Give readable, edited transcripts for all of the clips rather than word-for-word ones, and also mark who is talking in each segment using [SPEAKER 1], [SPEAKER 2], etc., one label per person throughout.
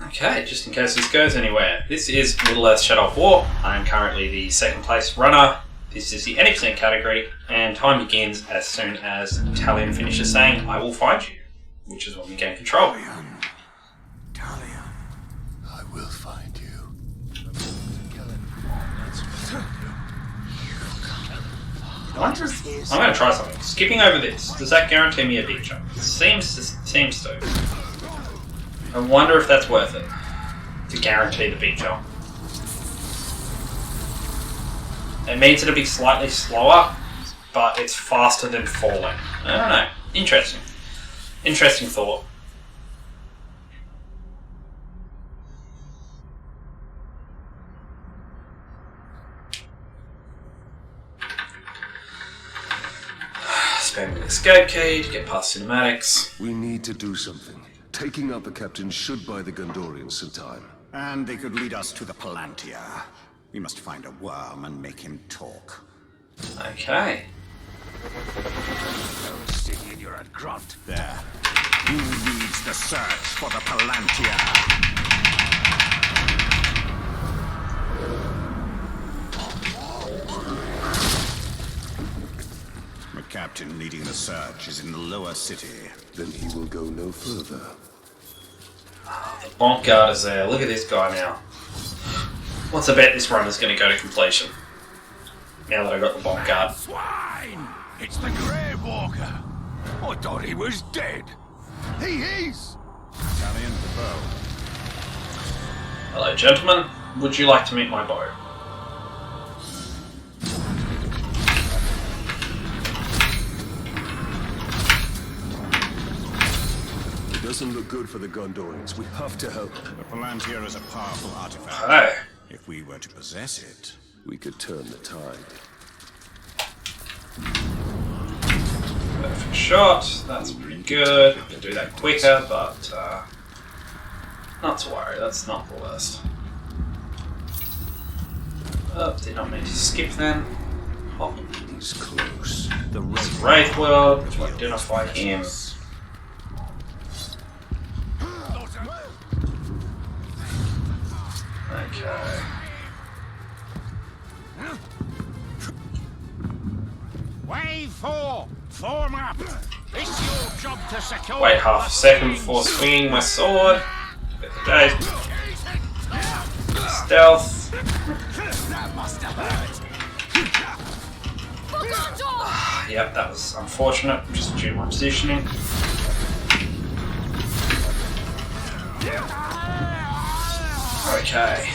[SPEAKER 1] Okay, just in case this goes anywhere. This is Middle-earth Shadow of War. I am currently the second place runner. This is the 80% category, and time begins as soon as Talion finishes saying, "I will find you," which is when we gain control.
[SPEAKER 2] Talion, I will find you.
[SPEAKER 1] I'm going to try something. Skipping over this, does that guarantee me a big jump? It seems to. I wonder if that's worth it, to guarantee the big jump. It means it'll be slightly slower, but it's faster than falling. I don't know. Interesting. Interesting thought. Spam the escape key to get past cinematics.
[SPEAKER 2] We need to do something. Taking out the captain should buy the Gondorians some time.
[SPEAKER 3] And they could lead us to the Palantir. We must find a worm and make him talk.
[SPEAKER 1] Okay.
[SPEAKER 3] No singing, you're a grunt. There. Who leads the search for the Palantir? The captain leading the search is in the lower city.
[SPEAKER 2] Then he will go no further.
[SPEAKER 1] The bonk guard is there. Look at this guy now. What's a bet this run is going to go to completion? Now that I've got the bonk guard.
[SPEAKER 3] Swine! It's the Grey Walker. I thought he was dead. He is. Talion the bow.
[SPEAKER 1] Hello, gentlemen. Would you like to meet my bow?
[SPEAKER 2] It doesn't look good for the Gondorians. We have to help.
[SPEAKER 3] The Palantir is a powerful artifact.
[SPEAKER 1] Hey.
[SPEAKER 3] If we were to possess it,
[SPEAKER 2] we could turn the tide.
[SPEAKER 1] Perfect shot. That's pretty good. We can do that quicker, but not to worry. That's not the worst. Oh, did not mean to skip then. Oh.
[SPEAKER 2] He's close.
[SPEAKER 3] the
[SPEAKER 1] Wraith World. Which one? Identify him. Okay.
[SPEAKER 3] Wave 4! Form up! It's your job to secure.
[SPEAKER 1] Wait half a second before swinging my sword. Get the days. Stealth.
[SPEAKER 3] That must have hurt.
[SPEAKER 1] Yep, that was unfortunate, just due to my positioning. Okay.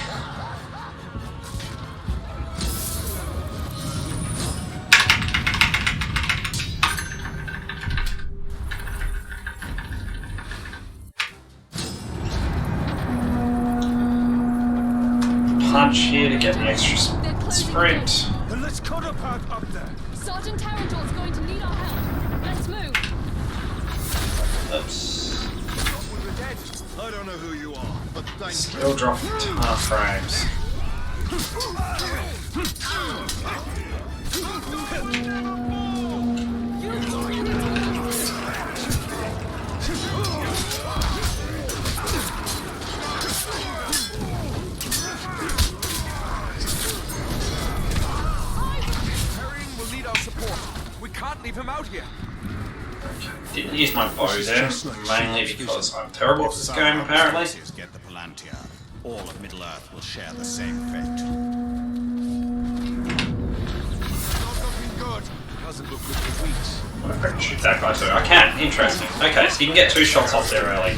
[SPEAKER 1] Punch here to get the extra sprint.
[SPEAKER 3] Then let's cut up there.
[SPEAKER 4] Sergeant Tarrantle's going to need our help. Let's move.
[SPEAKER 1] Oops.
[SPEAKER 3] We were dead. I don't know who you are, but thank
[SPEAKER 1] Still dropping a ton of frames.
[SPEAKER 3] Leave him out here.
[SPEAKER 1] Didn't use my bow there, mainly because I'm terrible at this game apparently.
[SPEAKER 3] Get the Palantir. All of Middle-earth will share the same fate. Not looking good. Doesn't look good for weeks.
[SPEAKER 1] I can shoot that guy too. I can, interesting. Okay, so you can get 2 shots off there early.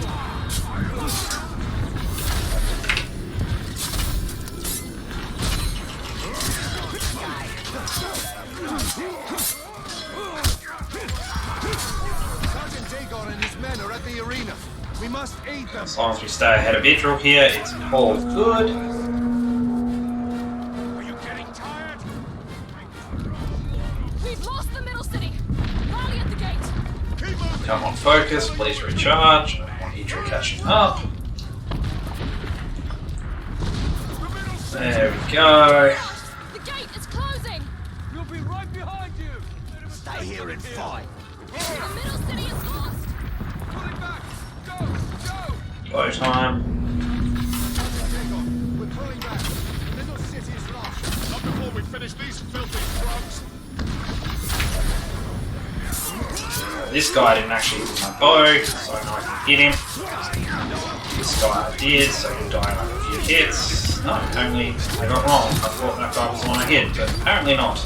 [SPEAKER 3] We must aid them.
[SPEAKER 1] As long as we stay ahead of Idril here, it's all good.
[SPEAKER 3] Are you getting tired?
[SPEAKER 4] We've lost the middle city. Rally at the gate.
[SPEAKER 1] Come on, focus, please recharge. I want Idril catching up. There we go.
[SPEAKER 4] The gate is closing.
[SPEAKER 3] We'll be right behind you. Stay here and fight.
[SPEAKER 4] The middle city is lost.
[SPEAKER 3] Pull it back. Go.
[SPEAKER 1] Blow time.
[SPEAKER 3] finish these filthy frogs.
[SPEAKER 1] This guy didn't actually hit my bow, so I know I can hit him. This guy I did, so he'll die in like a few hits. No, only I got wrong. I thought that guy was the one I hit, but apparently not.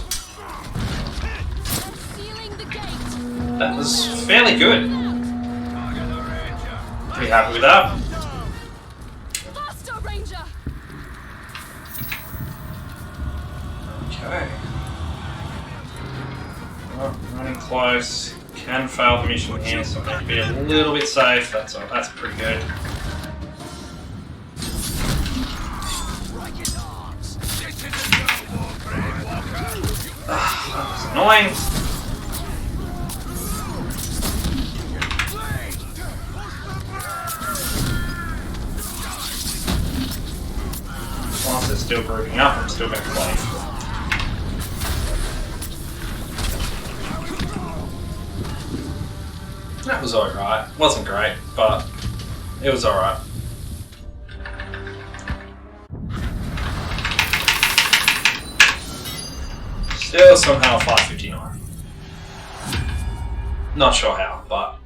[SPEAKER 4] Sealing the gate.
[SPEAKER 1] That was fairly good. Pretty happy with that.
[SPEAKER 4] Faster, Ranger.
[SPEAKER 1] Okay. Oh, running close. Can fail the mission here, so I need to be a little bit safe. That's pretty good. That was annoying. Whilst they're still grouping up, I'm still going to play. That was alright. Wasn't great, but it was alright. Still somehow 559. Not sure how, but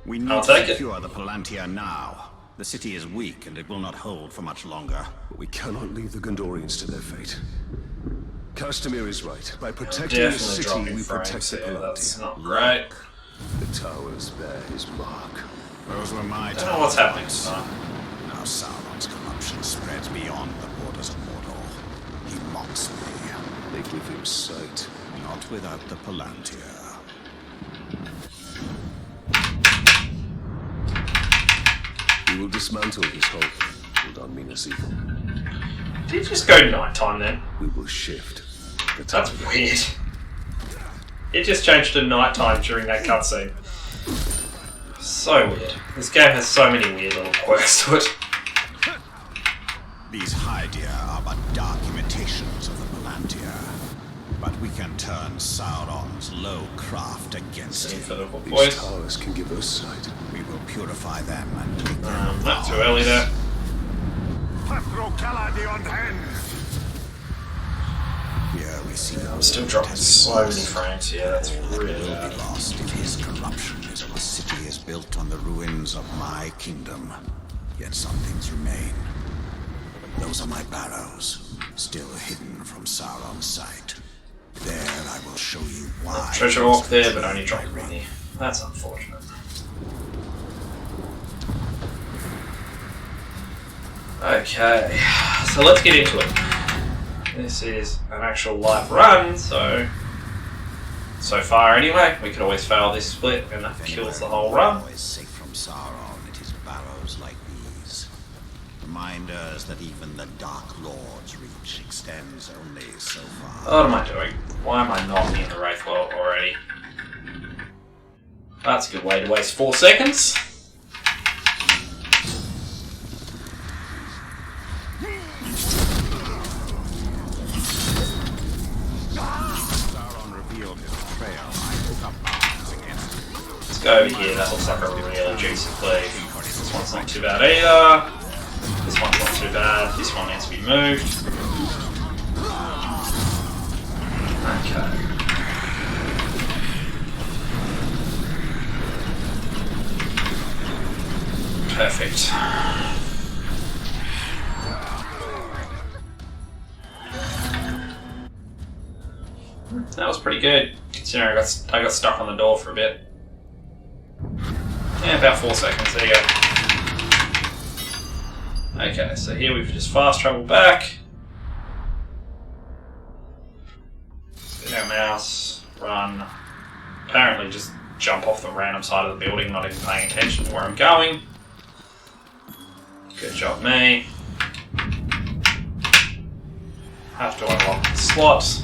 [SPEAKER 5] We need
[SPEAKER 1] I'll
[SPEAKER 5] to
[SPEAKER 1] take it.
[SPEAKER 5] secure the Palantir now. The city is weak and it will not hold for much longer.
[SPEAKER 2] But we cannot leave the Gondorians to their fate. Castamir is right. By protecting the
[SPEAKER 1] definitely
[SPEAKER 2] city,
[SPEAKER 1] dropping
[SPEAKER 2] we protect
[SPEAKER 1] frames
[SPEAKER 2] the
[SPEAKER 1] here. That's
[SPEAKER 2] Palantir.
[SPEAKER 1] not great.
[SPEAKER 2] The towers bear his mark.
[SPEAKER 5] Those were my
[SPEAKER 1] I don't know what's happening this time.
[SPEAKER 5] Now Sauron's corruption spreads beyond the borders of Mordor. He mocks me.
[SPEAKER 2] They give him sight.
[SPEAKER 5] Not without the Palantir.
[SPEAKER 2] We will dismantle his hope. Will not mean us evil.
[SPEAKER 1] Did it just go nighttime then?
[SPEAKER 2] We will shift. The
[SPEAKER 1] That's
[SPEAKER 2] tide.
[SPEAKER 1] weird. It just changed to nighttime during that cutscene. So weird. This game has so many weird little quirks to it.
[SPEAKER 5] These Hydia are but dark imitations of the Palantir. But we can turn Sauron's low craft against him.
[SPEAKER 1] For the
[SPEAKER 2] These
[SPEAKER 1] boys.
[SPEAKER 2] towers can give us sight.
[SPEAKER 5] We will purify them and take them
[SPEAKER 1] Not too early there.
[SPEAKER 3] Pathro Caladi on hand.
[SPEAKER 5] Here we see
[SPEAKER 1] I'm still dropping so many frames here. That's really
[SPEAKER 5] will
[SPEAKER 1] bad.
[SPEAKER 5] be lost if his corruption is our city is built on the ruins of my kingdom. Yet some things remain. Those are my barrows, still hidden from Sauron's sight. There I will show you why.
[SPEAKER 1] Treasure walk there, but only dropping money. That's unfortunate. Okay, so let's get into it. This is an actual live run, so far anyway. We could always fail this split, and that kills the whole run.
[SPEAKER 5] Always safe from Sauron. It is barrows like these. Reminders that even the Dark Lord's reach extends only so far.
[SPEAKER 1] What am I doing? Why am I not in the Wraith World already? That's a good way to waste 4 seconds.
[SPEAKER 5] Sauron revealed his betrayal. I took up arms against him.
[SPEAKER 1] Let's go over here. That looks like a really juicy cleave. This one's not too bad either. This one's not too bad. This one needs to be moved. Okay. Perfect. That was pretty good, considering I got stuck on the door for a bit. Yeah, about 4 seconds. There you go. Okay, so here we've just fast traveled back. Spin our mouse, run. Apparently just jump off the random side of the building, not even paying attention to where I'm going. Good job, me. Have to unlock the slots.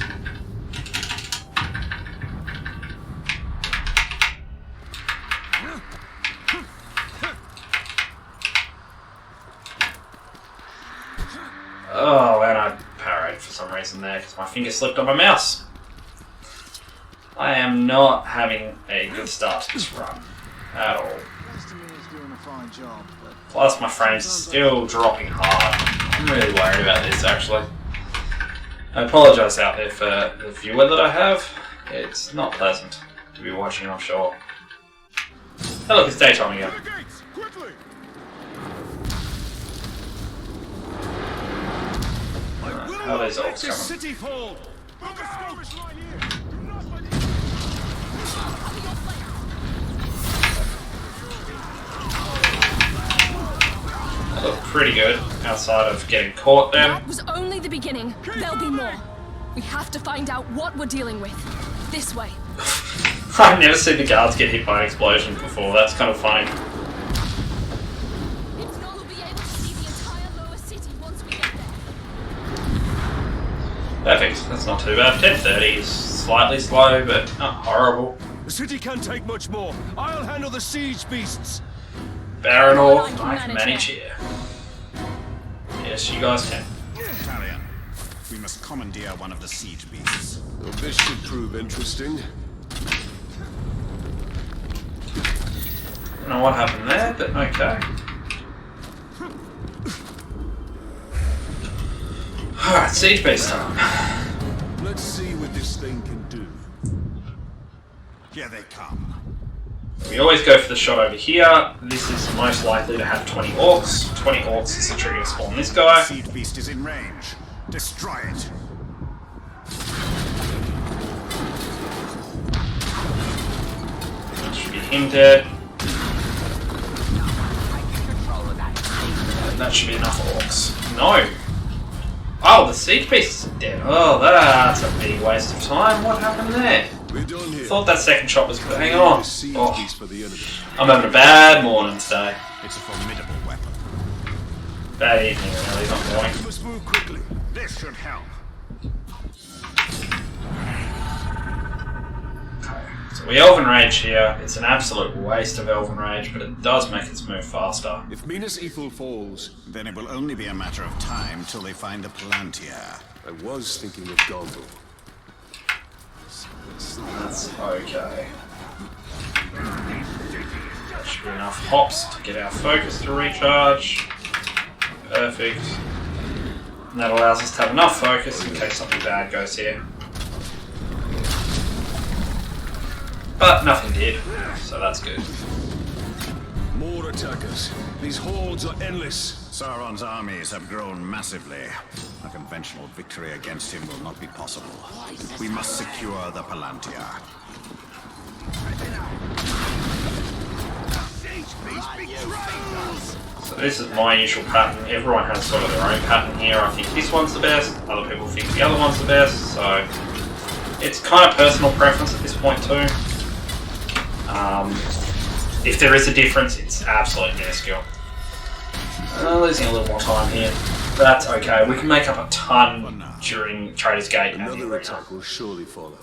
[SPEAKER 1] Oh, and I parried for some reason there because my finger slipped on my mouse. I am not having a good start to this run at all. Plus my frames are still dropping hard. I'm really worried about this actually. I apologise out there for the viewer that I have. It's not pleasant to be watching, I'm sure. Oh look, it's daytime again.
[SPEAKER 3] Gates, quickly!
[SPEAKER 1] How are those orcs coming?
[SPEAKER 3] City fall! Book a skirmish line here! Do not let it...
[SPEAKER 1] They look pretty good outside of getting caught then.
[SPEAKER 4] That was only the beginning. There'll be more. We have to find out what we're dealing with. This way.
[SPEAKER 1] I've never seen the guards get hit by an explosion before. That's kind of funny.
[SPEAKER 4] We'll be able to see the entire lower city once we get there.
[SPEAKER 1] Perfect. That's not too bad. 10:30 is slightly slow, but not horrible.
[SPEAKER 2] The city can't take much more. I'll handle the siege beasts.
[SPEAKER 1] Baron
[SPEAKER 4] Hold
[SPEAKER 1] Orc,
[SPEAKER 4] on,
[SPEAKER 1] I can manage here. Yes, you guys can.
[SPEAKER 5] Talion, we must commandeer one of the siege beasts.
[SPEAKER 2] Well, this should prove interesting.
[SPEAKER 1] Don't know what happened there, but okay. Alright, siege beast time.
[SPEAKER 2] Let's see what this thing can do.
[SPEAKER 5] Here they come.
[SPEAKER 1] We always go for the shot over here. This is most likely to have 20 orcs. 20 orcs is the trigger to spawn this guy.
[SPEAKER 5] Siege beast is in range. Destroy it.
[SPEAKER 1] That should be him dead. And that should be enough orcs. No! Oh, the siege beast is dead. Oh, that's a big waste of time. What happened there?
[SPEAKER 2] We're done here.
[SPEAKER 1] Thought that second shot was. Hang on.
[SPEAKER 2] Siege
[SPEAKER 1] Oh,
[SPEAKER 2] beast for the enemy.
[SPEAKER 1] I'm having a bad morning today.
[SPEAKER 5] It's a formidable weapon.
[SPEAKER 1] Bad evening, really, not morning.
[SPEAKER 2] We must move quickly.
[SPEAKER 5] This should help.
[SPEAKER 1] So we Elven Rage here. It's an absolute waste of Elven Rage, but it does make us move faster.
[SPEAKER 2] If Minas Ithil falls,
[SPEAKER 5] Then it will only be a matter of time till they find a Palantir.
[SPEAKER 2] I was thinking of Gondor.
[SPEAKER 1] That's okay. That should be enough hops to get our focus to recharge. Perfect. And that allows us to have enough focus in case something bad goes here. But nothing did, so that's good.
[SPEAKER 2] More attackers. These hordes are endless.
[SPEAKER 5] Sauron's armies have grown massively. A conventional victory against him will not be possible. We must secure the Palantir.
[SPEAKER 1] So this is my usual pattern. Everyone has sort of their own pattern here. I think this one's the best. Other people think the other one's the best. So it's kind of personal preference at this point too. If there is a difference, it's absolutely minuscule. Losing a little more time here. But that's okay. We can make up a ton during Trader's Gate and the
[SPEAKER 2] Another
[SPEAKER 1] arena.
[SPEAKER 2] attack will surely follow.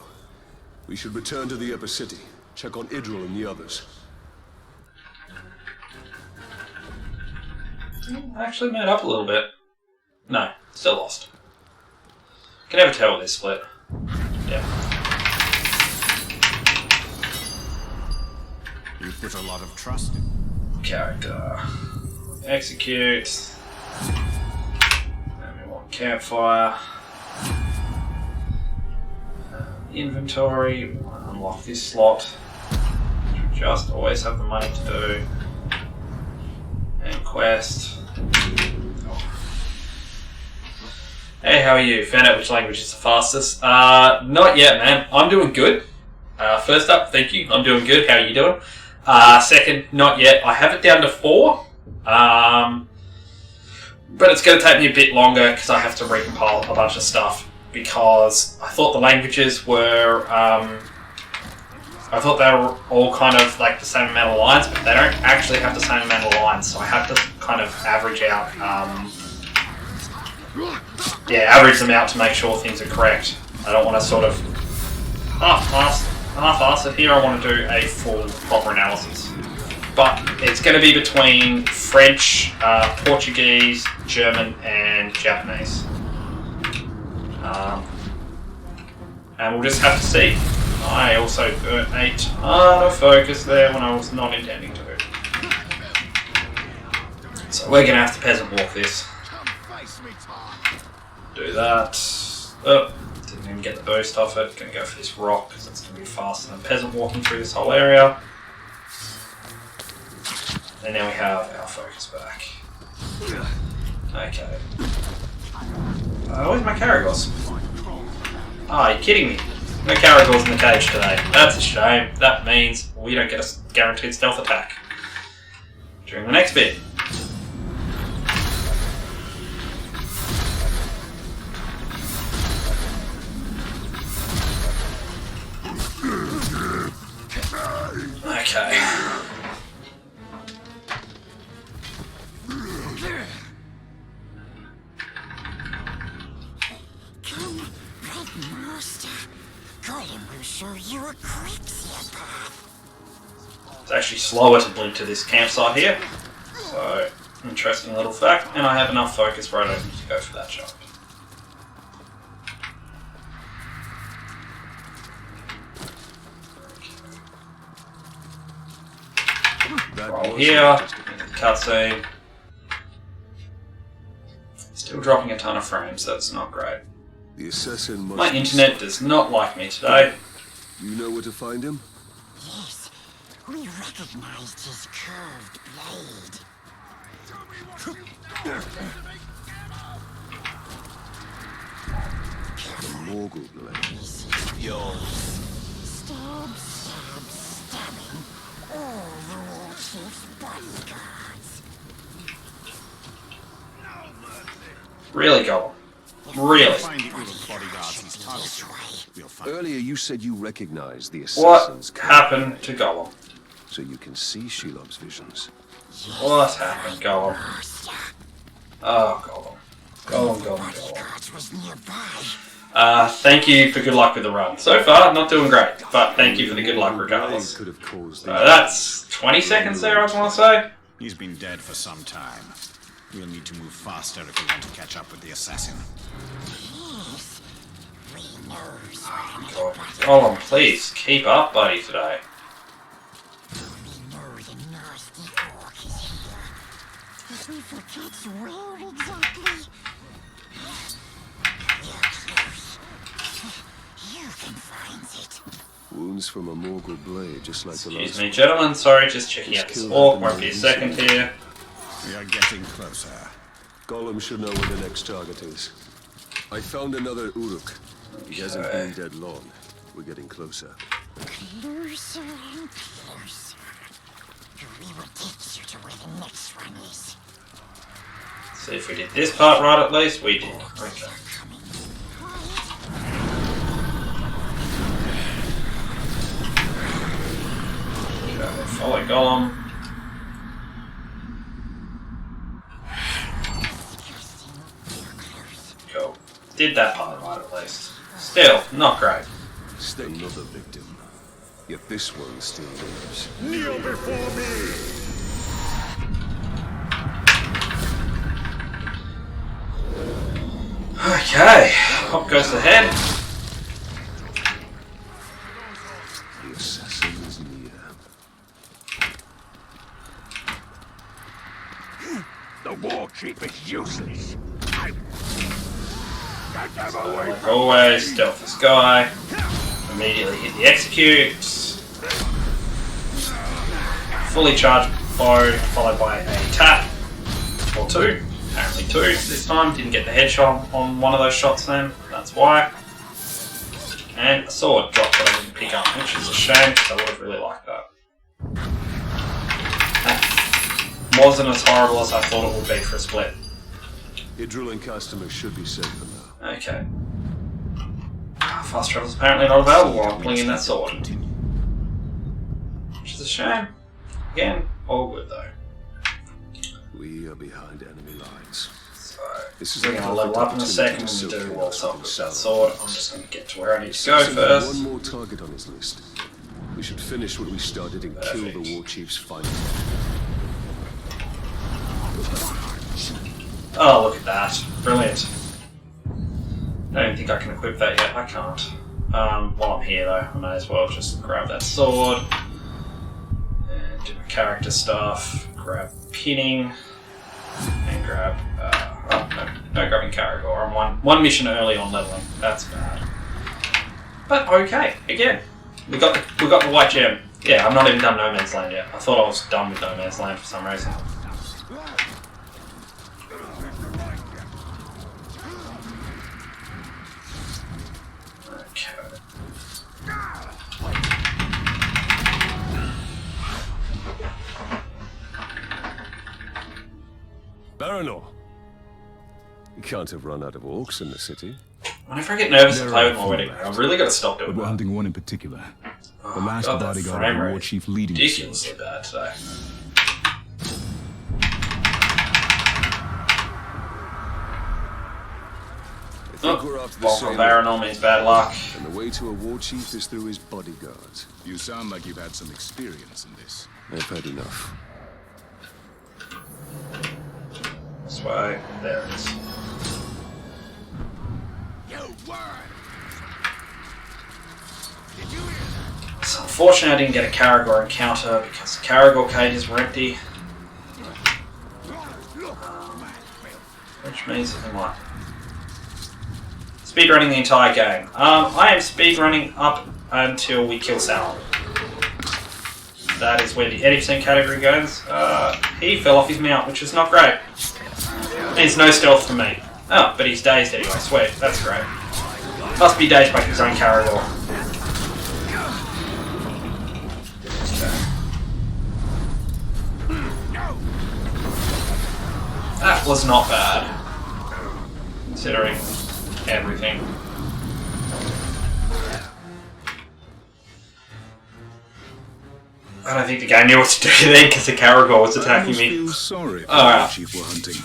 [SPEAKER 2] We should return to the upper city. Check on Idril and the others.
[SPEAKER 1] Actually made up a little bit. No, still lost. Can never tell with this split. Yeah.
[SPEAKER 5] You put a lot of trust in.
[SPEAKER 1] Character. Execute. And we want campfire. Inventory. We want to unlock this slot. Which we just always have the money to do. And quest. Oh. Hey, how are you? Found out which language is the fastest. Not yet, man. I'm doing good. First up, thank you. I'm doing good. How are you doing? Second, not yet. I have it down to 4. But it's going to take me a bit longer because I have to recompile a bunch of stuff. Because I thought the languages were... I thought they were all kind of like the same amount of lines, but they don't actually have the same amount of lines. So I have to kind of average out... average them out to make sure things are correct. I don't want to sort of half-ass it here. I want to do a full, proper analysis. But it's going to be between French, Portuguese, German, and Japanese. And we'll just have to see. I also burnt a ton of focus there when I was not intending to. So we're going to have to peasant walk this. Do that. Oh, didn't even get the boost off it. Gonna go for this rock because it's gonna be faster than a peasant walking through this whole area. And now we have our focus back. Okay. Where's my Caragors? Oh, you're kidding me. No Caragors in the cage today. That's a shame. That means we don't get a guaranteed stealth attack during the next bit. Okay.
[SPEAKER 6] Come, Red Master. Gollum will show you a quicksilver path.
[SPEAKER 1] It's actually slower to blink to this campsite here. So, interesting little fact. And I have enough focus where I don't need to go for that shot. Roll here, into the cutscene. Still dropping a ton of frames, that's not great.
[SPEAKER 2] The assassin must
[SPEAKER 1] My internet does not like me today.
[SPEAKER 2] You know where to find him?
[SPEAKER 6] Yes, we recognized his curved blade.
[SPEAKER 2] The Morgul blade.
[SPEAKER 6] Stab, stab, stabbing all the war chief's bodyguards.
[SPEAKER 1] Really, Gollum? Really?
[SPEAKER 5] Find the Uruk bodyguards he's targeted. We'll find
[SPEAKER 2] Earlier you said you recognized the
[SPEAKER 1] What
[SPEAKER 2] assassin's code,
[SPEAKER 1] happened to Gollum?
[SPEAKER 2] so you can see Shelob's visions.
[SPEAKER 1] What happened, Gollum? Oh, Gollum. Gollum, Gollum, Gollum.
[SPEAKER 6] Bodyguards was nearby.
[SPEAKER 1] Thank you for good luck with the run. So far, not doing great, but thank you for the good luck regardless.
[SPEAKER 2] Blade could have caused
[SPEAKER 1] That's 20 seconds there, I want to say.
[SPEAKER 5] He's been dead for some time. We'll need to move faster if we want to catch up with the assassin.
[SPEAKER 6] Yes, we knows
[SPEAKER 1] God, Gollum, please keep up, buddy, today.
[SPEAKER 6] we know the nasty orc is here. But we forgets where exactly. We're close. You can find it.
[SPEAKER 2] wounds from a Morgul blade, just like the
[SPEAKER 1] Excuse
[SPEAKER 2] last
[SPEAKER 1] me, gentlemen, sorry, just checking out this orc. Won't be a second here.
[SPEAKER 5] We are getting closer.
[SPEAKER 2] Gollum should know where the next target is. I found another Uruk. He hasn't been dead long. We're getting closer.
[SPEAKER 6] Closer and closer. We will take you to where the next one is.
[SPEAKER 1] See if we did this part right at least. We did. Okay. Okay, follow Gollum. Cool. Did that part right at least. Still, not great.
[SPEAKER 2] Stay another victim. Yet this one still lives.
[SPEAKER 3] Kneel before me!
[SPEAKER 1] Okay, Hop goes ahead.
[SPEAKER 2] The assassin is near.
[SPEAKER 3] The war chief is useless. Get them away
[SPEAKER 1] Like
[SPEAKER 3] from
[SPEAKER 1] always, stealth this guy. Immediately hit the executes. Fully charged bow, followed by a tap. Or two. Apparently two this time. Didn't get the headshot on one of those shots then. That's why. And a sword dropped that I didn't pick up, which is a shame because I would have really liked that. That wasn't as horrible as I thought it would be for a split.
[SPEAKER 2] Idril and customers should be safe for now.
[SPEAKER 1] Okay. Fast travel's apparently not available while I'm flinging that sword. Which is a shame. Again, all good though.
[SPEAKER 2] We are behind enemy lines.
[SPEAKER 1] So,
[SPEAKER 2] This is
[SPEAKER 1] we're
[SPEAKER 2] a
[SPEAKER 1] going to level
[SPEAKER 2] perfect
[SPEAKER 1] up in a
[SPEAKER 2] opportunity
[SPEAKER 1] second
[SPEAKER 2] to
[SPEAKER 1] when we do
[SPEAKER 2] soak
[SPEAKER 1] what's
[SPEAKER 2] in
[SPEAKER 1] up with
[SPEAKER 2] some
[SPEAKER 1] that sword. I'm just going to get to where I need to go
[SPEAKER 2] Assassin had
[SPEAKER 1] first.
[SPEAKER 2] one more target on his list. We should finish what we started and kill
[SPEAKER 1] Perfect.
[SPEAKER 2] the war chief's final.
[SPEAKER 1] Oh, look at that. Brilliant. I don't even think I can equip that yet. I can't. While I'm here though, I may as well just grab that sword and do my character stuff, grab pinning, and grab, oh no, No grabbing Caragor. I'm one mission early on leveling. That's bad. But okay, again. We got the white gem. Yeah, I've not even done No Man's Land yet. I thought I was done with No Man's Land for some reason. Okay.
[SPEAKER 2] Baranor. You can't have run out of orcs in the city.
[SPEAKER 1] Whenever I get nervous to play with my wedding, I've really got to stop doing
[SPEAKER 7] But we're
[SPEAKER 1] that.
[SPEAKER 7] hunting one in particular.
[SPEAKER 1] Oh,
[SPEAKER 7] The last
[SPEAKER 1] God, that
[SPEAKER 7] bodyguard
[SPEAKER 1] frame
[SPEAKER 7] of the war
[SPEAKER 1] rate
[SPEAKER 7] chief leading the
[SPEAKER 1] ridiculously
[SPEAKER 7] siege.
[SPEAKER 1] bad today.
[SPEAKER 2] I think we're after the
[SPEAKER 1] Vulgar
[SPEAKER 2] same.
[SPEAKER 1] Baronol means bad luck.
[SPEAKER 2] And the way to a war chief is through his bodyguards.
[SPEAKER 3] You sound like you've had some experience in this.
[SPEAKER 2] I've had enough.
[SPEAKER 1] This way. There it is.
[SPEAKER 3] You word! Did you hear that?
[SPEAKER 1] It's unfortunate I didn't get a Caragor encounter because the Caragor cages were empty. Which means I'm like speedrunning the entire game. I am speedrunning up until we kill Sauron. That is where the 80% category goes. He fell off his mount, which is not great. Means no stealth for me. Oh, but he's dazed anyway. Sweet, that's great. Must be dazed by his own Caragor. That was not bad, considering everything. I don't think the game knew what to do then because the Caragor was attacking me.
[SPEAKER 7] Feel sorry for
[SPEAKER 1] Alright.
[SPEAKER 7] the chief we're hunting.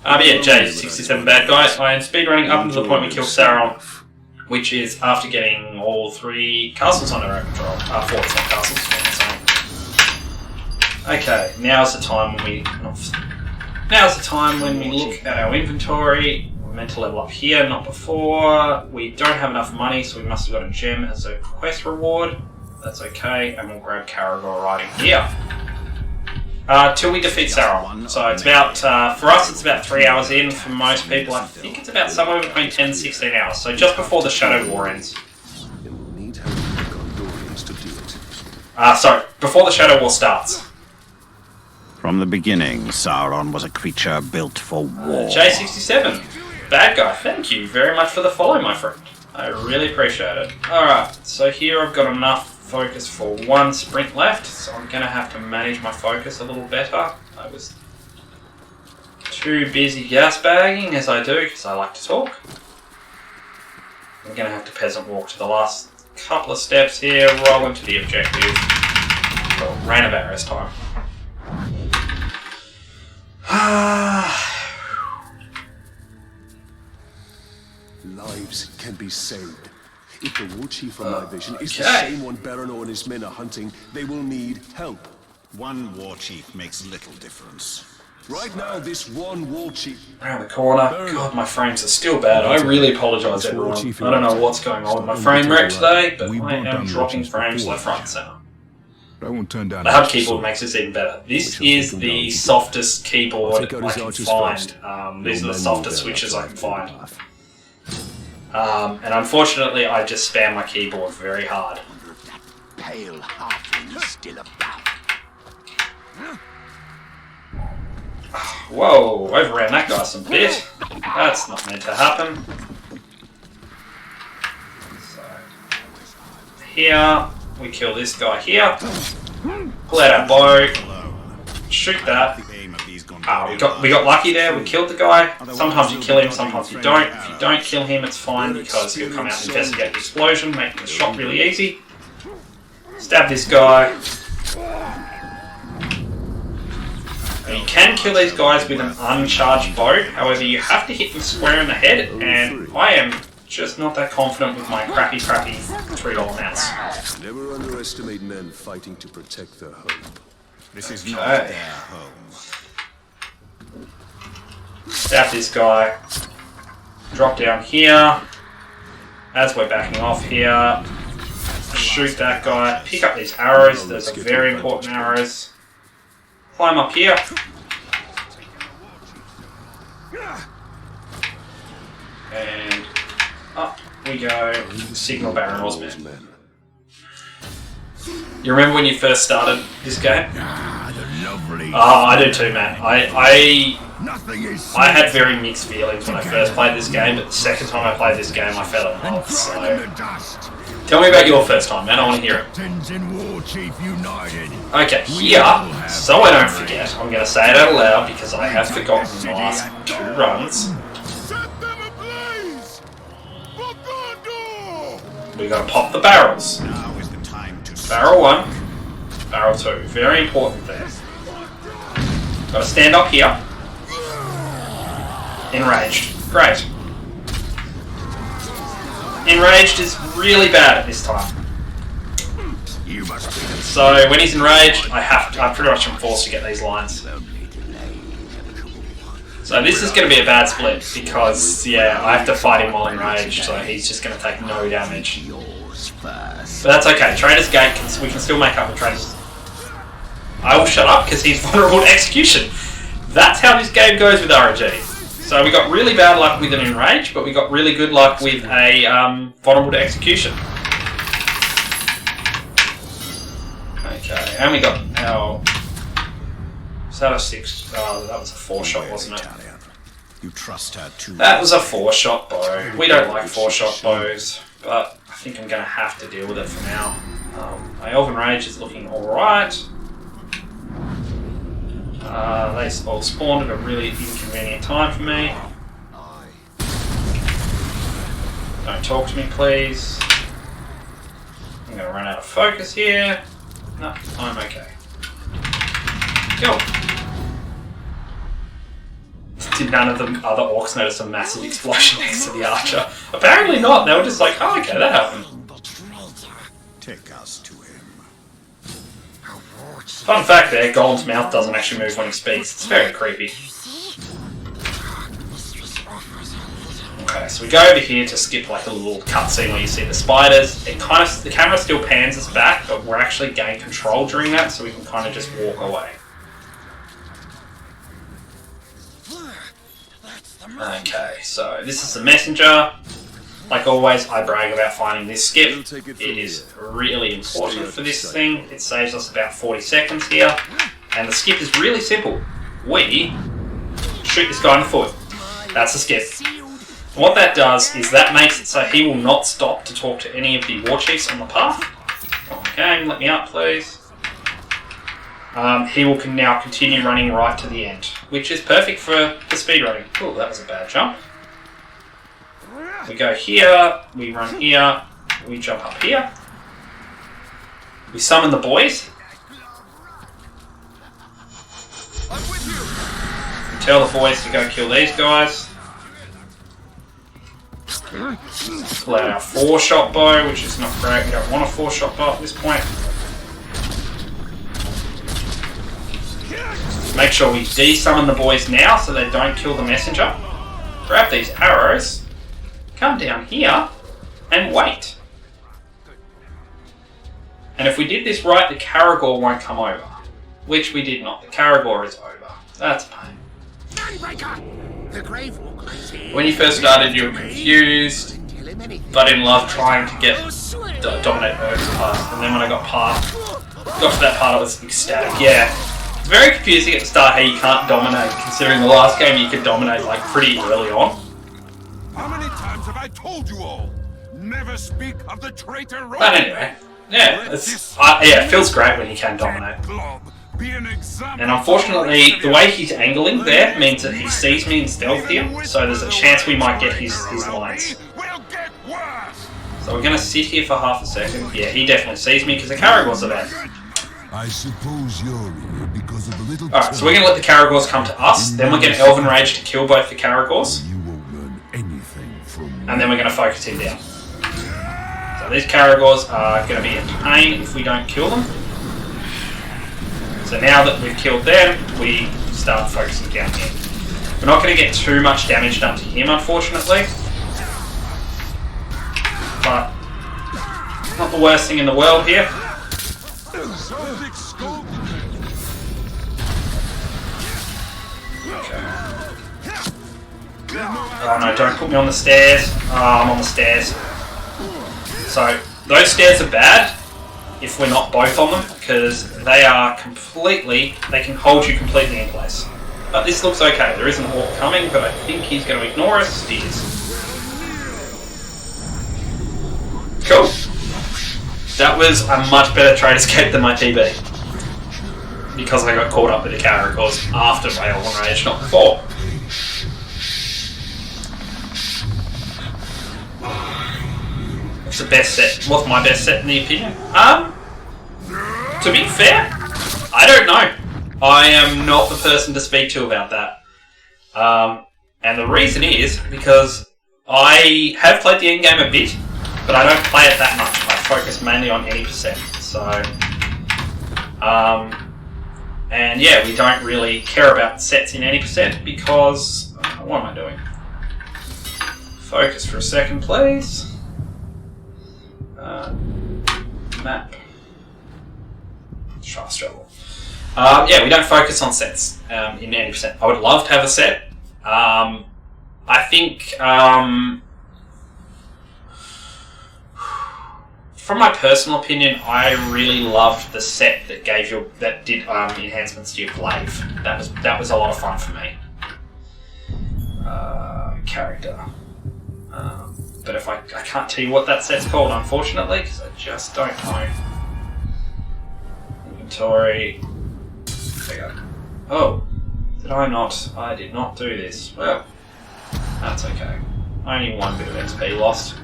[SPEAKER 1] But yeah, J67 bad guy. I am speedrunning up until the point we kill Sauron, which is after getting all 3 castles under our control. 4, it's not castles, okay, now's the time when we look at our inventory. We're meant to level up here, not before. We don't have enough money, so we must have got a gem as a quest reward. That's okay, and we'll grab Caragor riding here. Till we defeat Sauron. So it's about, for us it's about 3 hours in. For most people I think it's about somewhere between 10 and 16 hours. So just before the Shadow War ends.
[SPEAKER 2] And we'll need help from the Gondorians to do it.
[SPEAKER 1] Sorry, before the Shadow War starts.
[SPEAKER 5] From the beginning, Sauron was a creature built for war.
[SPEAKER 1] J67, bad guy, thank you very much for the follow, my friend. I really appreciate it. Alright, so here I've got enough focus for 1 sprint left, so I'm going to have to manage my focus a little better. I was too busy gas bagging, as I do, because I like to talk. I'm going to have to peasant walk to the last couple of steps here, roll into the objective. Well, ran of arrows time.
[SPEAKER 2] Lives can be saved. If the war chief from my vision is the
[SPEAKER 1] Okay.
[SPEAKER 2] same one Baranor and his men are hunting, they will need help.
[SPEAKER 5] One war chief makes little difference.
[SPEAKER 2] Right now, this one war chief.
[SPEAKER 1] Around the corner. God, my frames are still bad. I really apologise, everyone. I don't know what's going on with my frame rate today, but I am dropping frames left, right, and centre.
[SPEAKER 7] I won't turn down
[SPEAKER 1] The hub keyboard makes this even better. This is the softest keyboard I can find. These are the softest switches I can find. And unfortunately, I just spam my keyboard very hard.
[SPEAKER 3] Pale halfling is still about.
[SPEAKER 1] Whoa, overran that guy some bit. That's not meant to happen. So, here, we kill this guy here. Pull out our bow. Shoot that. We got lucky there. We killed the guy. Sometimes you kill him, sometimes you don't. If you don't kill him, it's fine because he'll come out and investigate the explosion, making the shot really easy. Stab this guy. Now you can kill these guys with an uncharged bow. However, you have to hit them square in the head, and I am just not that confident with my crappy $3 mouse.
[SPEAKER 2] Never underestimate men fighting to protect their home.
[SPEAKER 5] This is not their home.
[SPEAKER 1] Stab this guy. Drop down here. As we're backing off here. Shoot that guy. Pick up these arrows. Those are very important arrows. Climb up here. And up we go. Signal Baron
[SPEAKER 2] Men.
[SPEAKER 1] You remember when you first started this game?
[SPEAKER 3] Ah, the lovely.
[SPEAKER 1] Oh, I do too, man.
[SPEAKER 3] Nothing is
[SPEAKER 1] I had very mixed feelings when I first played this game, but the second time I played this game I fell in love,
[SPEAKER 3] trodden
[SPEAKER 1] so...
[SPEAKER 3] in the dust.
[SPEAKER 1] Tell me about your first time, man. I want to hear it.
[SPEAKER 3] Captains and War Chief united.
[SPEAKER 1] Okay, here, so I don't forget, I'm going to say it out loud because I have forgotten the last 2 runs.
[SPEAKER 3] Set them ablaze! For Gondor!
[SPEAKER 1] We're going to pop the barrels.
[SPEAKER 5] Now is the time to
[SPEAKER 1] Barrel 1, barrel 2. Very important there. Got to stand up here. Enraged. Great. Enraged is really bad at this time.
[SPEAKER 3] You must be the
[SPEAKER 1] So when he's enraged, I pretty much am forced to get these lines. So this is going to be a bad split because, yeah, I have to fight him while enraged, so he's just going to take no damage. But that's okay. Trader's Gate, we can still make up with Trader's. I will shut up because he's vulnerable to execution. That's how this game goes with RNG. So we got really bad luck with an enrage, but we got really good luck with a vulnerable to execution. Okay, and we got our... Was that a 6? Oh, that was a 4-shot, wasn't it?
[SPEAKER 5] Italian. You trust her too.
[SPEAKER 1] That was a 4-shot bow. We don't like 4-shot bows, but I think I'm going to have to deal with it for now. My Elven Rage is looking alright. They all spawned at a really inconvenient time for me. Don't talk to me, please. I'm going to run out of focus here. No, I'm okay. Go. Did none of the other orcs notice a massive explosion next to the archer? Apparently not. They were just like, oh, okay, that happened.
[SPEAKER 5] Take us to him.
[SPEAKER 1] Fun fact there, Golem's mouth doesn't actually move when he speaks. It's very creepy. Okay, so we go over here to skip like a little cutscene where you see the spiders. It kind of, the camera still pans us back, but we're actually gaining control during that, so we can kind of just walk away. Okay, so this is the messenger. Like always, I brag about finding this skip. It is really important for this thing. It saves us about 40 seconds here. And the skip is really simple. We shoot this guy in the foot. That's the skip. And what that does is that makes it so he will not stop to talk to any of the war chiefs on the path. Okay, let me up please. He will now continue running right to the end, which is perfect for the speedrunning. Oh, that was a bad jump. We go here, we run here, we jump up here. We summon the boys. We tell the boys to go kill these guys. Pull out our 4-shot bow, which is not great. We don't want a 4-shot bow at this point. Make sure we de-summon the boys now so they don't kill the messenger. Grab these arrows, come down here, and wait. And if we did this right, the Caragor won't come over. Which we did not. The Caragor is over. That's a pain. When you first started, you were confused, but in love trying to get dominate Earth's past. And then when I got to that part, I was ecstatic. Yeah. It's very confusing at the start how you can't dominate, considering the last game you could dominate like pretty early on.
[SPEAKER 3] How many times have I told you all? Never speak of the traitor.
[SPEAKER 1] But anyway, yeah, it feels great when you can dominate. And unfortunately, the way he's angling there means that he sees me in stealth here, so there's a chance we might get his lines. So we're going to sit here for half a second. Yeah, he definitely sees me because the Caragors are there.
[SPEAKER 7] I suppose you're here because of the little...
[SPEAKER 1] Alright, so we're going to let the Caragors come to us, then we're going to Elven Rage to kill both the Caragors,
[SPEAKER 7] You won't learn anything from me.
[SPEAKER 1] and then we're going to focus him down. So these Caragors are going to be a pain if we don't kill them. So now that we've killed them, we start focusing down here. We're not going to get too much damage done to him, unfortunately. But not the worst thing in the world here. Oh no, don't put me on the stairs. Oh, I'm on the stairs. So, those stairs are bad if we're not both on them, because they can hold you completely in place. But this looks okay. There is an orc coming, but I think he's going to ignore us. He is. Cool. That was a much better trade escape than my TB. Because I got caught up with the Caragors after Rail and Rage, not before. What's the best set? What's my best set in the opinion? To be fair, I don't know. I am not the person to speak to about that. And the reason is because I have played the endgame a bit, but I don't play it that much. I focus mainly on any percent. So, and yeah, we don't really care about sets in any percent because what am I doing? Focus for a second, please. Map. Fast travel. Yeah, we don't focus on sets in any percent. I would love to have a set. I think from my personal opinion, I really loved the set that did enhancements to your glaive. That was a lot of fun for me. Character. But if I can't tell you what that set's called, unfortunately, because I just don't know. Inventory. There you go. Oh, I did not do this. Well, that's okay. Only one bit of XP lost.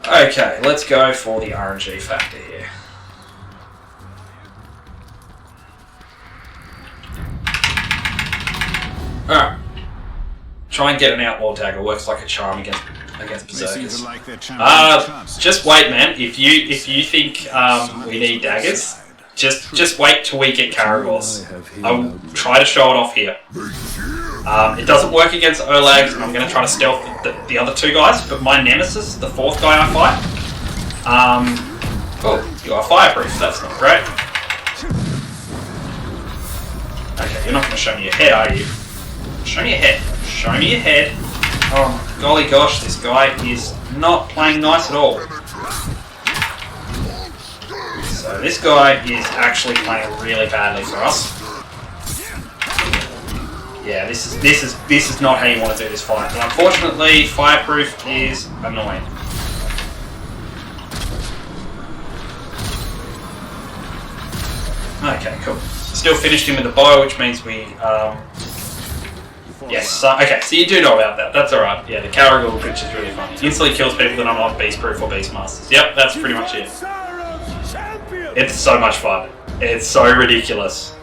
[SPEAKER 1] Okay, let's go for the RNG factor here. Alright. Try and get an outlaw dagger. Works like a charm against berserkers. Just wait, man. If you think we need daggers, just wait till we get Caragors. I'll try to show it off here. It doesn't work against Olags, and I'm going to try to stealth the other two guys. But my nemesis, the fourth guy I fight, oh, you are fireproof. That's not great. Okay, you're not going to show me your head, are you? Show me your head. Show me your head. Oh, golly gosh, this guy is not playing nice at all. So this guy is actually playing really badly for us. Yeah, this is not how you want to do this fight. But unfortunately, fireproof is annoying. Okay, cool. Still finished him with the bow, which means we yes, okay, so you do know about that. That's alright. Yeah, the Caragor glitch is really funny. Instantly kills people that are not beast-proof or beastmasters. Yep, that's pretty much it. It's so much fun. It's so ridiculous.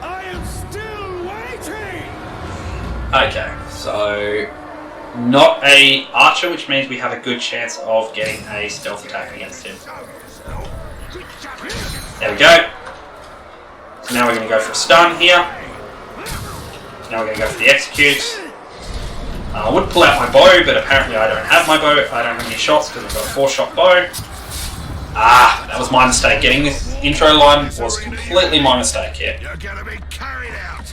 [SPEAKER 3] I am still waiting.
[SPEAKER 1] Okay, so not a archer, which means we have a good chance of getting a stealth attack against him. There we go. So now we're going to go for a stun here. Now we're going to go for the execute. I would pull out my bow, but apparently I don't have my bow. I don't have any shots because I've got a 4-shot bow. Ah, that was my mistake. Getting this intro line was completely my mistake here.
[SPEAKER 3] You're gonna be carried out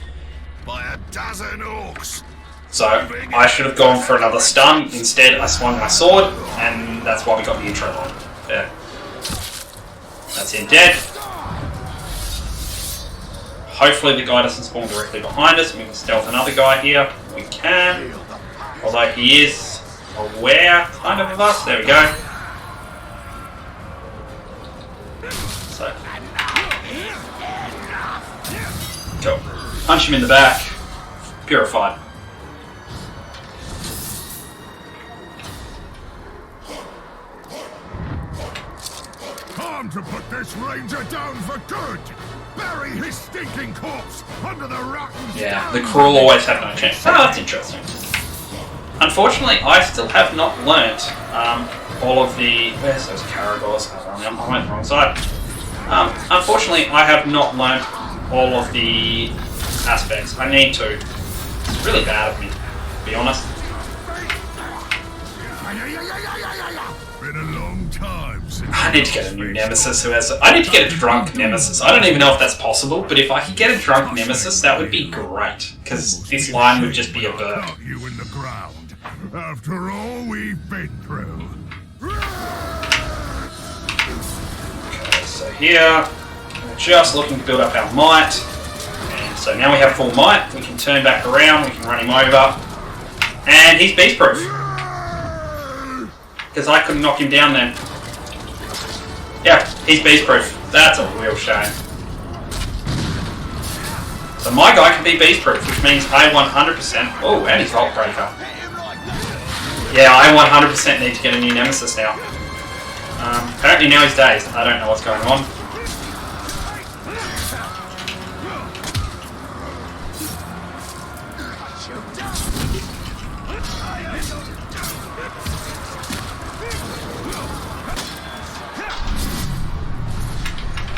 [SPEAKER 3] by a dozen orcs.
[SPEAKER 1] So I should have gone for another stun. Instead, I swung my sword, and that's why we got the intro line. There. That's him dead. Hopefully the guy doesn't spawn directly behind us. We can stealth another guy here. We can. Although he is aware, kind of us. There we go. So. Cool. Punch him in the back. Purified.
[SPEAKER 3] Time to put this ranger down for good. Bury his stinking corpse under the rotten
[SPEAKER 1] Yeah, the cruel always have no chance. Oh, that's interesting. Unfortunately, I still have not learnt all of the... Where's those Caragors? I went the wrong side. Unfortunately, I have not learnt all of the aspects. I need to. It's really bad of me, to be honest.
[SPEAKER 3] Been a long time since
[SPEAKER 1] I need to get a new nemesis who has. I need to get a drunk nemesis. I don't even know if that's possible, but if I could get a drunk nemesis, that would be great. Because this line would just be a bird.
[SPEAKER 3] cut you in the ground. After all we've been through.
[SPEAKER 1] Okay, so here, we're just looking to build up our might. And so now we have full might. We can turn back around. We can run him over. And he's beast proof. Because I couldn't knock him down then. Yeah, he's beast proof. That's a real shame. So my guy can be beast proof, which means I 100%. Oh, and he's Vault Breaker. Yeah, I 100% need to get a new nemesis now. Apparently now he's dazed. I don't know what's going on.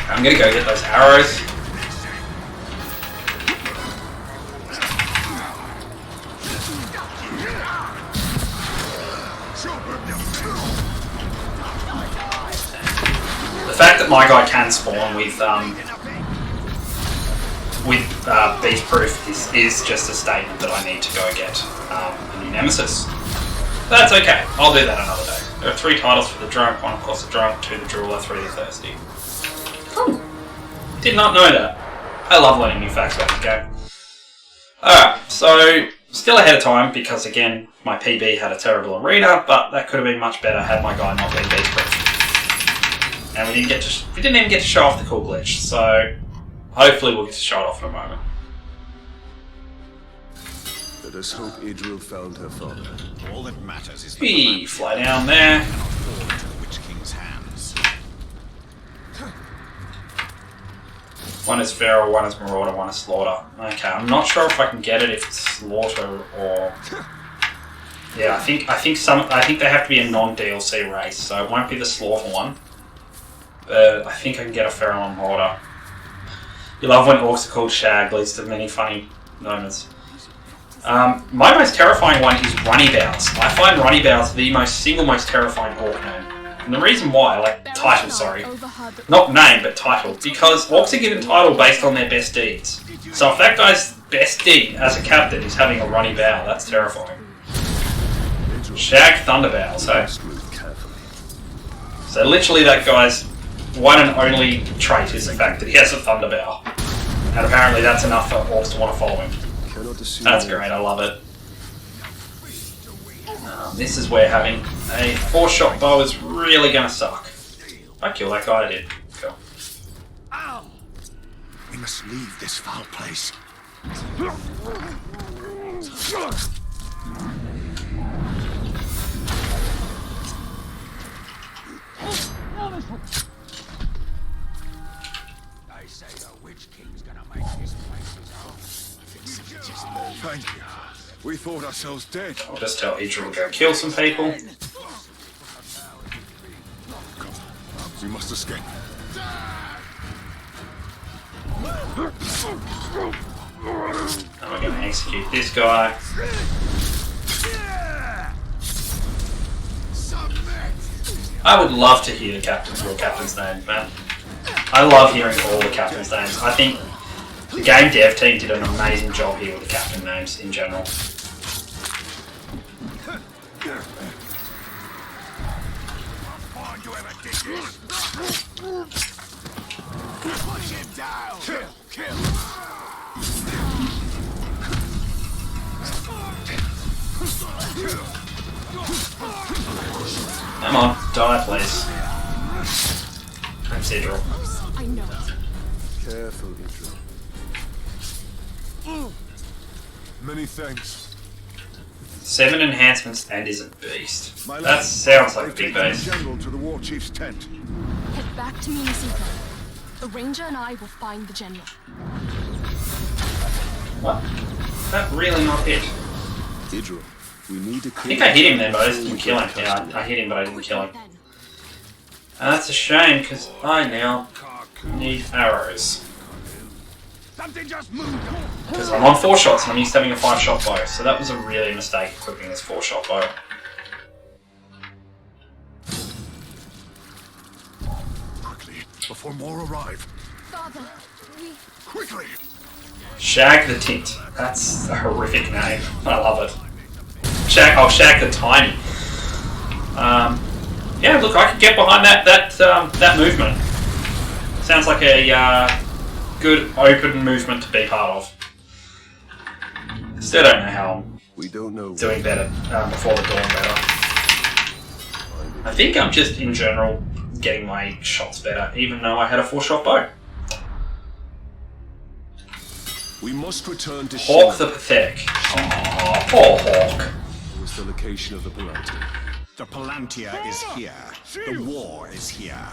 [SPEAKER 1] I'm gonna go get those arrows. The fact that my guy can spawn with beast proof is just a statement that I need to go get a new nemesis. That's okay. I'll do that another day. There are 3 titles for the drunk, 1 of course the drunk, 2 the jeweler, 3 the thirsty. Oh, did not know that. I love learning new facts about this game. Alright, so still ahead of time because again my PB had a terrible arena, but that could have been much better had my guy not been beast proof. And we didn't even get to show off the cool glitch, so hopefully we'll get to show it off in a moment.
[SPEAKER 2] Let us hope Idril found her father.
[SPEAKER 5] All that matters is
[SPEAKER 1] We fly down there.
[SPEAKER 5] fall into the Witch King's hands.
[SPEAKER 1] One is Feral, one is Marauder, one is Slaughter. Okay, I'm not sure if I can get it if it's Slaughter or... Yeah, I think they have to be a non-DLC race, so it won't be the Slaughter one. But I think I can get a Feral and Marauder. You love when orcs are called Shag, leads to many funny moments. My most terrifying one is Runnybows. I find Runnybows the single most terrifying orc name. And the reason why, title, sorry. Not name, but title. Because orcs are given title based on their best deeds. So if that guy's best deed as a captain is having a runny bow, that's terrifying. Shag Thunderbows, hey? So literally that guy's one and only trait is the fact that he has a Thunderbow. And apparently that's enough for orcs to want to follow him. That's great, I love it. This is where having a 4-shot bow is really going to suck. I kill that guy, I did. Cool.
[SPEAKER 5] We must leave this foul place.
[SPEAKER 3] They say the Witch King's gonna make this place his own.
[SPEAKER 2] Thank you. We thought ourselves dead.
[SPEAKER 1] I'll just tell Idril to go kill some people.
[SPEAKER 2] We must escape.
[SPEAKER 1] And we're going to execute this guy. I would love to hear your captain's names, man. I love hearing all the captain's names. I think the game dev team did an amazing job here with the captain names in general.
[SPEAKER 3] Push him down! Kill!
[SPEAKER 1] Come on, die please. That's Idril.
[SPEAKER 4] I know it.
[SPEAKER 2] Careful, Idril. Many thanks.
[SPEAKER 1] 7 enhancements and is a beast. That sounds like a big beast.
[SPEAKER 2] General to the war chief's tent.
[SPEAKER 4] Head back to Munisiko. The ranger and I will find the general.
[SPEAKER 1] What? That really not hit?
[SPEAKER 2] Idril, we need to.
[SPEAKER 1] I think I hit him then, but I just didn't kill him. Yeah, I hit him, but I didn't kill him. And that's a shame, because I now need arrows.
[SPEAKER 3] Something just moved!
[SPEAKER 1] Because I'm on 4 shots and I'm used to having a 5-shot bow, so that was a really mistake equipping this 4-shot bow.
[SPEAKER 3] before more arrive.
[SPEAKER 4] Father, we...
[SPEAKER 3] Quickly!
[SPEAKER 1] Shag the Tint. That's a horrific name. I love it. Shag the Tiny. Yeah, look, I could get behind that movement. Sounds like a good open movement to be part of. Still don't know how
[SPEAKER 2] We don't know.
[SPEAKER 1] I'm doing better before the dawn better. I think I'm just in general getting my shots better, even though I had a 4-shot bow.
[SPEAKER 2] We must return to
[SPEAKER 1] Hawk
[SPEAKER 2] Shield.
[SPEAKER 1] the Pathetic. Aww, poor Hawk.
[SPEAKER 2] Was the location of the Palantir.
[SPEAKER 5] The Palantir is here. The war is here.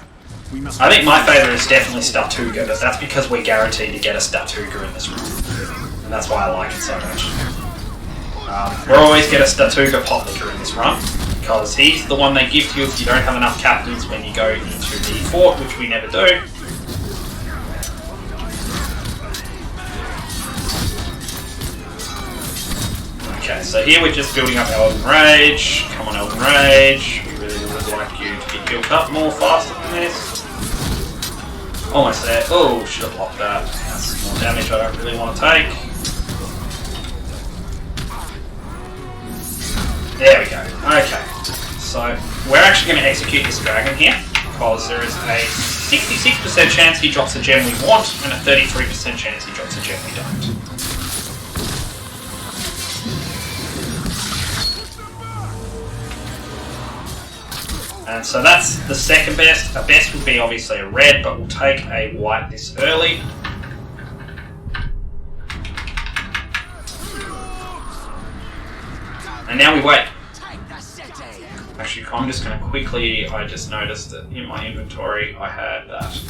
[SPEAKER 5] We must.
[SPEAKER 1] I think my favourite is definitely Statuga, but that's because we're guaranteed to get a Statuga in this run. And that's why I like it so much. We'll always get a Statuga pot licker in this run, because he's the one they give to you if you don't have enough captains when you go into the fort, which we never do. Okay, so here we're just building up Elden Rage. Come on, Elden Rage. We really would like you to be built up more faster than this. Almost there. Oh, should have blocked that. That's more damage I don't really want to take. There we go. Okay. So, we're actually going to execute this dragon here, because there is a 66% chance he drops a gem we want, and a 33% chance he drops a gem we don't. And so that's the second best. A best would be obviously a red, but we'll take a white this early. And now we wait. Actually, I'm just going to quickly... I just noticed that in my inventory I had that.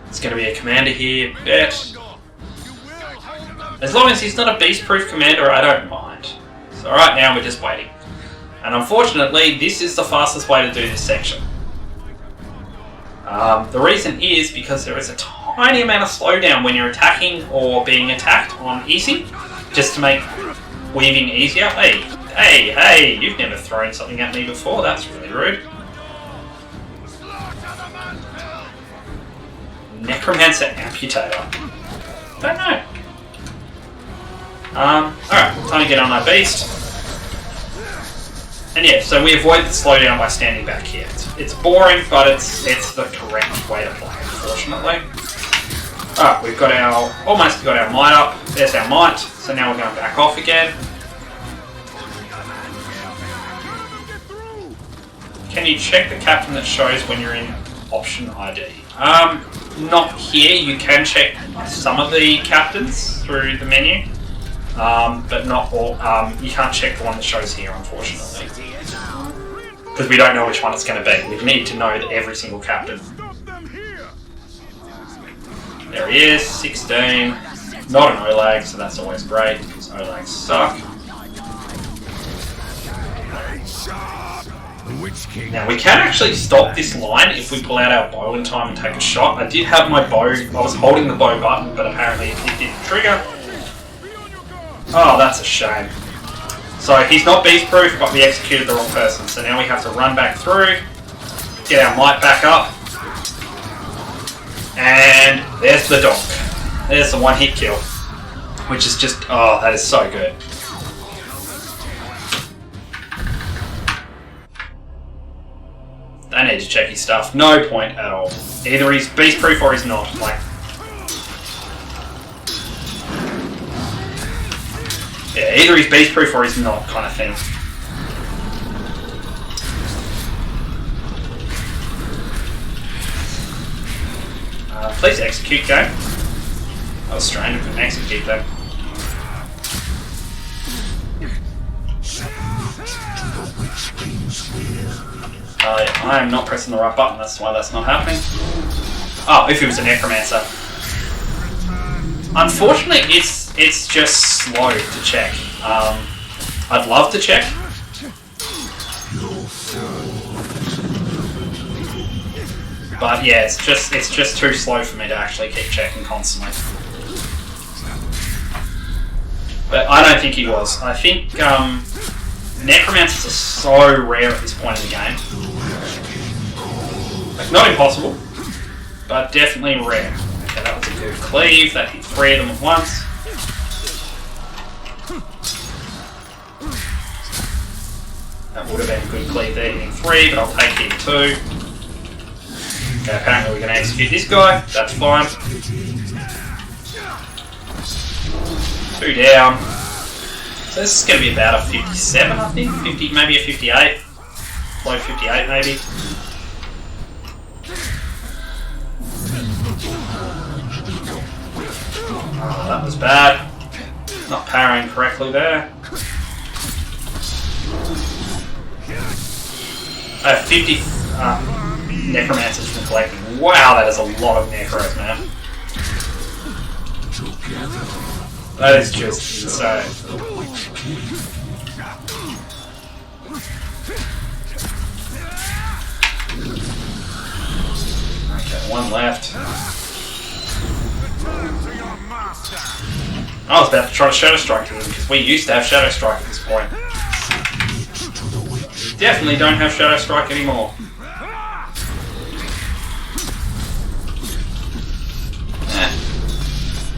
[SPEAKER 1] It's going to be a commander here, bet. As long as he's not a beast-proof commander, I don't mind. So right now we're just waiting. And unfortunately, this is the fastest way to do this section. The reason is because there is a tiny amount of slowdown when you're attacking or being attacked on easy, just to make weaving easier. Hey, you've never thrown something at me before, that's really rude. Necromancer Amputator. Don't know. Alright, time to get on our beast. And yeah, so we avoid the slowdown by standing back here. It's boring, but it's the correct way to play, unfortunately. Alright, we've got almost got our might up. There's our might, so now we're going back off again. Can you check the captain that shows when you're in option ID? Not here. You can check some of the captains through the menu. But not all. You can't check the one that shows here, unfortunately. Because we don't know which one it's going to be. We need to know every single captain. There he is, 16. Not an Olag, so that's always great, because Olags suck. Now, we can actually stop this line if we pull out our bow in time and take a shot. I did have my bow. I was holding the bow button, but apparently it didn't trigger. Oh, that's a shame. So he's not beast proof, but we executed the wrong person. So now we have to run back through, get our might back up, and there's the donk. There's the one hit kill, which is just, oh, that is so good. I need to check his stuff. No point at all. Either he's beast proof or he's not. Like, yeah, either he's beast proof or he's not, kind of thing. Please execute, game. That was strange, we couldn't execute that. I am not pressing the right button, that's why that's not happening. Oh, if he was a necromancer. Unfortunately, it's just slow to check. I'd love to check. But yeah, it's just too slow for me to actually keep checking constantly. But I don't think he was. I think necromancers are so rare at this point in the game. Like, not impossible, but definitely rare. Okay, that was a good cleave. That hit 3 of them at once. That would have been a good cleave there, hitting 3, but I'll take hit 2. Okay, apparently we're going to execute this guy. That's fine. 2 down. So this is going to be about a 57, I think. 50, maybe a 58. Low 58, maybe. Oh, that was bad. Not parrying correctly there. I have 50 necromancers from collecting. Wow, that is a lot of necros, man. That is just insane. Okay, 1 left. I was about to try to Shadow Strike him because we used to have Shadow Strike at this point. Definitely don't have Shadow Strike anymore.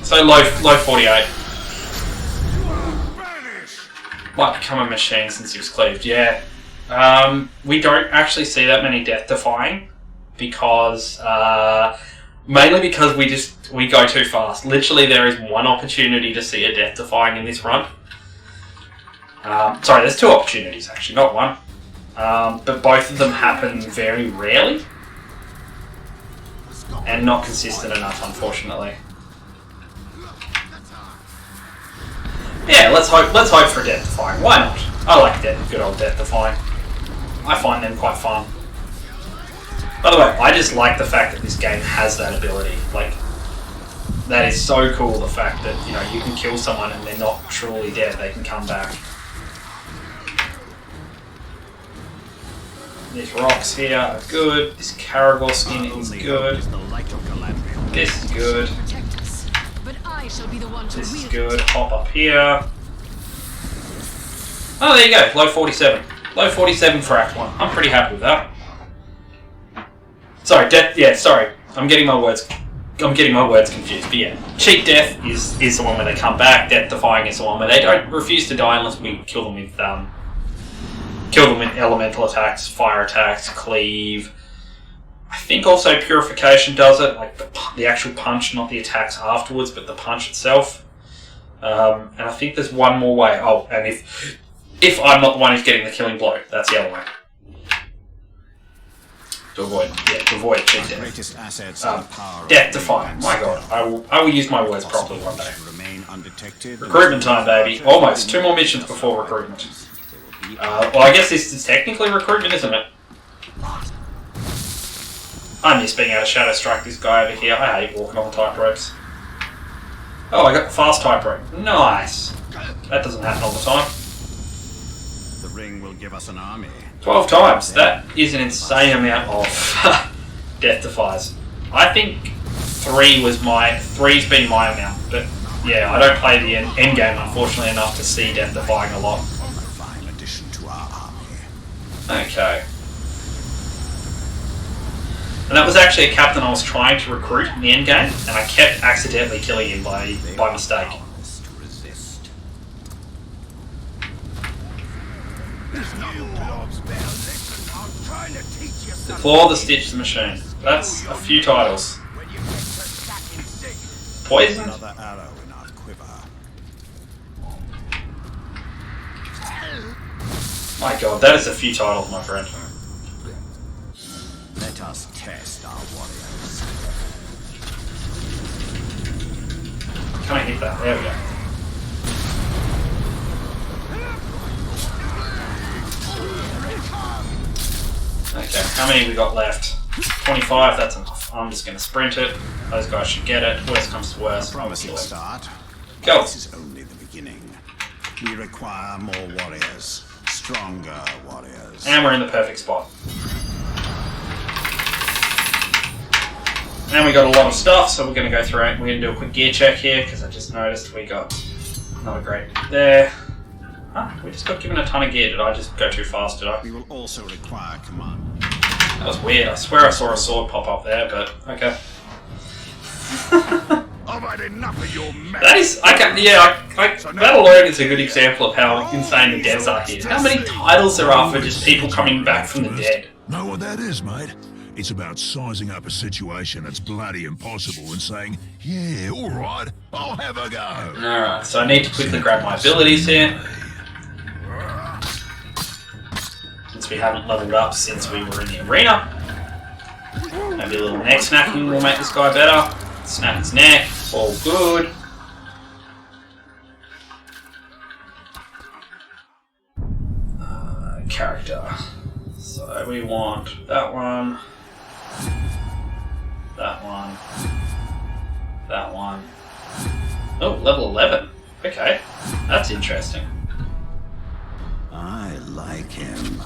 [SPEAKER 1] So low 48. Might become a machine since he was cleaved, yeah. We don't actually see that many death defying because mainly because we go too fast. Literally there is 1 opportunity to see a death defying in this run. Sorry, there's 2 opportunities actually, not 1. But both of them happen very rarely and not consistent enough, unfortunately. Yeah, let's hope for Death Defying. Why not? I like good old Death Defying. I find them quite fun. By the way, I just like the fact that this game has that ability. Like, that is so cool, the fact that, you know, you can kill someone and they're not truly dead, they can come back. These rocks here are good. This Caragor skin is good. This is good. This is good. Hop up here. Oh, there you go. Low 47. Low 47 for Act 1. I'm pretty happy with that. Sorry, sorry. I'm getting my words confused. But yeah, cheat death is the one where they come back. Death defying is the one where they don't refuse to die unless we kill them with elemental attacks, fire attacks, cleave. I think also purification does it, like the actual punch, not the attacks afterwards, but the punch itself. And I think there's one more way. Oh, and if I'm not the one who's getting the killing blow, that's the other way. To avoid cheat death. Death defying. My God, I will use my words properly one day. Recruitment time, baby. Almost 2 more missions before recruitment. Well, I guess this is technically recruitment, isn't it? I miss being able to Shadow Strike this guy over here. I hate walking on the tight ropes. Oh, I got the fast type rope. Nice. That doesn't happen all the time.
[SPEAKER 5] The ring will give us an army.
[SPEAKER 1] 12 times. That is an insane amount of death defies. I think 3's been my amount, but yeah, I don't play the end game unfortunately enough to see death defying a lot. Okay. And that was actually a captain I was trying to recruit in the end game, and I kept accidentally killing him by mistake. The Claw, the Stitch, the Machine. That's a few titles. Poisoned? My God, that is a few titles, my friend.
[SPEAKER 5] Let us test our warriors.
[SPEAKER 1] Can I hit that? There we go. Okay, how many we got left? 25, that's enough. I'm just going to sprint it. Those guys should get it. Worst comes to worst.
[SPEAKER 5] Promising start.
[SPEAKER 1] Go.
[SPEAKER 5] This is only the beginning. We require more warriors. Stronger warriors.
[SPEAKER 1] And we're in the perfect spot. And we got a lot of stuff, so we're going to go through it. We're going to do a quick gear check here, because I just noticed we got not a great there. Huh? We just got given a ton of gear. Did I just go too fast, did I?
[SPEAKER 5] We will also require command.
[SPEAKER 1] That was weird. I swear I saw a sword pop up there, but okay.
[SPEAKER 3] I've had enough of your mess.
[SPEAKER 1] That is, that alone is a good example of how insane the devs are here. How many titles there are for just people coming back from the dead?
[SPEAKER 7] Know what that is, mate? It's about sizing up a situation that's bloody impossible and saying, yeah, alright, I'll have a go.
[SPEAKER 1] Alright, so I need to quickly grab my abilities here. Since we haven't leveled up since we were in the arena. Maybe a little neck snacking will make this guy better. Snap his neck, all good. Character. So we want that one. That one. That one. Oh, level 11. Okay, that's interesting.
[SPEAKER 5] I like him.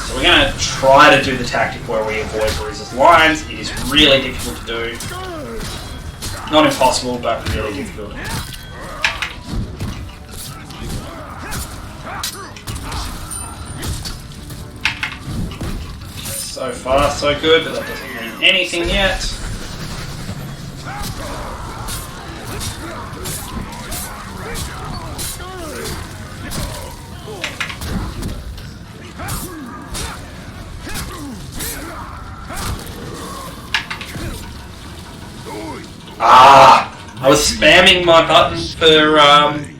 [SPEAKER 1] So we're going to try to do the tactic where we avoid Bruise's lines. It is really difficult to do. Not impossible, but really difficult. So far, so good, but that doesn't mean anything yet. I was spamming my button for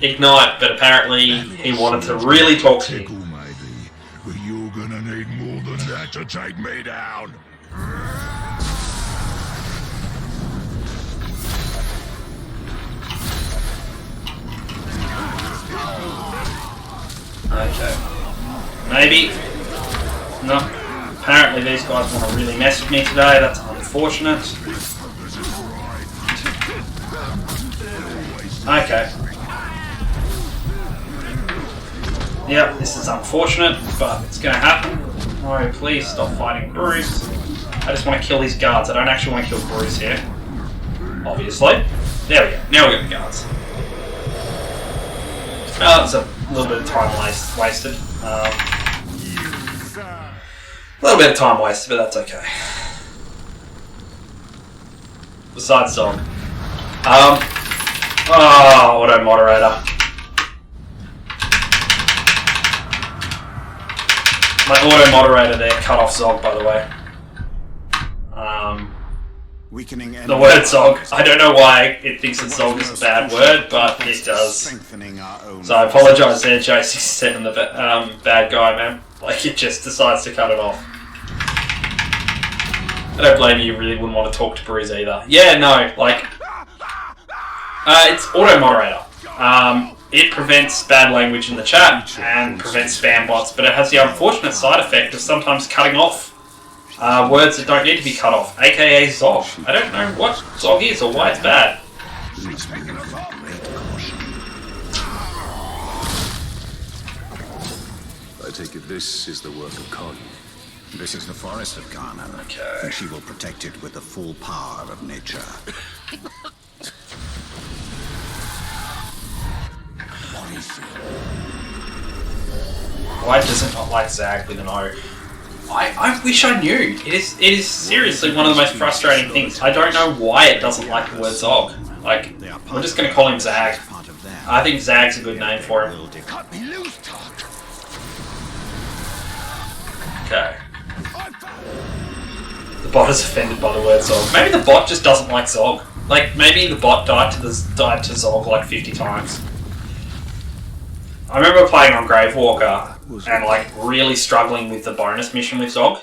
[SPEAKER 1] Ignite, but apparently he wanted to really talk to me.
[SPEAKER 7] Tickle maybe, but you're gonna need more than that to take me down.
[SPEAKER 1] Okay. Maybe. No. Apparently these guys want to really mess with me today. That's unfortunate. Okay. Yep, this is unfortunate, but it's going to happen. Oh, please stop fighting Bruce. I just want to kill these guards. I don't actually want to kill Bruce here. Obviously. There we go. Now we got the guards. That's a little bit of time wasted. A little bit of time wasted, but that's okay. Besides Zog. Oh, auto moderator. My auto moderator there cut off Zog, by the way.
[SPEAKER 5] Weakening
[SPEAKER 1] The word Zog. I don't know why it thinks that Zog is a bad word, but it does. So I apologise there, J67, the bad guy, man. Like, it just decides to cut it off. I don't blame you, you really wouldn't want to talk to Bruce either. Yeah, no, like... it's auto moderator. It prevents bad language in the chat and prevents spam bots, but it has the unfortunate side effect of sometimes cutting off words that don't need to be cut off, aka Zog. I don't know what Zog is or why it's bad.
[SPEAKER 2] I take it this is the work of Khan.
[SPEAKER 5] This is the forest of Karnan,
[SPEAKER 1] Okay.
[SPEAKER 5] and she will protect it with the full power of nature.
[SPEAKER 1] Why does it not like Zag with an O? I wish I knew. It is seriously one of the most frustrating things. I don't know why it doesn't like the word Zog. Like, we're just going to call him Zag. I think Zag's a good name for him. Okay. The bot is offended by the word Zog. Maybe the bot just doesn't like Zog. Like, maybe the bot died to Zog like 50 times. I remember playing on Gravewalker and like really struggling with the bonus mission with Zog,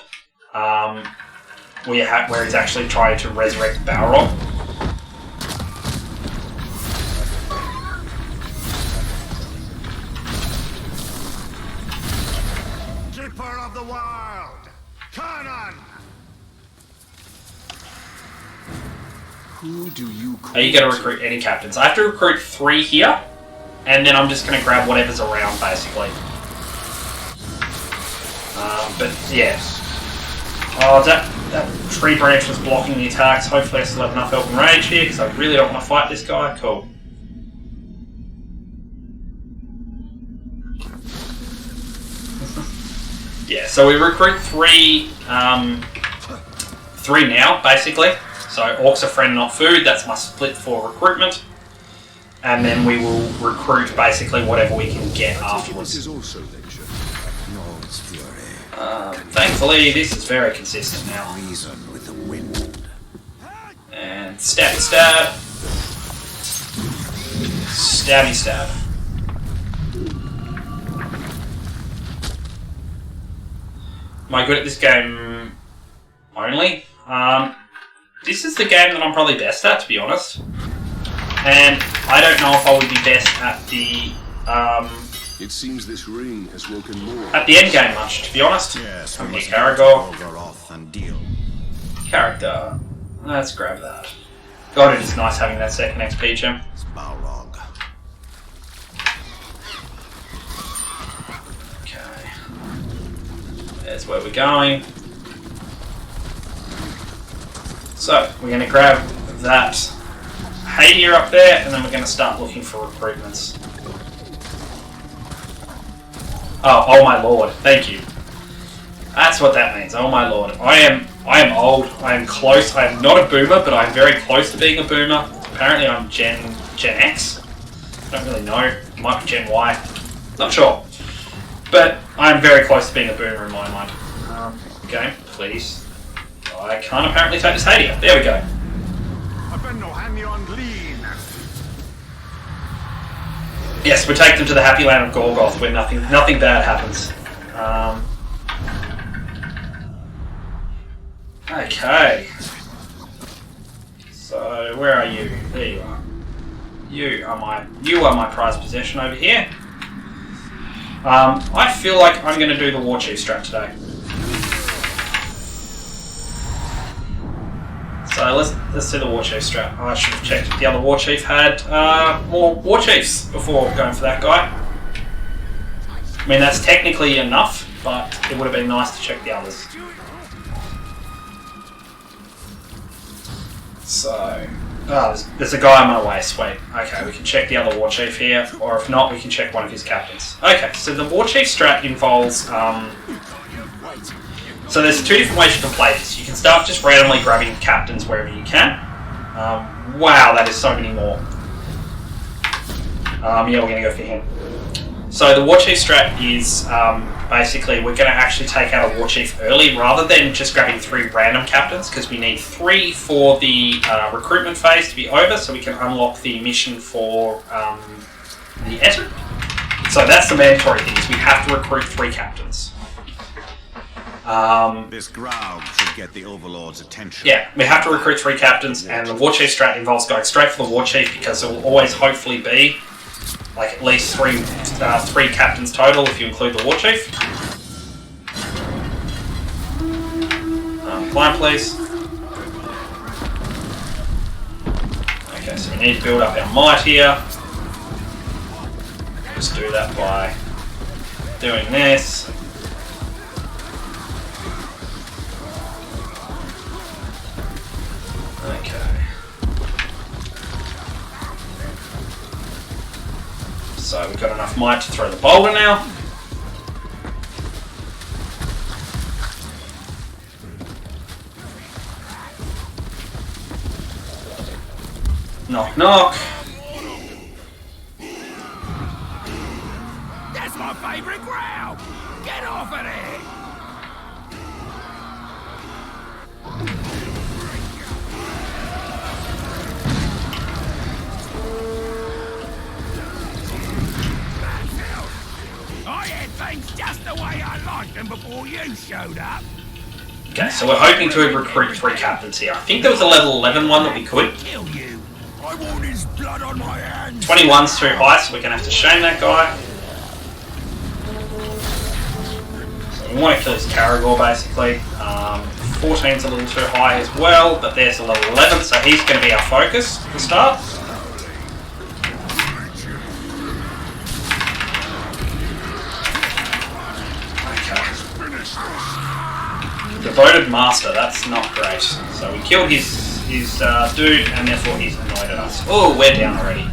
[SPEAKER 1] where he's actually trying to resurrect Balrog.
[SPEAKER 3] Keeper of the Wild, Kanan.
[SPEAKER 5] Who do you call?
[SPEAKER 1] Are you going to recruit any captains? I have to recruit 3 here, and then I'm just going to grab whatever's around, basically. But yeah. Oh, That tree branch was blocking the attacks. Hopefully I still have enough health and rage here, because I really don't want to fight this guy. Cool. Yeah, so we recruit three now, basically. So orcs are friend, not food. That's my split for recruitment. And then we will recruit basically whatever we can get afterwards.
[SPEAKER 2] This is also nature.
[SPEAKER 5] Lord's fury.
[SPEAKER 1] Thankfully, this is very consistent now.
[SPEAKER 5] Reason with the wind.
[SPEAKER 1] And stab, stab. Stabby, stab. Am I good at this game only? This is the game that I'm probably best at, to be honest. And I don't know if I would be best at the
[SPEAKER 2] It seems this ring has woken more.
[SPEAKER 1] at the end game much, to be honest.
[SPEAKER 5] Yes,
[SPEAKER 1] I'm
[SPEAKER 5] we
[SPEAKER 1] here,
[SPEAKER 5] must
[SPEAKER 1] Caragor.
[SPEAKER 5] go off and deal.
[SPEAKER 1] Character. Let's grab that. God, it is nice having that second XP gem.
[SPEAKER 5] It's Balrog.
[SPEAKER 1] Okay. There's where we're going. So, we're going to grab that hay here up there, and then we're going to start looking for recruitments. Oh my lord, thank you. That's what that means, oh my lord. I am old, I am close, I am not a boomer, but I'm very close to being a boomer. Apparently I'm Gen X. I don't really know, might be Gen Y, not sure. But I'm very close to being a boomer in my mind. Game, please. I can't apparently take this hay. There we go.
[SPEAKER 3] I've been no hand me on lean.
[SPEAKER 1] Yes, we take them to the happy land of Gorgoth where nothing bad happens. Okay. So where are you? There you are. You are my prized possession over here. I feel like I'm going to do the War Chief strat today. So let's do the War Chief strat. I should have checked if the other War Chief had more War Chiefs before going for that guy. I mean, that's technically enough, but it would have been nice to check the others. So, there's a guy on my way, sweet. Okay, we can check the other War Chief here, or if not, we can check one of his captains. Okay, so the War Chief strat involves so there's two different ways you can play this. You can start just randomly grabbing captains wherever you can. Wow, that is so many more. Yeah, we're going to go for him. So the War Chief strat is basically we're going to actually take out a War Chief early rather than just grabbing 3 random captains, because we need 3 for the recruitment phase to be over so we can unlock the mission for the Etten. So that's the mandatory thing, is we have to recruit 3 captains.
[SPEAKER 5] This ground should get the Overlord's attention.
[SPEAKER 1] Yeah, we have to recruit 3 captains, and the War Chief strat involves going straight for the War Chief because there will always hopefully be like at least 3 captains total if you include the War Chief. Climb, please. Okay, so we need to build up our might here. Just do that by doing this. Okay. So we've got enough might to throw the boulder now. Knock, knock.
[SPEAKER 3] That's my favourite ground. Get off of it. I had things just the way I liked them before you showed up.
[SPEAKER 1] Okay, so we're hoping to recruit 3 captains here. I think there was a level 11 one that we could.
[SPEAKER 3] Kill you. I want his blood on my hands.
[SPEAKER 1] 21's too high, so we're going to have to shame that guy. So we want to kill his Caragor, basically. 14's a little too high as well, but there's a level 11, so he's going to be our focus to start. Devoted master, that's not great. So we killed his dude, and therefore he's annoyed at us. Oh, we're down already.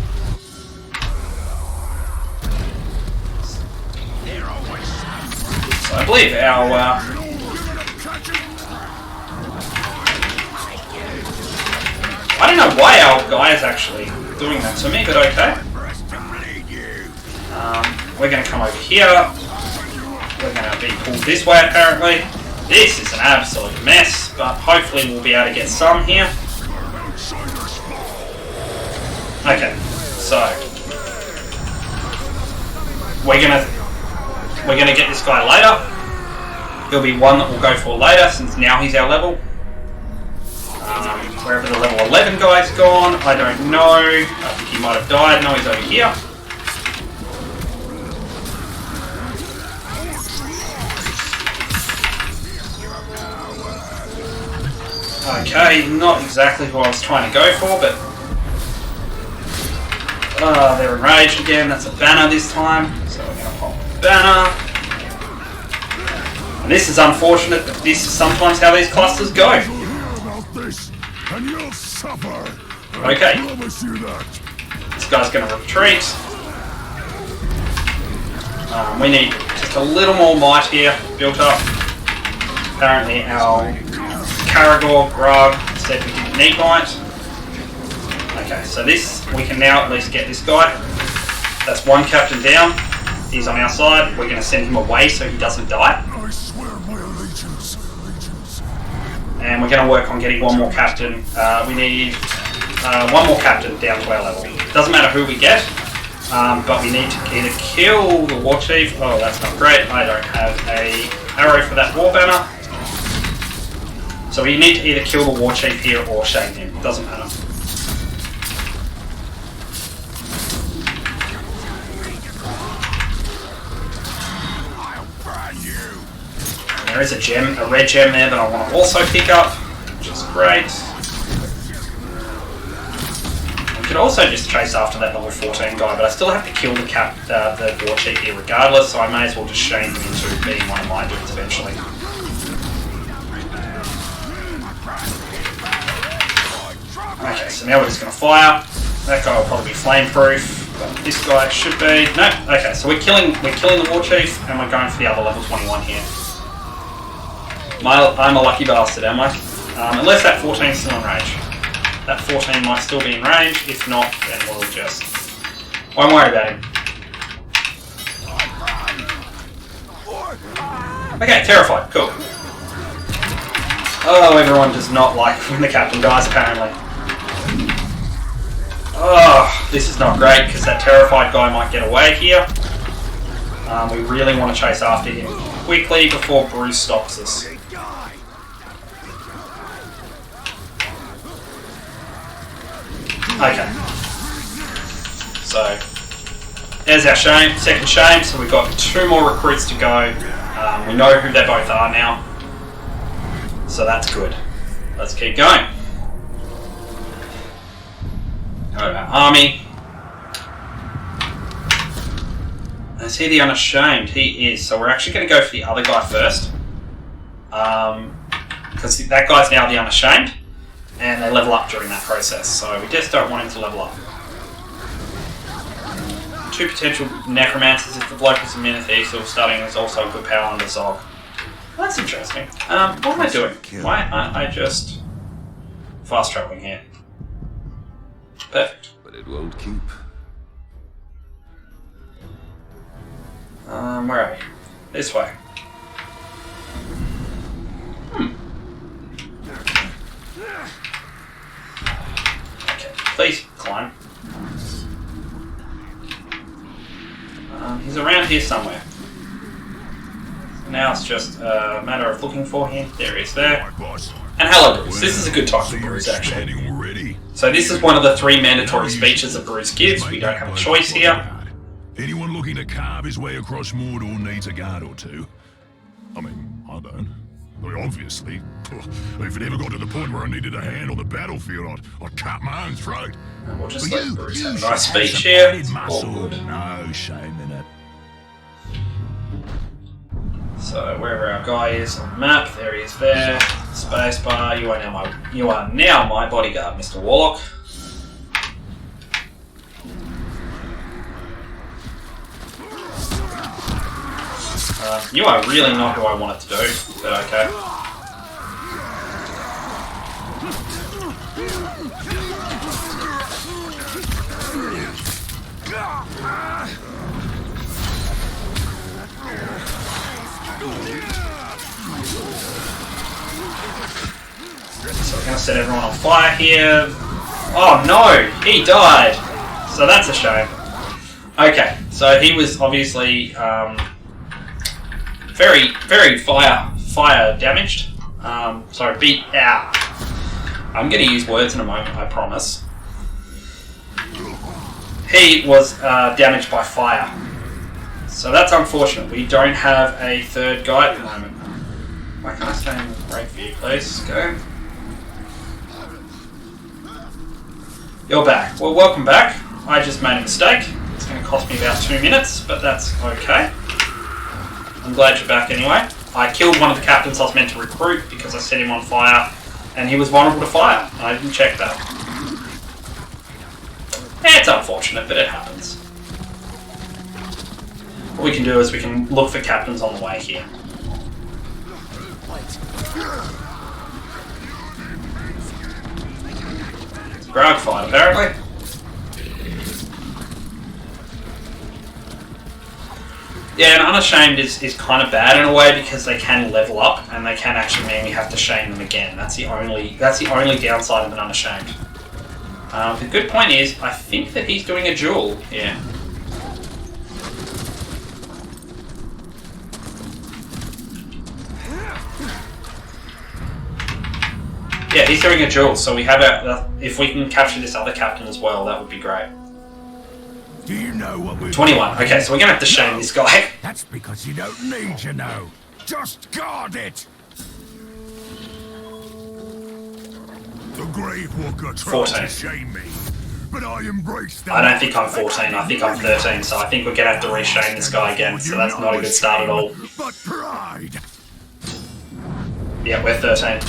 [SPEAKER 1] So I believe our... I don't know why our guy is actually doing that to me, but okay. We're going to come over here. We're going to be pulled this way apparently. This is an absolute mess, but hopefully we'll be able to get some here. Okay, so we're gonna get this guy later. He'll be one that we'll go for later, since now he's our level. Wherever the level 11 guy's gone, I don't know. I think he might have died. No, he's over here. Okay, not exactly who I was trying to go for, but they're enraged again. That's a banner this time, so we're going to pop the banner. And this is unfortunate, but this is sometimes how these clusters go. Okay, this guy's going to retreat. We need just a little more might here built up. Apparently our Caragor, Grub, said we didn't need might. Okay, so this, we can now at least get this guy. That's one captain down. He's on our side. We're going to send him away so he doesn't die.
[SPEAKER 3] I swear my allegiance.
[SPEAKER 1] And we're going to work on getting one more captain. We need one more captain down to our level. Doesn't matter who we get, but we need to either kill the war chief. Oh, that's not great. I don't have a arrow for that war banner. So we need to either kill the war chief here or shame him. Doesn't matter. There is a gem, a red gem there that I want to also pick up, which is great. We could also just chase after that level 14 guy, but I still have to kill the war chief here regardless, so I may as well just shame him into being one of my dudes eventually. Okay, so now we're just going to fire. That guy will probably be flame-proof, but this guy should be. No. Okay, so we're killing the war chief, and we're going for the other level 21 here. I'm a lucky bastard, am I? Unless that 14 is still in range. That 14 might still be in range. If not, then we'll just won't worry about him. Okay, terrified. Cool. Oh, everyone does not like when the captain dies, apparently. Oh, this is not great, because that terrified guy might get away here. We really want to chase after him quickly before Bruce stops us. Okay. So, there's our second shame, so we've got 2 more recruits to go. We know who they both are now. So that's good. Let's keep going. Go to our army. Is he the unashamed? He is. So we're actually going to go for the other guy first. Because that guy's now the unashamed. And they level up during that process. So we just don't want him to level up. 2 potential necromancers if the bloke is a Minothisel starting is also a good power under Zog. Well, that's interesting. What am I doing? Why aren't I just fast traveling here? Perfect.
[SPEAKER 2] But it won't keep.
[SPEAKER 1] Where are we? This way. Okay, please climb. He's around here somewhere. Now it's just a matter of looking for him. There he is there. And hello, Bruce. This is a good time for Bruce, actually. So this is one of the 3 mandatory speeches that Bruce gives. We don't have a choice here.
[SPEAKER 7] Anyone looking to carve his way across Mordor needs a guard or 2. I mean, I don't. I mean, obviously. If it ever got to the point where I needed a hand on the battlefield, I'd cut my own throat.
[SPEAKER 1] And we'll just let Bruce have a nice speech here. All good.
[SPEAKER 7] No shame in it.
[SPEAKER 1] So wherever our guy is on the map, there he is there. Spacebar, you are now my bodyguard, Mr. Warlock. You are really not who I want it to do, but okay. So we're going to set everyone on fire here. Oh no, he died. So that's a shame. Okay, so he was obviously very, very fire damaged. Sorry, beat out. I'm going to use words in a moment, I promise. He was damaged by fire. So that's unfortunate. We don't have a third guy at the moment. Why can't I stay in the right view, please? Go. You're back. Well, welcome back. I just made a mistake. It's going to cost me about 2 minutes, but that's okay. I'm glad you're back anyway. I killed one of the captains I was meant to recruit because I set him on fire, and he was vulnerable to fire. I didn't check that. It's unfortunate, but it happens. What we can do is we can look for captains on the way here. It's a Grog fight, apparently. Yeah, and Unashamed is kind of bad in a way because they can level up and they can actually mean we have to shame them again. That's the only downside of an Unashamed. The good point is, I think that he's doing a duel. Yeah. Yeah, he's doing a duel, so we have if we can capture this other captain as well, that would be great.
[SPEAKER 3] Do you know what we're
[SPEAKER 1] 21. Okay, so we're gonna have to shame this guy.
[SPEAKER 3] That's because you don't need to know. Just guard it. The Grave Walker tried
[SPEAKER 1] 14.
[SPEAKER 3] to shame me, but I embraced them.
[SPEAKER 1] I don't think I'm 14, I think I'm 13, so I think we're gonna have to reshame this guy again, so that's not a good start at all.
[SPEAKER 3] But pride.
[SPEAKER 1] Yeah, we're 13.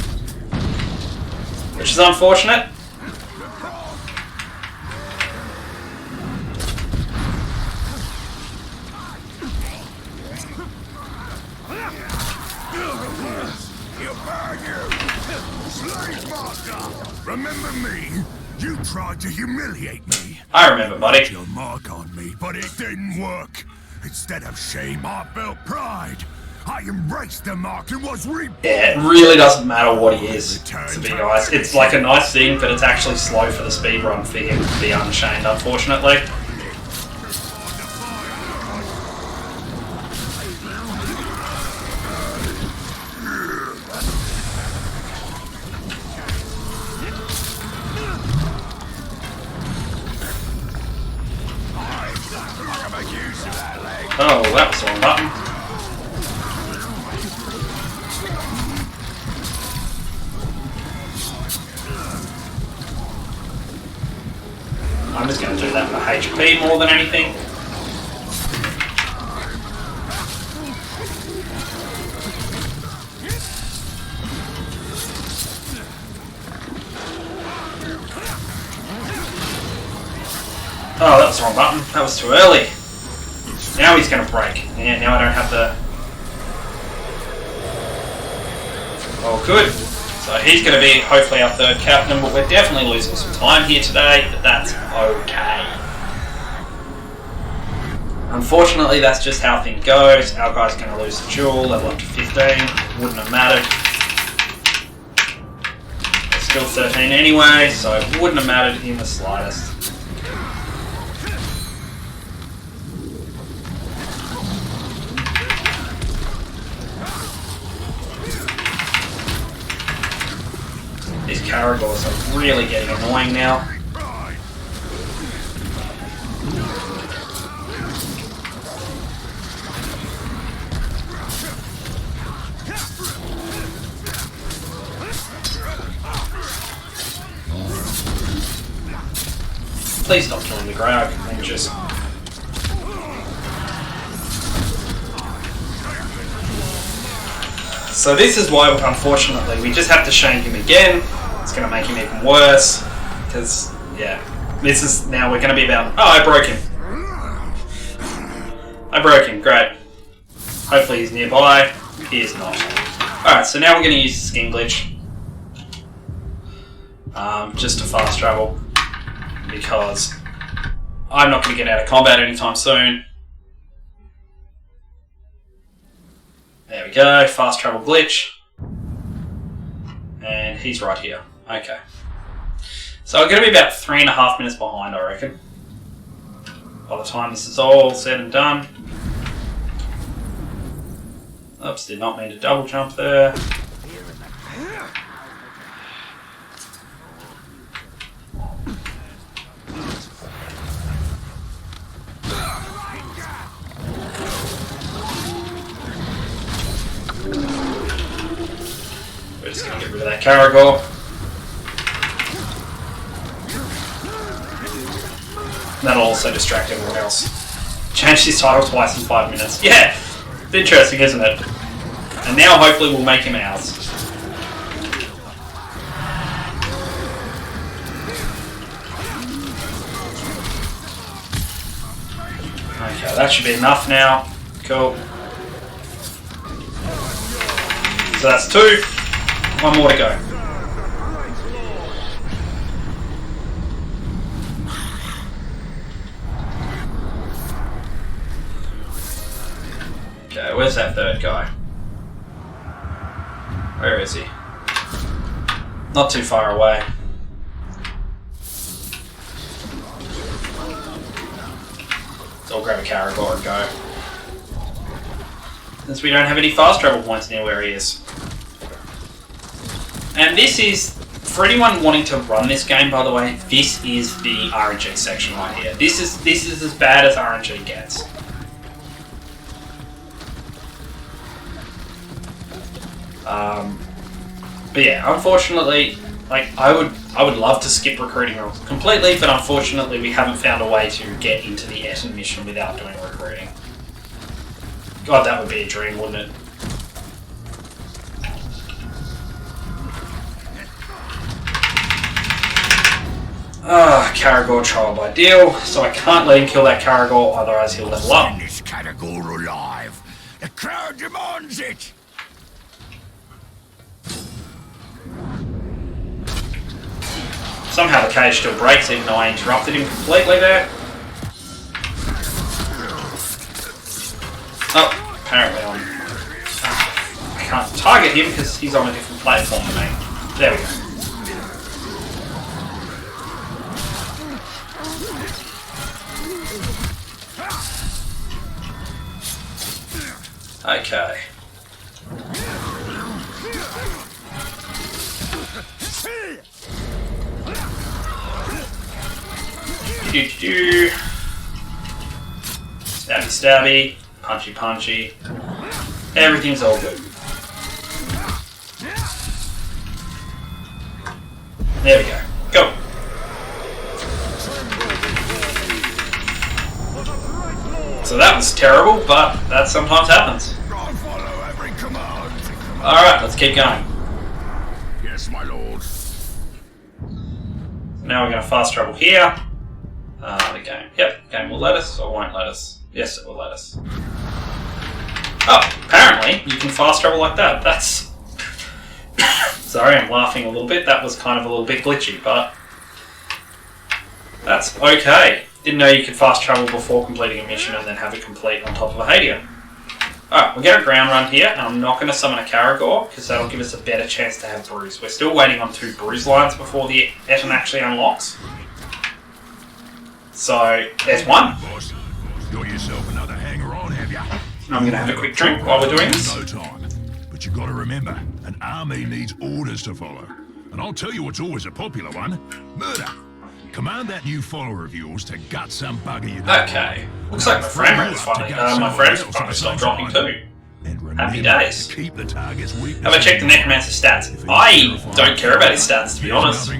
[SPEAKER 1] Which is unfortunate.
[SPEAKER 3] Remember me? You tried to humiliate me.
[SPEAKER 1] I remember, buddy.
[SPEAKER 3] Your mark on me, but it didn't work. Instead of shame, I felt pride. I embraced the mark and was reborn.
[SPEAKER 1] Yeah, it really doesn't matter what he is, to be honest. It's like a nice thing, but it's actually slow for the speedrun for him to be Unashamed, unfortunately. Oh, that was the wrong button. I'm just going to do that for HP more than anything. Oh, that was the wrong button. That was too early. Now he's going to break. Yeah, now I don't have the... Oh, good. So he's going to be hopefully our third captain, but we're definitely losing some time here today, but that's okay. Unfortunately, that's just how things goes. Our guy's going to lose the duel, level up to 15. Wouldn't have mattered. We're still 13 anyway, so it wouldn't have mattered in the slightest. These Caragors are really getting annoying now. Please stop killing the Graug and just... So this is why, unfortunately, we just have to shank him again. It's going to make him even worse. Because, yeah. This is now we're going to be about... Oh, I broke him. I broke him, great. Hopefully he's nearby. He is not. Alright, so now we're going to use the skin glitch. Just to fast travel. Because I'm not going to get out of combat anytime soon. There we go, fast travel glitch. And he's right here. Okay. So I'm going to be about 3.5 minutes behind, I reckon. By the time this is all said and done. Oops, did not mean to double jump there. We're just going to get rid of that Caragor. That'll also distract everyone else. Change his title twice in 5 minutes. Yeah! It's interesting, isn't it? And now hopefully we'll make him ours. Okay, that should be enough now. Cool. So that's 2. 1 more to go. Okay, where's that third guy? Where is he? Not too far away. So I'll grab a Caragor and go. Since we don't have any fast travel points near where he is. And this is, for anyone wanting to run this game, by the way, this is the RNG section right here. This is as bad as RNG gets. But yeah, unfortunately, like I would love to skip recruiting completely, but unfortunately we haven't found a way to get into the Eton mission without doing recruiting. God, that would be a dream, wouldn't it? Ah, Caragor trial by deal, so I can't let him kill that Caragor, otherwise he'll level up.
[SPEAKER 3] Find this Caragor alive. The crowd demands it.
[SPEAKER 1] Somehow the cage still breaks even though I interrupted him completely there. Oh, apparently I can't target him because he's on a different platform than me. There we go. Okay. Stabby stabby, punchy punchy. Everything's all good. There we go. Go. So that was terrible, but that sometimes happens. Alright, let's keep going.
[SPEAKER 3] Yes, my lord.
[SPEAKER 1] Now we're going to fast travel here. The game. Yep, the game will let us or won't let us. Yes, it will let us. Oh, apparently you can fast travel like that. That's... Sorry, I'm laughing a little bit. That was kind of a little bit glitchy, but... That's okay. Didn't know you could fast travel before completing a mission and then have it complete on top of a Hadia. Alright, we'll get a ground run here, and I'm not going to summon a Caragor, because that'll give us a better chance to have Bruise. We're still waiting on 2 Bruise lines before the Eton actually unlocks. So, there's one.
[SPEAKER 7] Boss, got yourself another hanger-on, have ya?
[SPEAKER 1] I'm going to have a quick drink while we're doing this.
[SPEAKER 7] No time. But you got to remember, an army needs orders to follow. And I'll tell you what's always a popular one. Murder. Command that new follower of yours to gut some bugger you don't.
[SPEAKER 1] Okay. Looks like my frame rate is finally... my frames are finally stopped dropping too. Happy days.
[SPEAKER 7] Keep the target's weakness.
[SPEAKER 1] Have I checked the Necromancer's stats? I don't care about his stats, to be honest.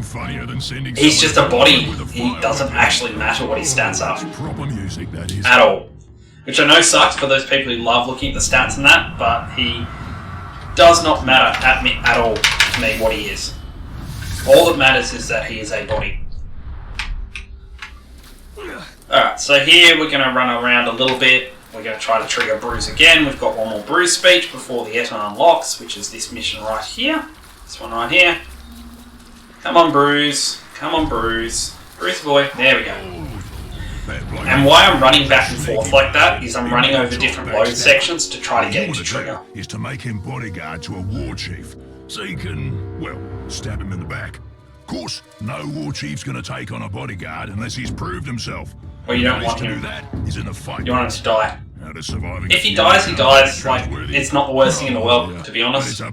[SPEAKER 1] He's just a body. He doesn't actually matter what his stats are.
[SPEAKER 7] Proper music, that is.
[SPEAKER 1] At all. Which I know sucks for those people who love looking at the stats and that, but does not matter at all to me what he is. All that matters is that he is a body. Alright, so here we're going to run around a little bit. We're going to try to trigger Bruise again. We've got one more Bruise speech before the Eton unlocks, which is this mission right here. This one right here. Come on, Bruise. Come on, Bruise. Bruise boy. There we go. And why I'm running back and forth like that is I'm running over different load sections to try to get him to trigger.
[SPEAKER 7] Is to make him bodyguard to a war chief, so you can, well, stab him in the back. Of course, no war chief's gonna take on a bodyguard unless he's proved himself.
[SPEAKER 1] Well, you don't want
[SPEAKER 7] to
[SPEAKER 1] him.
[SPEAKER 7] do that is in a fight.
[SPEAKER 1] You want him to die.
[SPEAKER 7] How to survive
[SPEAKER 1] If he dies, he dies. Like, it's not the worst thing in the world, to be honest. I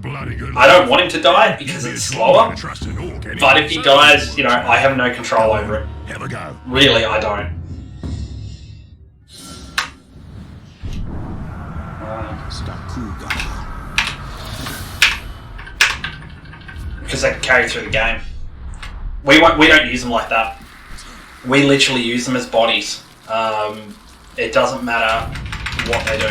[SPEAKER 1] don't want him to die because it's slower. But if he dies, you know, I have no control over it.
[SPEAKER 7] Have a go.
[SPEAKER 1] Really, I don't. Because they can carry through the game. We don't use them like that. We literally use them as bodies. It doesn't matter what they do.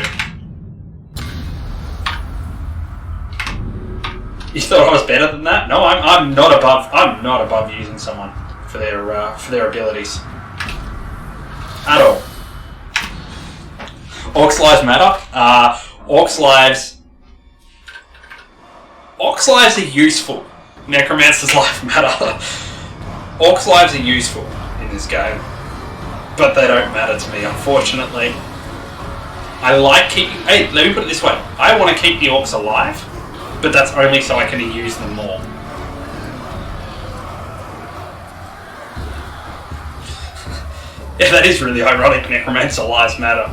[SPEAKER 1] You thought I was better than that? No, I'm not above using someone for their abilities at all. Orcs lives matter. Orcs lives are useful. Necromancer's life matter. Orcs lives are useful in this game, but they don't matter to me, unfortunately. I like keeping... Hey, let me put it this way. I want to keep the orcs alive, but that's only so I can use them more. Yeah, that is really ironic. Necromancer lives matter.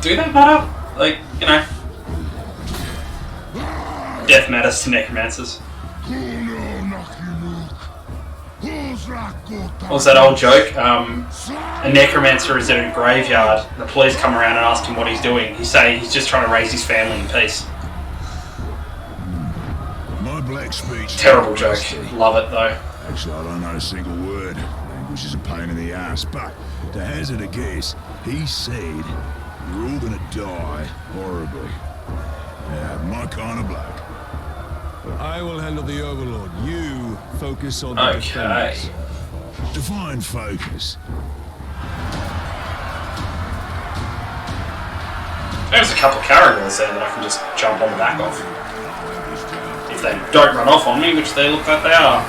[SPEAKER 1] Do they matter? Like, you know... Death matters to necromancers. What was that old joke? A necromancer is in a graveyard. The police come around and ask him what he's doing. He's saying he's just trying to raise his family in peace.
[SPEAKER 7] My black speech.
[SPEAKER 1] Terrible joke. Love it though.
[SPEAKER 7] Actually, I don't know a single word. Language is a pain in the ass, but to hazard a guess, he said you're all gonna die horribly. Yeah, my kind of bloke.
[SPEAKER 2] I will handle the Overlord. You focus on the
[SPEAKER 1] Okay.
[SPEAKER 2] defenders.
[SPEAKER 7] Define focus.
[SPEAKER 1] There's a couple of caragors there that I can just jump on the back of. If they don't run off on me, which they look like they are.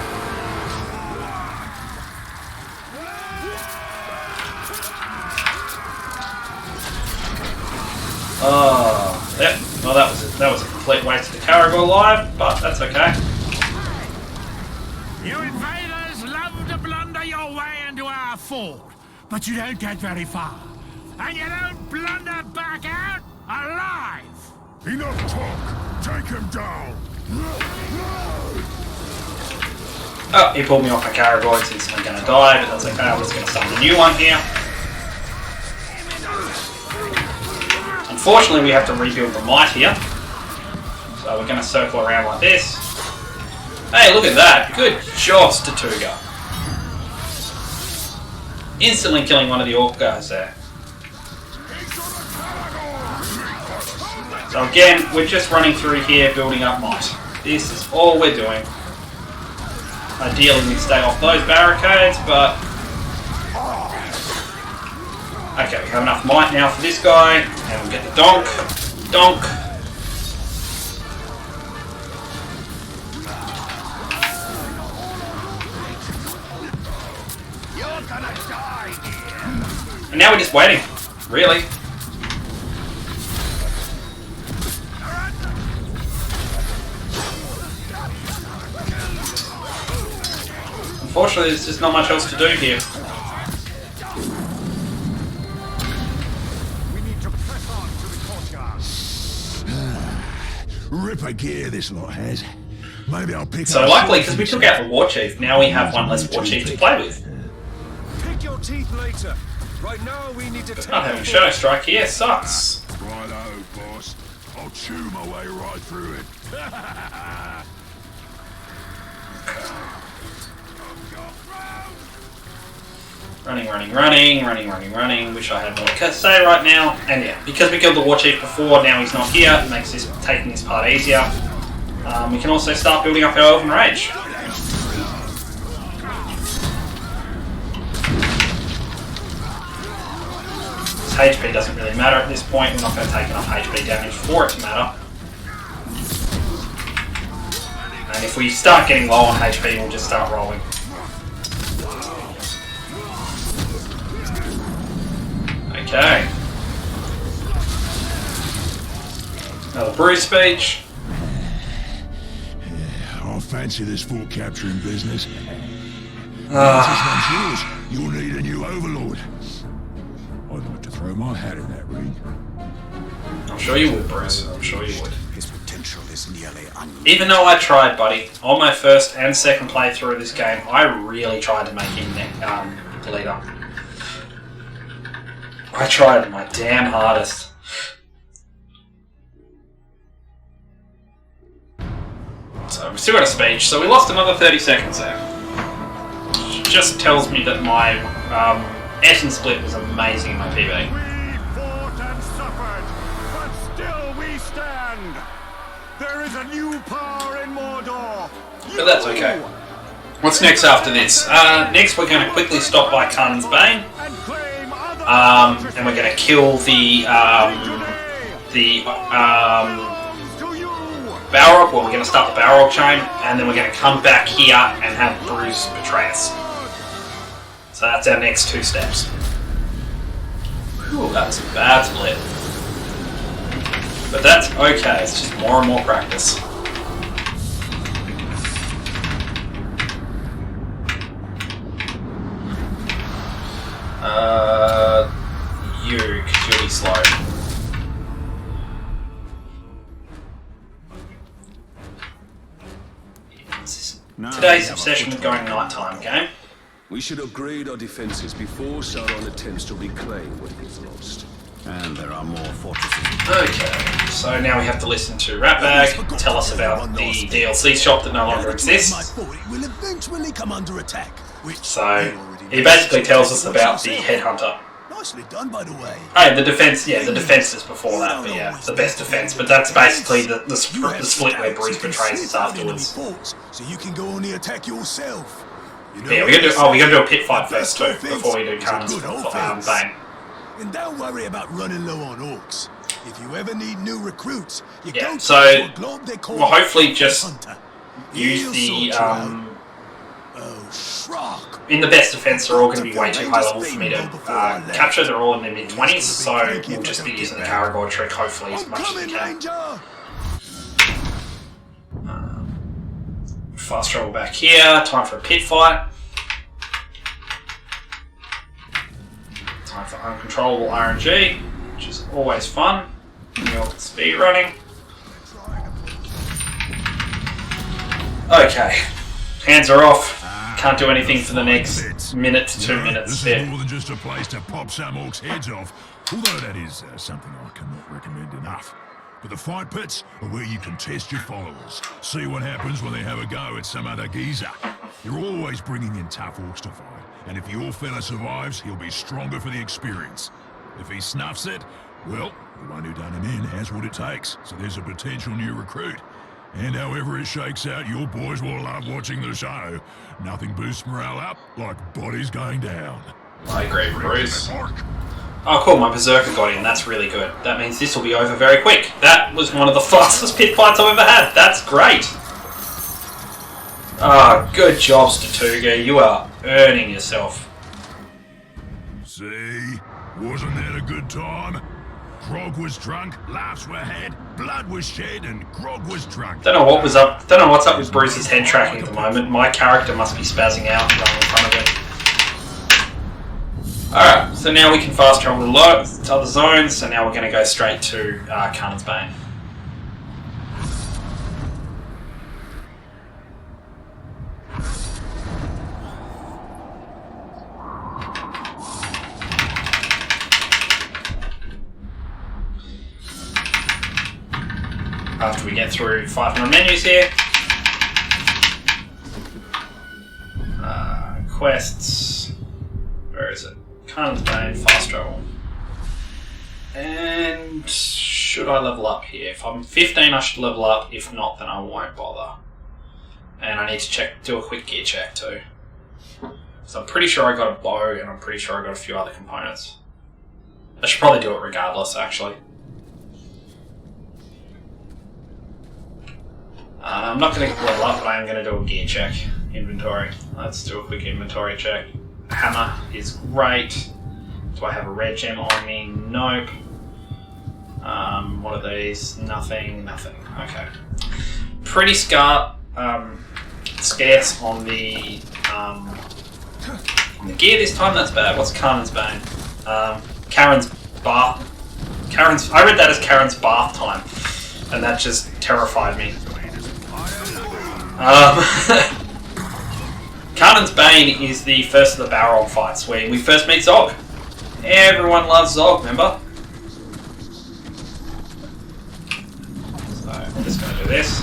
[SPEAKER 1] Oh, yep. Well, that was a complete waste of the Caragor live, but that's okay.
[SPEAKER 3] You invaders love to blunder your way into our fort, but you don't get very far. And you don't blunder back out alive!
[SPEAKER 7] Enough talk. Take him down.
[SPEAKER 1] Oh, he pulled me off my Caragor. It's instantly going to die, but that's okay. I'm just going to summon a new one here. Unfortunately, we have to rebuild the might here. So we're going to circle around like this. Hey, look at that. Good job, Statuga. Instantly killing one of the orc guys there. So again, we're just running through here, building up might. This is all we're doing. Ideally, we stay off those barricades, but... Okay, we have enough might now for this guy, and we'll get the donk. Donk.
[SPEAKER 3] You're gonna die here!
[SPEAKER 1] And now we're just waiting. Really. Unfortunately, there's just not much else to do here.
[SPEAKER 7] Ripper gear this lot has. Maybe I'll pick
[SPEAKER 1] So
[SPEAKER 7] up
[SPEAKER 1] luckily, because we took out the War Chief, now we have one less War Chief to play with.
[SPEAKER 2] Pick your teeth later. Right now, we need to take
[SPEAKER 1] Not having Shadow Strike here sucks.
[SPEAKER 7] Righto, boss. I'll chew my way right through it.
[SPEAKER 1] Running. Wish I had more to say right now. And yeah, because we killed the War Chief before, now he's not here. It makes this taking this part easier. We can also start building up our Elven Rage. HP doesn't really matter at this point. We're not going to take enough HP damage for it to matter. And if we start getting low on HP, we'll just start rolling. Okay. Another bruise speech.
[SPEAKER 7] I fancy this fort capturing business. Once this one's yours, you'll need a new overlord. I'd like to throw my hat in that ring.
[SPEAKER 1] I'm sure you would, Bruce. I'm sure you would.
[SPEAKER 5] His potential is nearly unlimited.
[SPEAKER 1] Even though I tried, buddy, on my first and second playthrough of this game, I really tried to make him the leader. I tried my damn hardest. So we've still got a speech, so we lost another 30 seconds there. Just tells me that my Essen split was amazing in my PB.
[SPEAKER 3] We fought and suffered, but still we stand. There is a new power in Mordor.
[SPEAKER 1] But that's okay. What's next after this? Next we're going to quickly stop by Khan's Bane. And we're going to kill the Balrog. Well, we're going to start the Balrog chain, and then we're going to come back here and have Bruce betray us. So that's our next 2 steps. Ooh, that's a bad split. But that's okay, it's just more and more practice. You'll be slow. Today's obsession with going nighttime game.
[SPEAKER 2] We should upgrade our defenses before Sauron attempts to reclaim what he's lost.
[SPEAKER 5] And there are more fortresses.
[SPEAKER 1] Okay, so now we have to listen to Ratbag tell us about the DLC shop that no longer exists.
[SPEAKER 5] Will eventually come under attack.
[SPEAKER 1] So he basically tells us about the Headhunter.
[SPEAKER 5] Nicely done, by the way.
[SPEAKER 1] Hey, the defense, yeah, the defense is before that, but yeah, the best defense. But that's basically the split where Bruce betrays us afterwards.
[SPEAKER 5] So you can go on the attack yourself.
[SPEAKER 1] Yeah, we're gonna do a pit fight first too, before we do Khan's Bane.
[SPEAKER 5] And don't worry about running low on orcs. If you ever need new recruits, you
[SPEAKER 1] Yeah,
[SPEAKER 5] go
[SPEAKER 1] so
[SPEAKER 5] to a globe they call
[SPEAKER 1] we'll hopefully just
[SPEAKER 5] Hunter.
[SPEAKER 1] use
[SPEAKER 5] He'll
[SPEAKER 1] the
[SPEAKER 5] sort you out. Oh, Shrock.
[SPEAKER 1] in the best defense. They're all going to be way too high level for me to capture. They're all in the mid 20s, so we'll just be using the Karagor trick hopefully as much as we can. Fast travel back here. Time for a pit fight. Time for uncontrollable RNG, which is always fun. You're speed running. Okay, hands are off. Can't do anything for the next minute to 2 minutes.
[SPEAKER 7] This is more than just a place to pop some orcs' heads off, although that is something I cannot recommend enough. But the fight pits are where you can test your followers, see what happens when they have a go at some other geezer. You're always bringing in tough orcs to fight, and if your fella survives, he'll be stronger for the experience. If he snuffs it, well, the one who done him in has what it takes, so there's a potential new recruit. And however it shakes out, your boys will love watching the show. Nothing boosts morale up like bodies going down.
[SPEAKER 1] I agree, Bruce. Oh cool, my Berserker got in, that's really good. That means this will be over very quick. That was one of the fastest pit fights I've ever had. That's great. Ah, good job, Statuga. You are earning yourself.
[SPEAKER 7] See? Wasn't that a good time? Grog was drunk, laughs were had, blood was shed, and Grog was drunk.
[SPEAKER 1] Don't know what was up. Don't know what's up with Bruce's head tracking at the moment. My character must be spazzing out and running in front of it. Alright, so now we can fast travel to other zones, so now we're going to go straight to Khan's Bane. After we get through 500 menus here. Quests. Where is it? Khan's Bane, fast travel. And should I level up here? If I'm 15, I should level up. If not, then I won't bother. And I need to do a quick gear check too. So I'm pretty sure I got a bow, and I'm pretty sure I got a few other components. I should probably do it regardless, actually. I'm not going to level up, but I am going to do a gear check. Inventory. Let's do a quick inventory check. Hammer is great. Do I have a red gem on me? Nope. What are these? Nothing, nothing. Okay. Pretty scarce on the gear this time. That's bad. What's Karen's Bane? Karen's bath. I read that as Karen's bath time, and that just terrified me. Karen's Bane is the first of the Balrog fights where we first meet Zog. Everyone loves Zog, remember? So I'm just going to do this.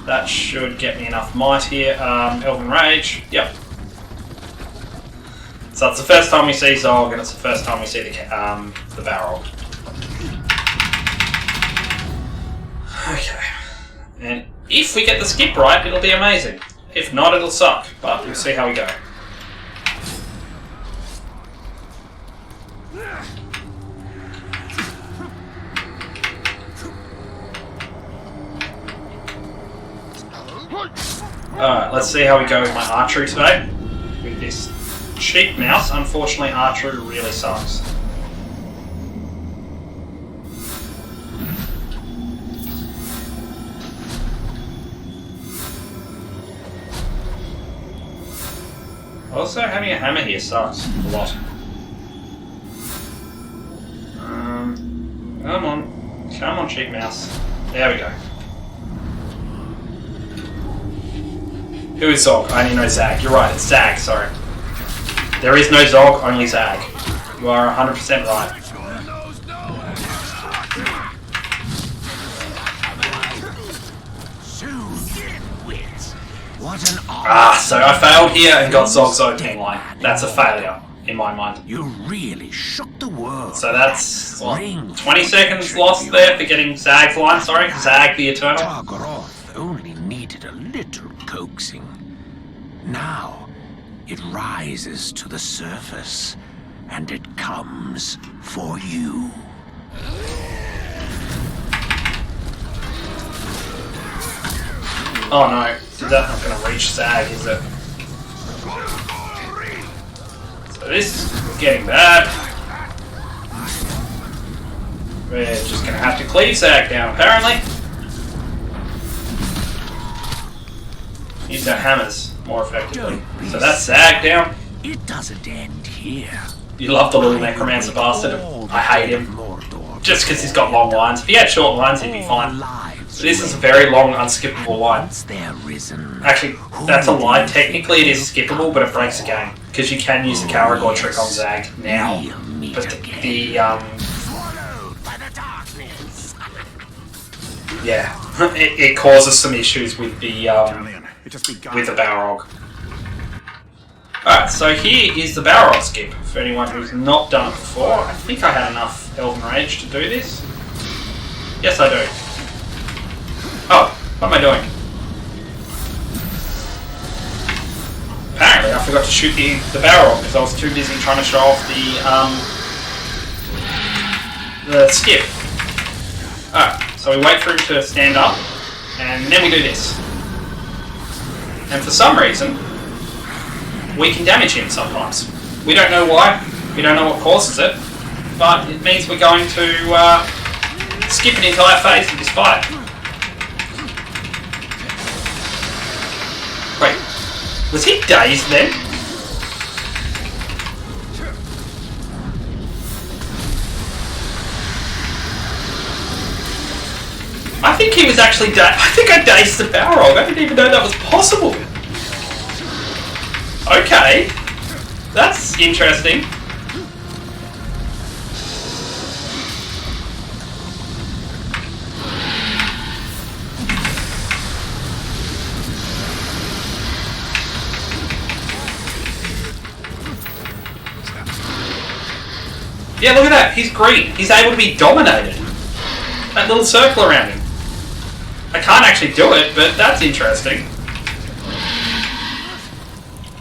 [SPEAKER 1] That should get me enough might here. Elven Rage, yep. So it's the first time we see Zog, and it's the first time we see the Balrog. Okay. And if we get the skip right, it'll be amazing. If not, it'll suck. But we'll see how we go. Alright, let's see how we go with my archery today. With this cheap mouse, unfortunately archery really sucks. Also, having a hammer here sucks a lot. Come on, cheap mouse. There we go. Who is Zog? I only know Zag. You're right, it's Zag, sorry. There is no Zog, only Zag. You are 100% right. So I failed here and got Zog's opening line. That's a failure, in my mind.
[SPEAKER 5] You really shook the world.
[SPEAKER 1] So that's, what, 20 seconds lost there for getting Zag's line, sorry. Zag the Eternal.
[SPEAKER 5] Targaroth only needed a little coaxing. Now, it rises to the surface, and it comes for you.
[SPEAKER 1] Oh no, that's not going to reach Zag, is it? So this is getting bad. We're just going to have to cleave Zag down, apparently. Use our hammers more effectively. So that's Zag down.
[SPEAKER 5] It doesn't end here.
[SPEAKER 1] You love the little necromancer bastard. I hate him. Just because he's got long lines. If he had short lines, he'd be fine. But this is a very long, unskippable line. Actually, that's a lie. Technically, it is skippable, but it breaks the game. Because you can use the Caragor trick on Zag now. But yeah, it causes some issues with the Balrog. Alright, so here is the Balrog skip, for anyone who's not done it before. I think I had enough Elven Rage to do this. Yes, I do. Oh, what am I doing? Apparently I forgot to shoot the Balrog because I was too busy trying to show off the skip. Alright, so we wait for him to stand up, and then we do this. And for some reason, we can damage him sometimes. We don't know why, we don't know what causes it, but it means we're going to skip an entire phase of this fight. Wait, was he dazed then? I think he was actually I think I dazed the Balrog. I didn't even know that was possible. Okay, that's interesting. Yeah, look at that. He's green. He's able to be dominated. That little circle around him. I can't actually do it, but that's interesting.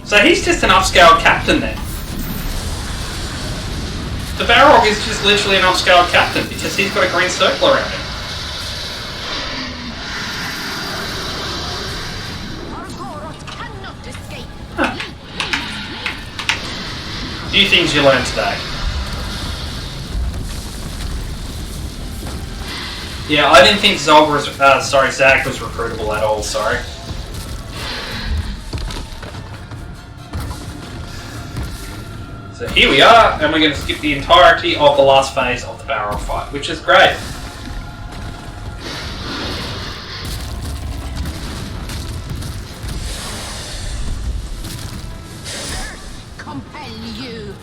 [SPEAKER 1] So he's just an upscaled captain then. The Balrog is just literally an upscaled captain because he's got a green circle around him. Huh. Few things you learned today. Yeah, I didn't think Zag was recruitable at all, sorry. So here we are, and we're going to skip the entirety of the last phase of the Balrog fight, which is great.
[SPEAKER 6] Compel you.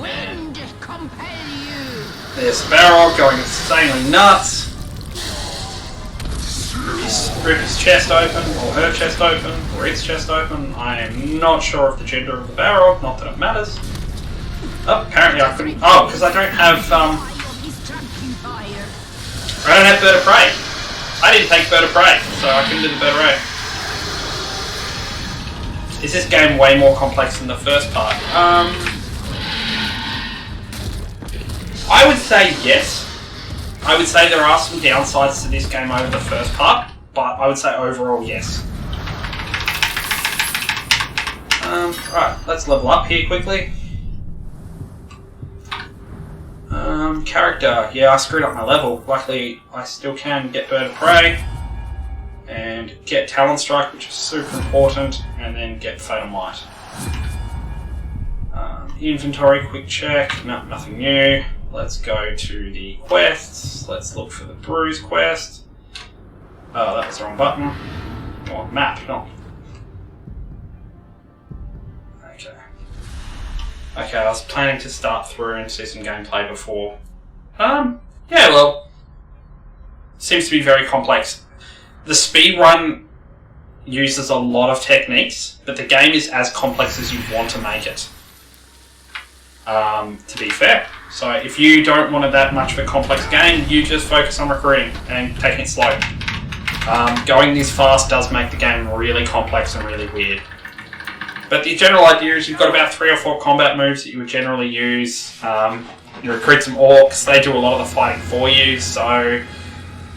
[SPEAKER 6] Wind compel you.
[SPEAKER 1] There's Balrog going insanely nuts. Rip his chest open, or her chest open, or its chest open. I am not sure of the gender of the Balrog, not that it matters. Oh, apparently I couldn't. Oh, because I don't have Bird of Prey. I didn't take Bird of Prey, so I couldn't do the Bird of Prey. Is this game way more complex than the first part? I would say yes. I would say there are some downsides to this game over the first part, but I would say overall yes. Right, let's level up here quickly. Character. Yeah, I screwed up my level. Luckily, I still can get Bird of Prey and get Talon Strike, which is super important, and then get Fatal Might. Inventory, quick check. No, nothing new. Let's go to the quests. Let's look for the Bruise quest. Oh, that was the wrong button. Or map, not. Okay. Okay, I was planning to start through and see some gameplay before. Yeah, well, seems to be very complex. The speedrun uses a lot of techniques, but the game is as complex as you want to make it. To be fair. So if you don't want that much of a complex game, you just focus on recruiting and taking it slow. Going this fast does make the game really complex and really weird. But the general idea is you've got about 3 or 4 combat moves that you would generally use. You recruit some orcs, they do a lot of the fighting for you, so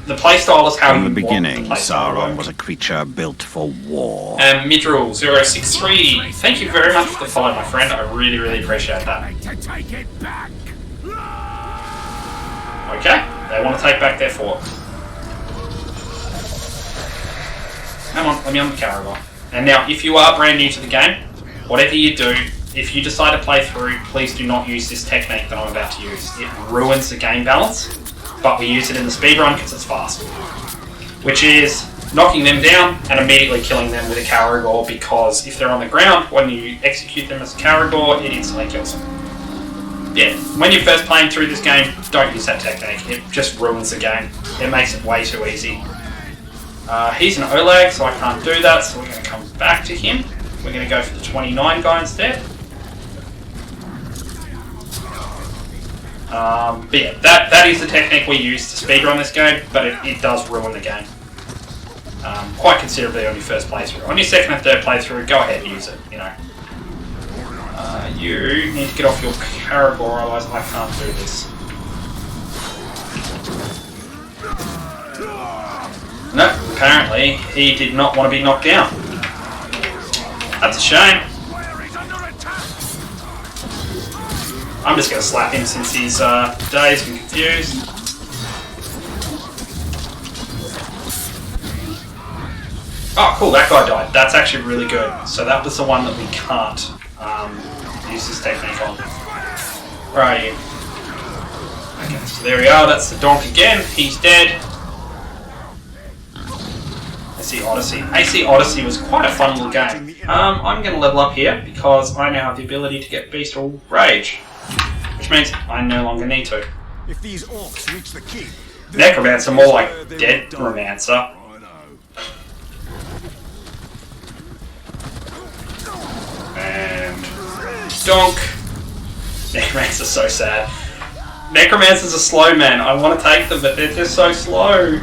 [SPEAKER 1] the playstyle is how you want the playstyle.
[SPEAKER 5] From the beginning, Sauron was a creature built for war.
[SPEAKER 1] And Midril063, thank you very much for the follow, my friend. I really, really appreciate that.
[SPEAKER 3] Take it back.
[SPEAKER 1] Okay, they want to take back their fort. Come on, let me on the Caragor. And now, if you are brand new to the game, whatever you do, if you decide to play through, please do not use this technique that I'm about to use. It ruins the game balance, but we use it in the speedrun because it's fast. Which is knocking them down and immediately killing them with a Caragor, because if they're on the ground, when you execute them as a Caragor, it instantly kills them. Yeah, when you're first playing through this game, don't use that technique. It just ruins the game. It makes it way too easy. He's an Olag, so I can't do that, so we're going to come back to him. We're going to go for the 29 guy instead. But yeah, that is the technique we use to speedrun this game, but it does ruin the game. Quite considerably on your first playthrough. On your second and third playthrough, go ahead and use it, you know. You need to get off your Caragor, otherwise I can't do this. Nope, apparently he did not want to be knocked down. That's a shame. I'm just going to slap him since he's dazed and confused. Oh, cool, that guy died. That's actually really good. So that was the one that we can't use this technique on. Where are you? Okay, so there we are. That's the donk again. He's dead. AC Odyssey. AC Odyssey was quite a fun little game. I'm going to level up here because I now have the ability to get Bestial Rage, which means I no longer need to.
[SPEAKER 2] If these orcs reach the keep,
[SPEAKER 1] Necromancer, more like Dead Romancer. And donk. Necromancer's so sad. Necromancers are slow, man. I want to take them, but they're just so slow.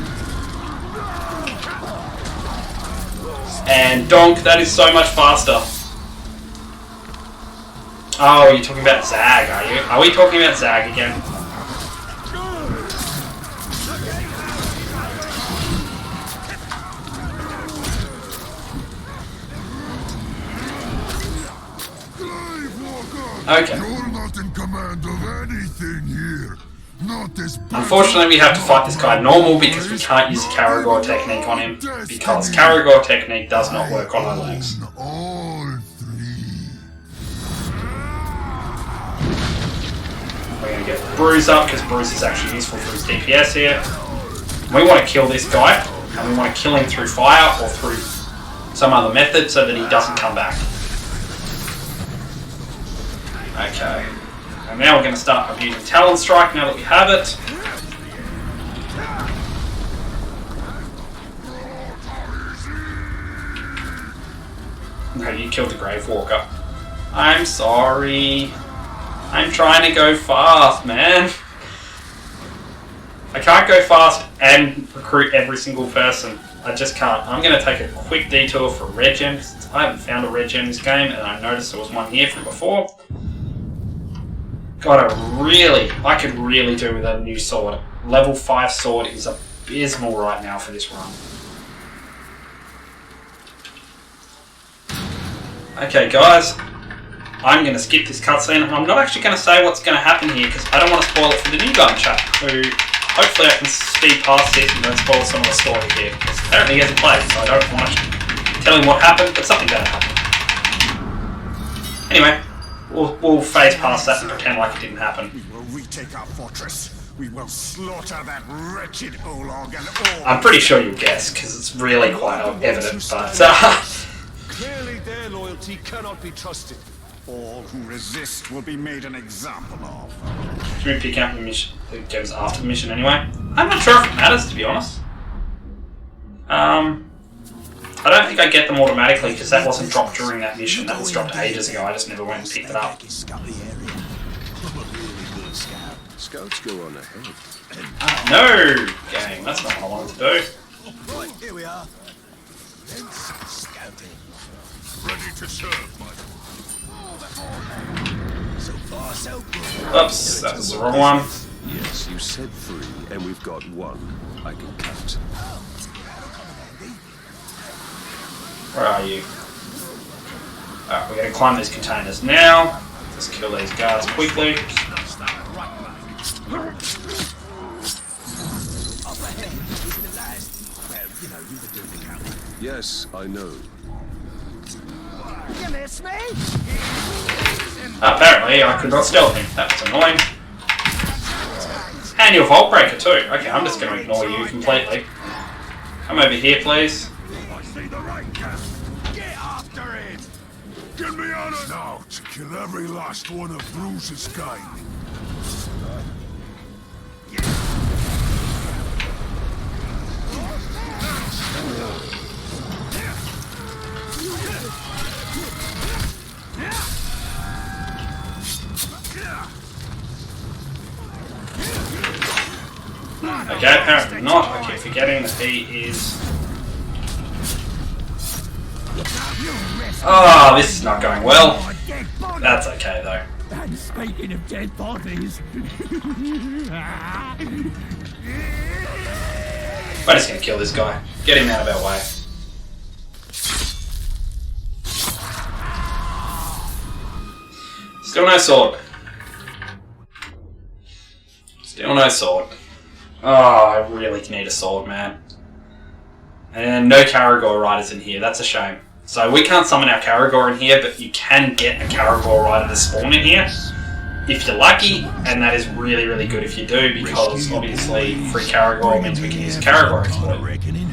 [SPEAKER 1] And Donk, that is so much faster. Oh, you're talking about Zag, are you? Are we talking about Zag again? Okay.
[SPEAKER 7] You're not in command of anything here. Not this.
[SPEAKER 1] Unfortunately, we have to fight this guy normal because we can't use the Karagor technique on him because Karagor technique does not work on our legs.
[SPEAKER 7] All three.
[SPEAKER 1] We're going to get Bruise up because Bruise is actually useful for his DPS here. We want to kill this guy, and we want to kill him through fire or through some other method so that he doesn't come back. Okay. And now we're going to start abusing Talon Strike now that we have it. Okay, you killed the Grave Walker. I'm sorry. I'm trying to go fast, man. I can't go fast and recruit every single person. I just can't. I'm going to take a quick detour for regen, since I haven't found a regen in this game, and I noticed there was one here from before. God, I could really do with a new sword. Level 5 sword is abysmal right now for this run. Okay, guys. I'm going to skip this cutscene. I'm not actually going to say what's going to happen here because I don't want to spoil it for the new gun chat, who hopefully I can speed past this and don't spoil some of the story here. Because apparently he hasn't played, so I don't want to tell him what happened, but something bad happened. Anyway. We'll phase past that and pretend like it didn't happen.
[SPEAKER 5] We will retake our fortress. We will slaughter that wretched Olog and all.
[SPEAKER 1] I'm pretty sure you'll guess, because it's really quite evident, but...
[SPEAKER 5] Clearly their loyalty cannot be trusted. All who resist will be made an example of.
[SPEAKER 1] Should we pick out the mission that goes after the mission anyway? I'm not sure if it matters, to be honest. I don't think I get them automatically because that wasn't dropped during that mission. That was dropped ages ago. I just never went and picked it up.
[SPEAKER 2] Scouts go on ahead.
[SPEAKER 1] No, game. That's not what I wanted to do.
[SPEAKER 5] Right, here we are.
[SPEAKER 7] Scouting. Ready to serve, my
[SPEAKER 5] So far, so good.
[SPEAKER 1] Oops, that was the wrong one.
[SPEAKER 2] Yes, you said 3, and we've got 1. I can count.
[SPEAKER 1] Where are you? Alright, we're going to climb these containers now. Just kill these guards quickly.
[SPEAKER 2] Yes, I know.
[SPEAKER 6] You miss me?
[SPEAKER 1] Apparently, I could not stealth him. That was annoying. And your Vault Breaker too. Okay, I'm just going to ignore you completely. Come over here, please.
[SPEAKER 7] Get after it! Get me on it now to kill every last one of Bruce's kind.
[SPEAKER 1] Okay, apparently not. I keep forgetting that he is... Oh, this is not going well. That's okay, though.
[SPEAKER 3] And speaking of dead bodies...
[SPEAKER 1] We're just going to kill this guy. Get him out of our way. Still no sword. Still no sword. Oh, I really need a sword, man. And no Karagor riders in here. That's a shame. So we can't summon our Karagor in here, but you can get a Karagor rider to spawn in here if you're lucky, and that is really, really good if you do, because obviously free Karagor means we can use a Karagor exploit.
[SPEAKER 7] Reckoning.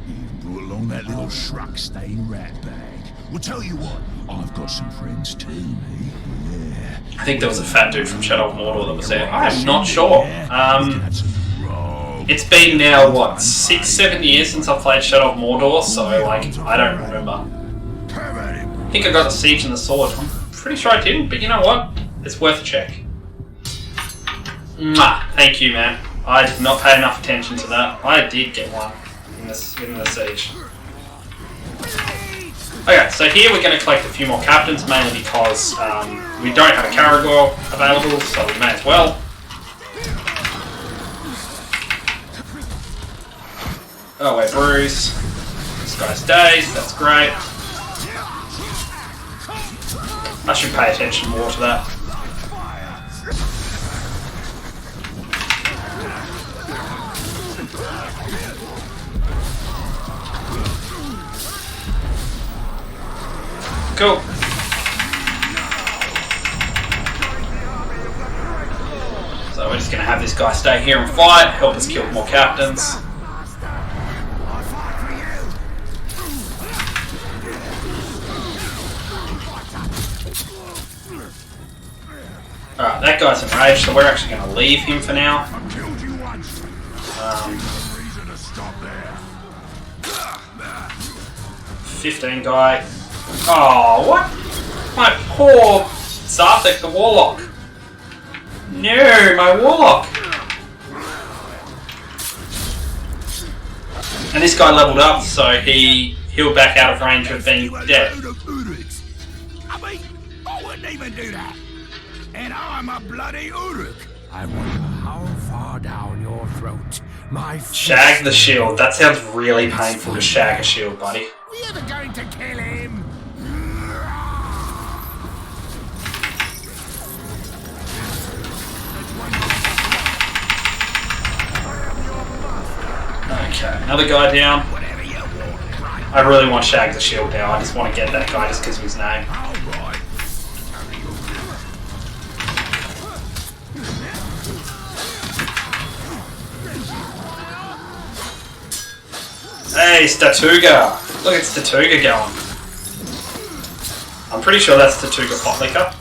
[SPEAKER 7] You brought along that little shrug-stained rat bag. Well, tell you what, I've got some friends too, me. Yeah.
[SPEAKER 1] I think there was a fat dude from Shadow of Mordor that was there. I'm not sure. It's been now, what, 6-7 years since I played Shadow of Mordor, so, like, I don't remember. I think I got the Siege and the Sword. I'm pretty sure I didn't, but you know what? It's worth a check. Mwah. Thank you, man. I did not pay enough attention to that. I did get one in the siege. Okay, so here we're going to collect a few more captains, mainly because we don't have a Caragor available, so we may as well. Oh, we're Bruce. This guy's dazed, that's great. I should pay attention more to that. Cool. So we're just going to have this guy stay here and fight, help us kill more captains. Alright, that guy's enraged, so we're actually going to leave him for now. 15 guy. Oh, what? My poor Sarthik the Warlock. No, my Warlock. And this guy leveled up, so he'll back out of range of being dead.
[SPEAKER 3] I mean, I wouldn't even do that. And I'm a bloody Uruk. I wonder how far down your throat my
[SPEAKER 1] Shag the shield. That sounds really painful to shag a shield, buddy.
[SPEAKER 3] We ever going to kill him?
[SPEAKER 1] Okay, another guy down. I really want Shag the shield now. I just want to get that guy just because of his name. Hey, Statuga! Look, it's Statuga going. I'm pretty sure that's Statuga Potlicker.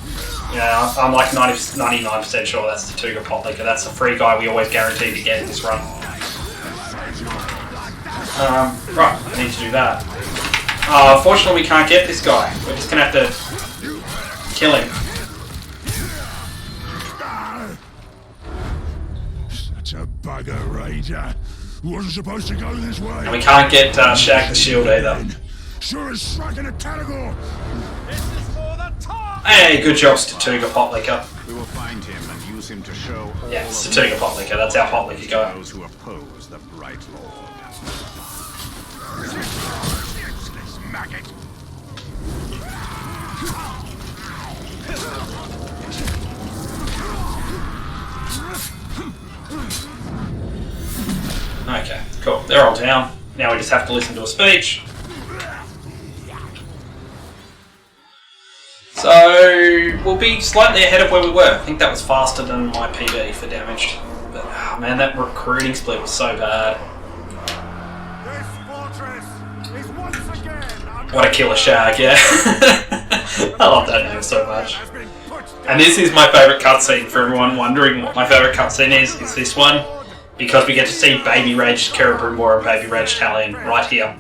[SPEAKER 1] Yeah, I'm like 99% sure that's Statuga Potlicker. That's the free guy we always guarantee to get in this run. Right, I need to do that. Fortunately we can't get this guy. We're just gonna have to kill him.
[SPEAKER 7] Such a bugger, Ranger. Wasn't supposed to go this way.
[SPEAKER 1] And we can't get Shag the shield either.
[SPEAKER 7] Sure as striking a Caragor.
[SPEAKER 1] Hey, good job, Statuga Potlicker.
[SPEAKER 5] We will find him and use him to show all
[SPEAKER 1] Yeah, Statuga Potlicker. That's our Potlicker guy.
[SPEAKER 5] those who oppose the Bright Lord.
[SPEAKER 3] Maggot.
[SPEAKER 1] Okay, cool. They're all down. Now we just have to listen to a speech. So, we'll be slightly ahead of where we were. I think that was faster than my PB for damage. But, oh man, that recruiting split was so bad. What a killer Shag, yeah. I love that name so much. And this is my favourite cutscene, for everyone wondering what my favourite cutscene is this one. Because we get to see Baby Rage Kerabrumbor and Baby Rage Talion right here.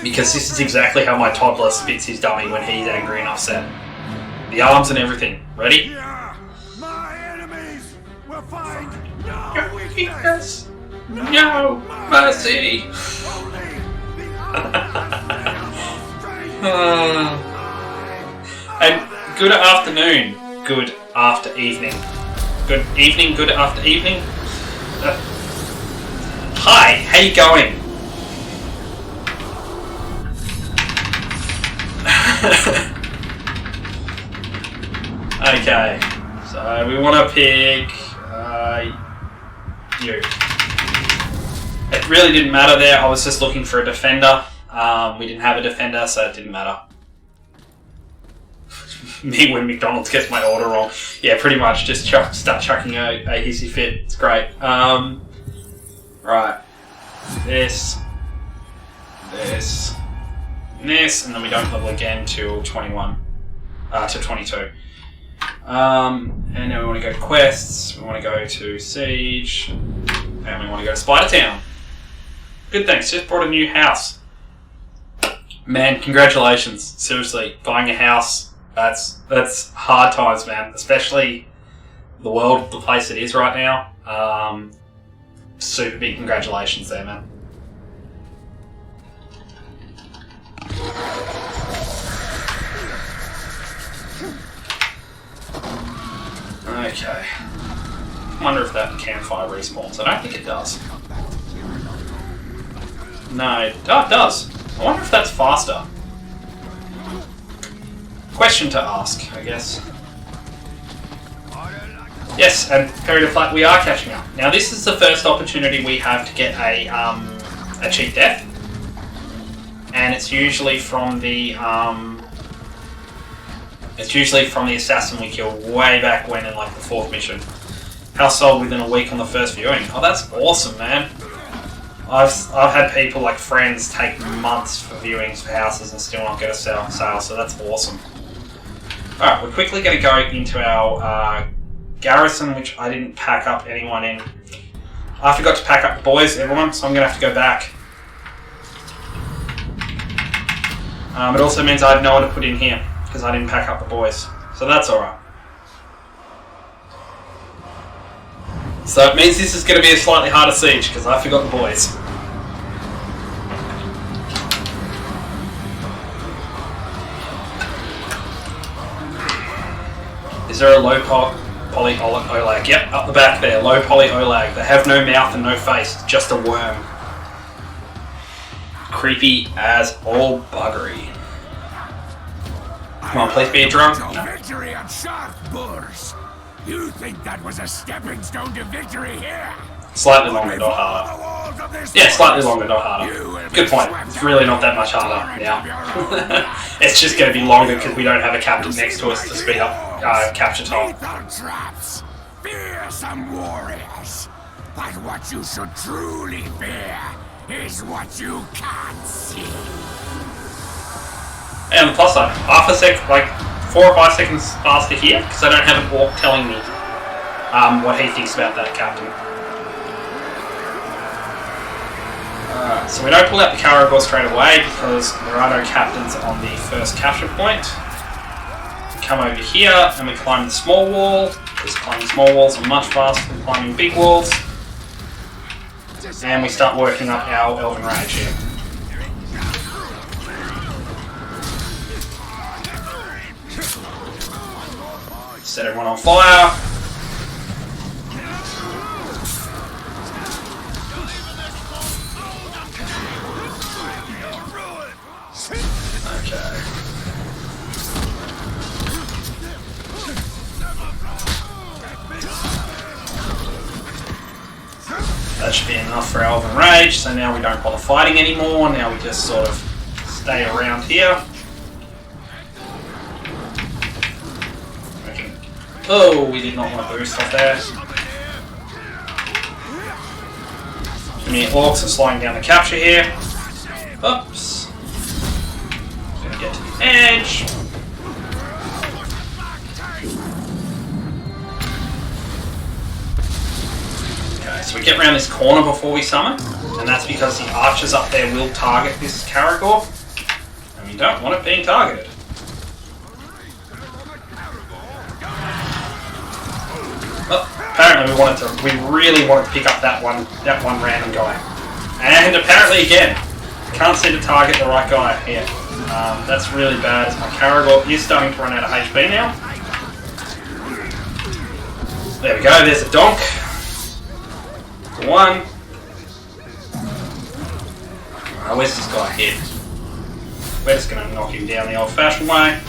[SPEAKER 1] Because this is exactly how my toddler spits his dummy when he's angry and upset. The arms and everything. Ready?
[SPEAKER 3] My enemies will find no
[SPEAKER 1] Weakness. No mercy. And good afternoon. Good after evening. Good evening, good after evening. Hi, how you going? Okay, so we want to pick you. It really didn't matter there, I was just looking for a defender. We didn't have a defender, so it didn't matter. Me when McDonald's gets my order wrong. Yeah, pretty much. Just start chucking a hissy fit. It's great. Right. This, and then we don't level again till 21. To 22. And now we want to go to quests. We want to go to Siege. And we want to go to Spider Town. Good thanks. Just bought a new house. Man, congratulations. Seriously, buying a house. That's hard times, man. Especially the world the place it is right now. Super big congratulations there, man. Okay. Wonder if that campfire respawns. I don't think it does. No, it does. I wonder if that's faster. Question to ask, I guess. Yes, and period of flight, we are catching up. Now, this is the first opportunity we have to get a cheap death, and it's usually from the assassin we killed way back when in like the 4th mission. House sold within a week on the first viewing. Oh, that's awesome, man. I've had people like friends take months for viewings for houses and still not get a sale, so that's awesome. Alright, we're quickly going to go into our garrison, which I didn't pack up anyone in. I forgot to pack up the boys, everyone, so I'm going to have to go back. It also means I have no one to put in here, because I didn't pack up the boys. So that's alright. So it means this is going to be a slightly harder siege, because I forgot the boys. Is there a low poly olag? Yep, up the back there, low poly olag. They have no mouth and no face, just a worm. Creepy as all buggery. Come on, please be a drunk. No.
[SPEAKER 3] Victory at Sharpburst. You think that was a stepping stone to victory here?
[SPEAKER 1] Slightly longer, not harder. Yeah, slightly longer, not harder. Good point. It's really not that much harder now. It's just going to be longer because we don't have a captain next to us to speed up capture time.
[SPEAKER 3] Traps, fearsome warriors. But what you should truly fear is what you can't see.
[SPEAKER 1] And on the plus side, half a sec, like 4 or 5 seconds faster here because I don't have an orc telling me what he thinks about that captain. So we don't pull out the Caragor straight away because there are no captains on the first capture point. We come over here and we climb the small wall, because climbing small walls are much faster than climbing big walls. And we start working up our Elven Rage here. Set everyone on fire. Okay. That should be enough for Elven Rage, so now we don't bother fighting anymore, now we just sort of stay around here. Okay. Oh, we did not want to boost off there. I mean, orcs are slowing down the capture here. Oops. Gonna get to the edge. Okay, so we get around this corner before we summon, and that's because the archers up there will target this Caragor, and we don't want it being targeted. Oh, apparently we really wanted to pick up that one random guy, and apparently again. Can't seem to target the right guy here. That's really bad. My Caragor is starting to run out of HP now. There we go, there's a donk. One. Where's this guy here? We're just going to knock him down the old-fashioned way.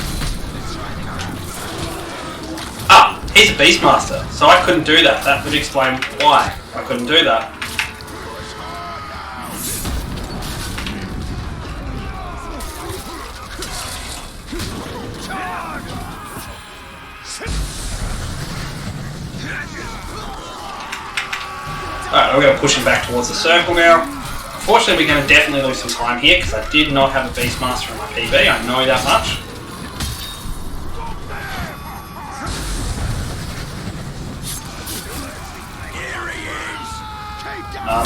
[SPEAKER 1] Ah, he's a Beastmaster, so I couldn't do that. That would explain why I couldn't do that. Alright, we're going to push him back towards the circle now. Unfortunately, we're going to definitely lose some time here because I did not have a Beastmaster in my PB, I know that much.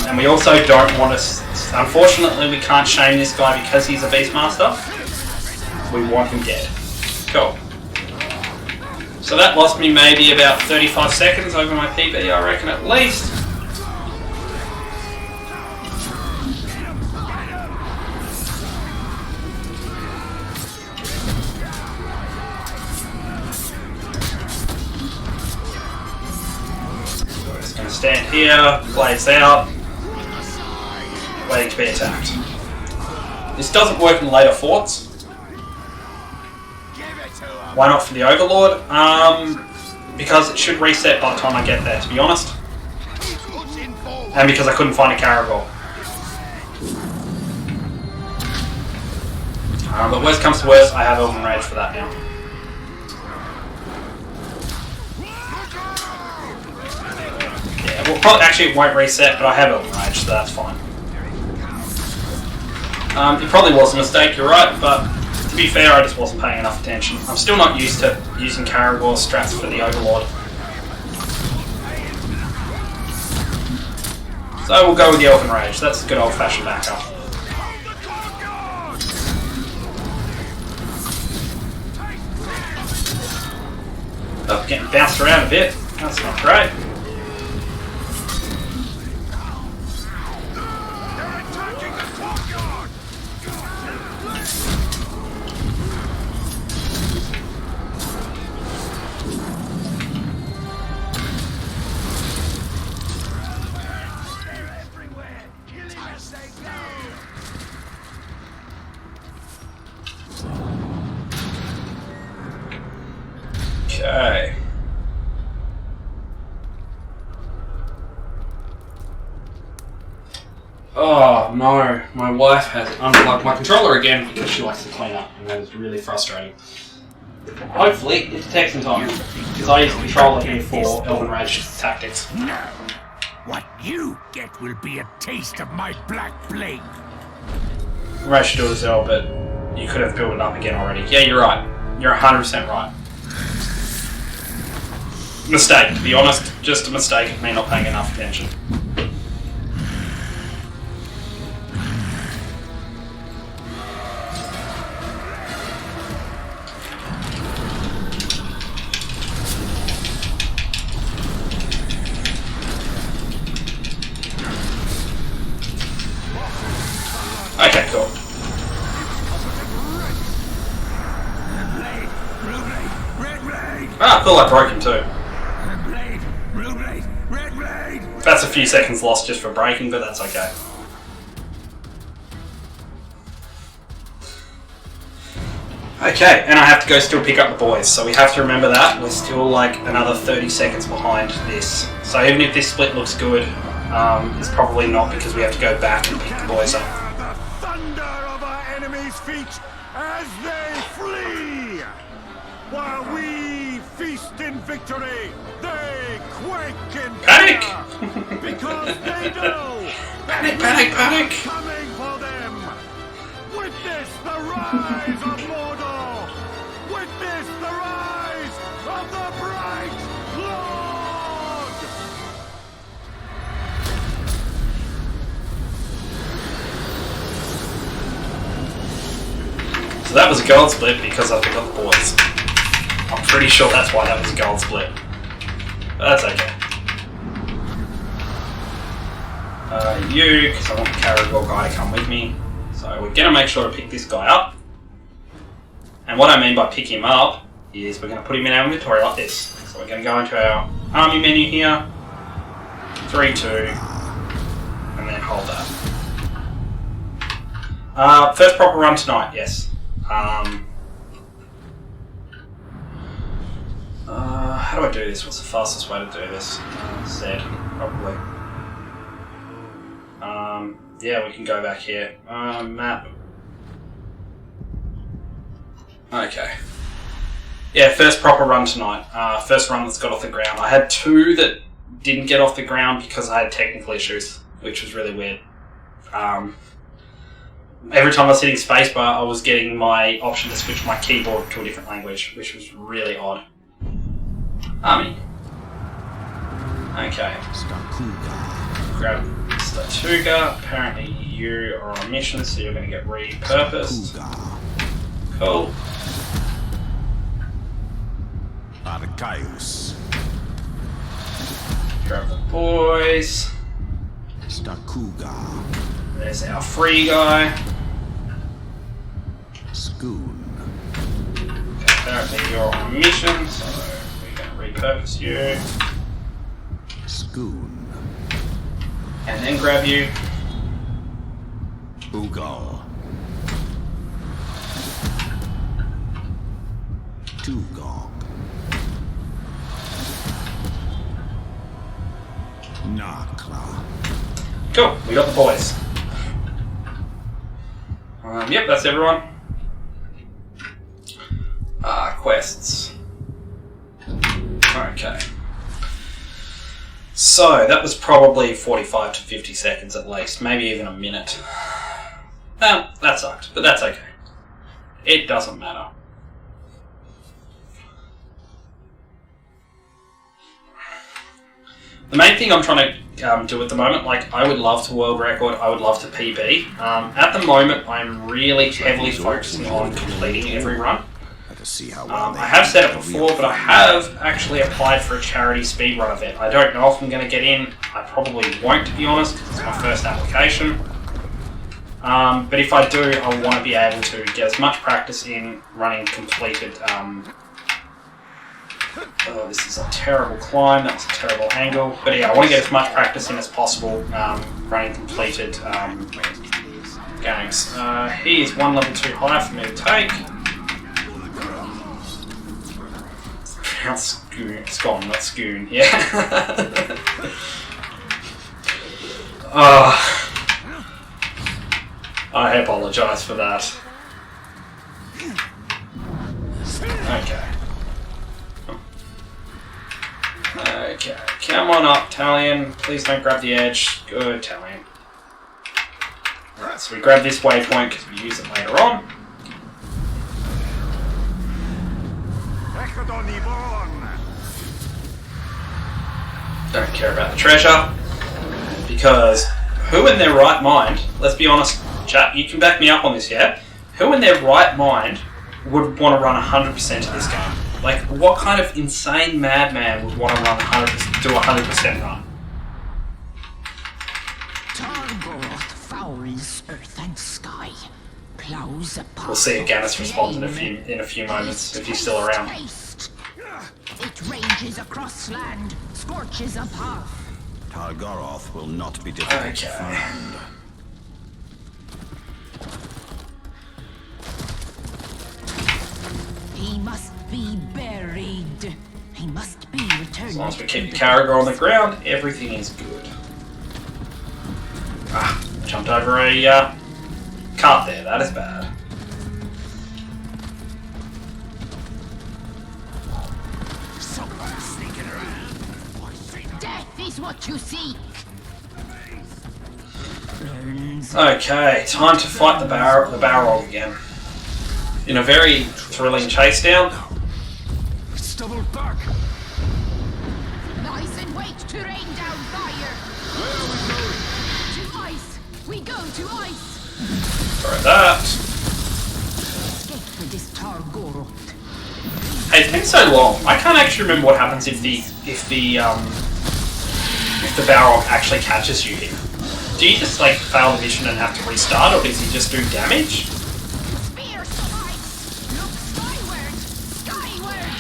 [SPEAKER 1] And we also don't want to... Unfortunately, we can't shame this guy because he's a Beastmaster. We want him dead. Cool. So that lost me maybe about 35 seconds over my PB, I reckon at least. So just going to stand here, blades out, waiting to be attacked. This doesn't work in later forts. Why not for the Overlord? Because it should reset by the time I get there, to be honest. And because I couldn't find a Caragor. But worst comes to worst, I have Elven Rage for that now. Yeah, well, probably, actually it won't reset, but I have Elven Rage, so that's fine. It probably was a mistake, you're right, but to be fair, I just wasn't paying enough attention. I'm still not used to using Caragor strats for the Overlord. So we'll go with the Elven Rage. That's a good old-fashioned backup. Oh, getting bounced around a bit. That's not great. Okay. Oh no, my wife has unplugged my controller again because she likes to clean up, and that is really frustrating. Hopefully, it detects in time, because I use the controller here for Elven Rage tactics.
[SPEAKER 3] No. What you get will be a taste of my black blade.
[SPEAKER 1] Rage should do it as well, but you could have built it up again already. Yeah, you're right. You're 100% right. Mistake, to be honest. Just a mistake of me not paying enough attention. Okay, cool. Ah, cool, I broke him too. That's a few seconds lost just for breaking, but that's okay. Okay, and I have to go still pick up the boys, so we have to remember that. We're still like another 30 seconds behind this. So even if this split looks good, it's probably not because we have to go back and pick the boys up.
[SPEAKER 3] The thunder of our enemies' feet as they flee! While we feast in victory, they quake in
[SPEAKER 1] Panic!
[SPEAKER 3] fear! Because they know
[SPEAKER 1] Panic, panic, panic!
[SPEAKER 3] coming for them! Witness the rise of Mordor! Witness the rise of the bright Lord!
[SPEAKER 1] So that was a gold split because I forgot the boys. I'm pretty sure that's why that was a gold split. But that's okay. You, because I want the Caragor guy to come with me. So we're going to make sure to pick this guy up. And what I mean by pick him up is we're going to put him in our inventory like this. So we're going to go into our army menu here. 3, 2, and then hold that. First proper run tonight, yes. How do I do this? What's the fastest way to do this? Z, probably. Yeah, we can go back here. Map. Okay. Yeah, first proper run tonight. First run that's got off the ground. I had 2 that didn't get off the ground because I had technical issues, which was really weird. Every time I was hitting spacebar, I was getting my option to switch my keyboard to a different language, which was really odd. Army. Okay. Grab Statuga. Apparently you are on a mission, so you're going to get repurposed. Cool.
[SPEAKER 5] Archaeus.
[SPEAKER 1] Grab the boys.
[SPEAKER 5] Stakuga.
[SPEAKER 1] There's our free guy.
[SPEAKER 5] Skoon.
[SPEAKER 1] Apparently you're on a mission, so we're going to repurpose you.
[SPEAKER 5] Skoon.
[SPEAKER 1] And then grab you.
[SPEAKER 5] Ugal. Tugog. Nakla.
[SPEAKER 1] Cool, we got the boys. Yep, that's everyone. Quests. Okay. So, that was probably 45 to 50 seconds at least, maybe even a minute. That sucked, but that's okay. It doesn't matter. The main thing I'm trying to do at the moment, like, I would love to world record, I would love to PB. At the moment, I'm really heavily focusing on completing every run. I have said it before, but I have actually applied for a charity speedrun event. I don't know if I'm going to get in. I probably won't, to be honest, because it's my first application. But if I do, I want to be able to get as much practice in running completed... oh, this is a terrible climb, that was a terrible angle. But yeah, I want to get as much practice in as possible running completed games. He is one level too high for me to take. Scoon. Scone, not Scoon, yeah. I apologise for that. Okay. Okay, come on up, Talion. Please don't grab the edge. Good, Talion. Alright, so we grab this waypoint because we use it later on. Don't care about the treasure, because who in their right mind, let's be honest, chat, you can back me up on this, yeah? Who in their right mind would want to run 100% of this game? Like, what kind of insane madman would want to run 100%, do a 100% run?
[SPEAKER 6] Targoroth fouls earth and sky. Plows upon.
[SPEAKER 1] We'll see if Gannis responds in a few moments, if he's still around.
[SPEAKER 6] It ranges across land, scorches a path.
[SPEAKER 5] Targoroth will not be difficult to find.
[SPEAKER 6] He must be buried. He must be returned.
[SPEAKER 1] As long as we keep the Carragher on the ground, everything is good. Ah, jumped over a cart there, that is bad.
[SPEAKER 6] Death is what you seek.
[SPEAKER 1] Okay, time to fight the Balrog again. In a very thrilling chase down.
[SPEAKER 3] It's double back.
[SPEAKER 6] Lies in wait to rain down fire. To ice. We go to ice.
[SPEAKER 1] Throw that.
[SPEAKER 6] Escape for this Targoroth.
[SPEAKER 1] Hey, it's been so long. I can't actually remember what happens if the Balrog actually catches you here. Do you just like fail the mission and have to restart, or does he just do damage?
[SPEAKER 6] Spear some ice. Look skyward. Skyward.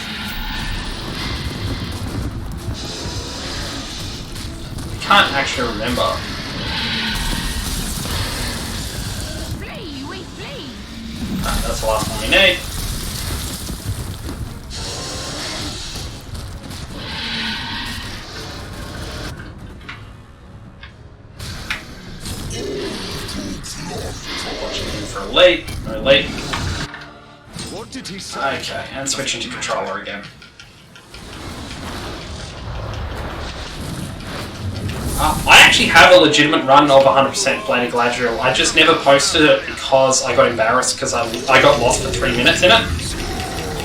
[SPEAKER 1] I can't actually remember.
[SPEAKER 6] Flee, we flee.
[SPEAKER 1] That's the last one we need. Watching him for a lead. No lead.
[SPEAKER 3] What did he say?
[SPEAKER 1] Okay, and switching to controller again. I actually have a legitimate run of 100% Bladed Galadriel. I just never posted it because I got embarrassed because I got lost for 3 minutes in it.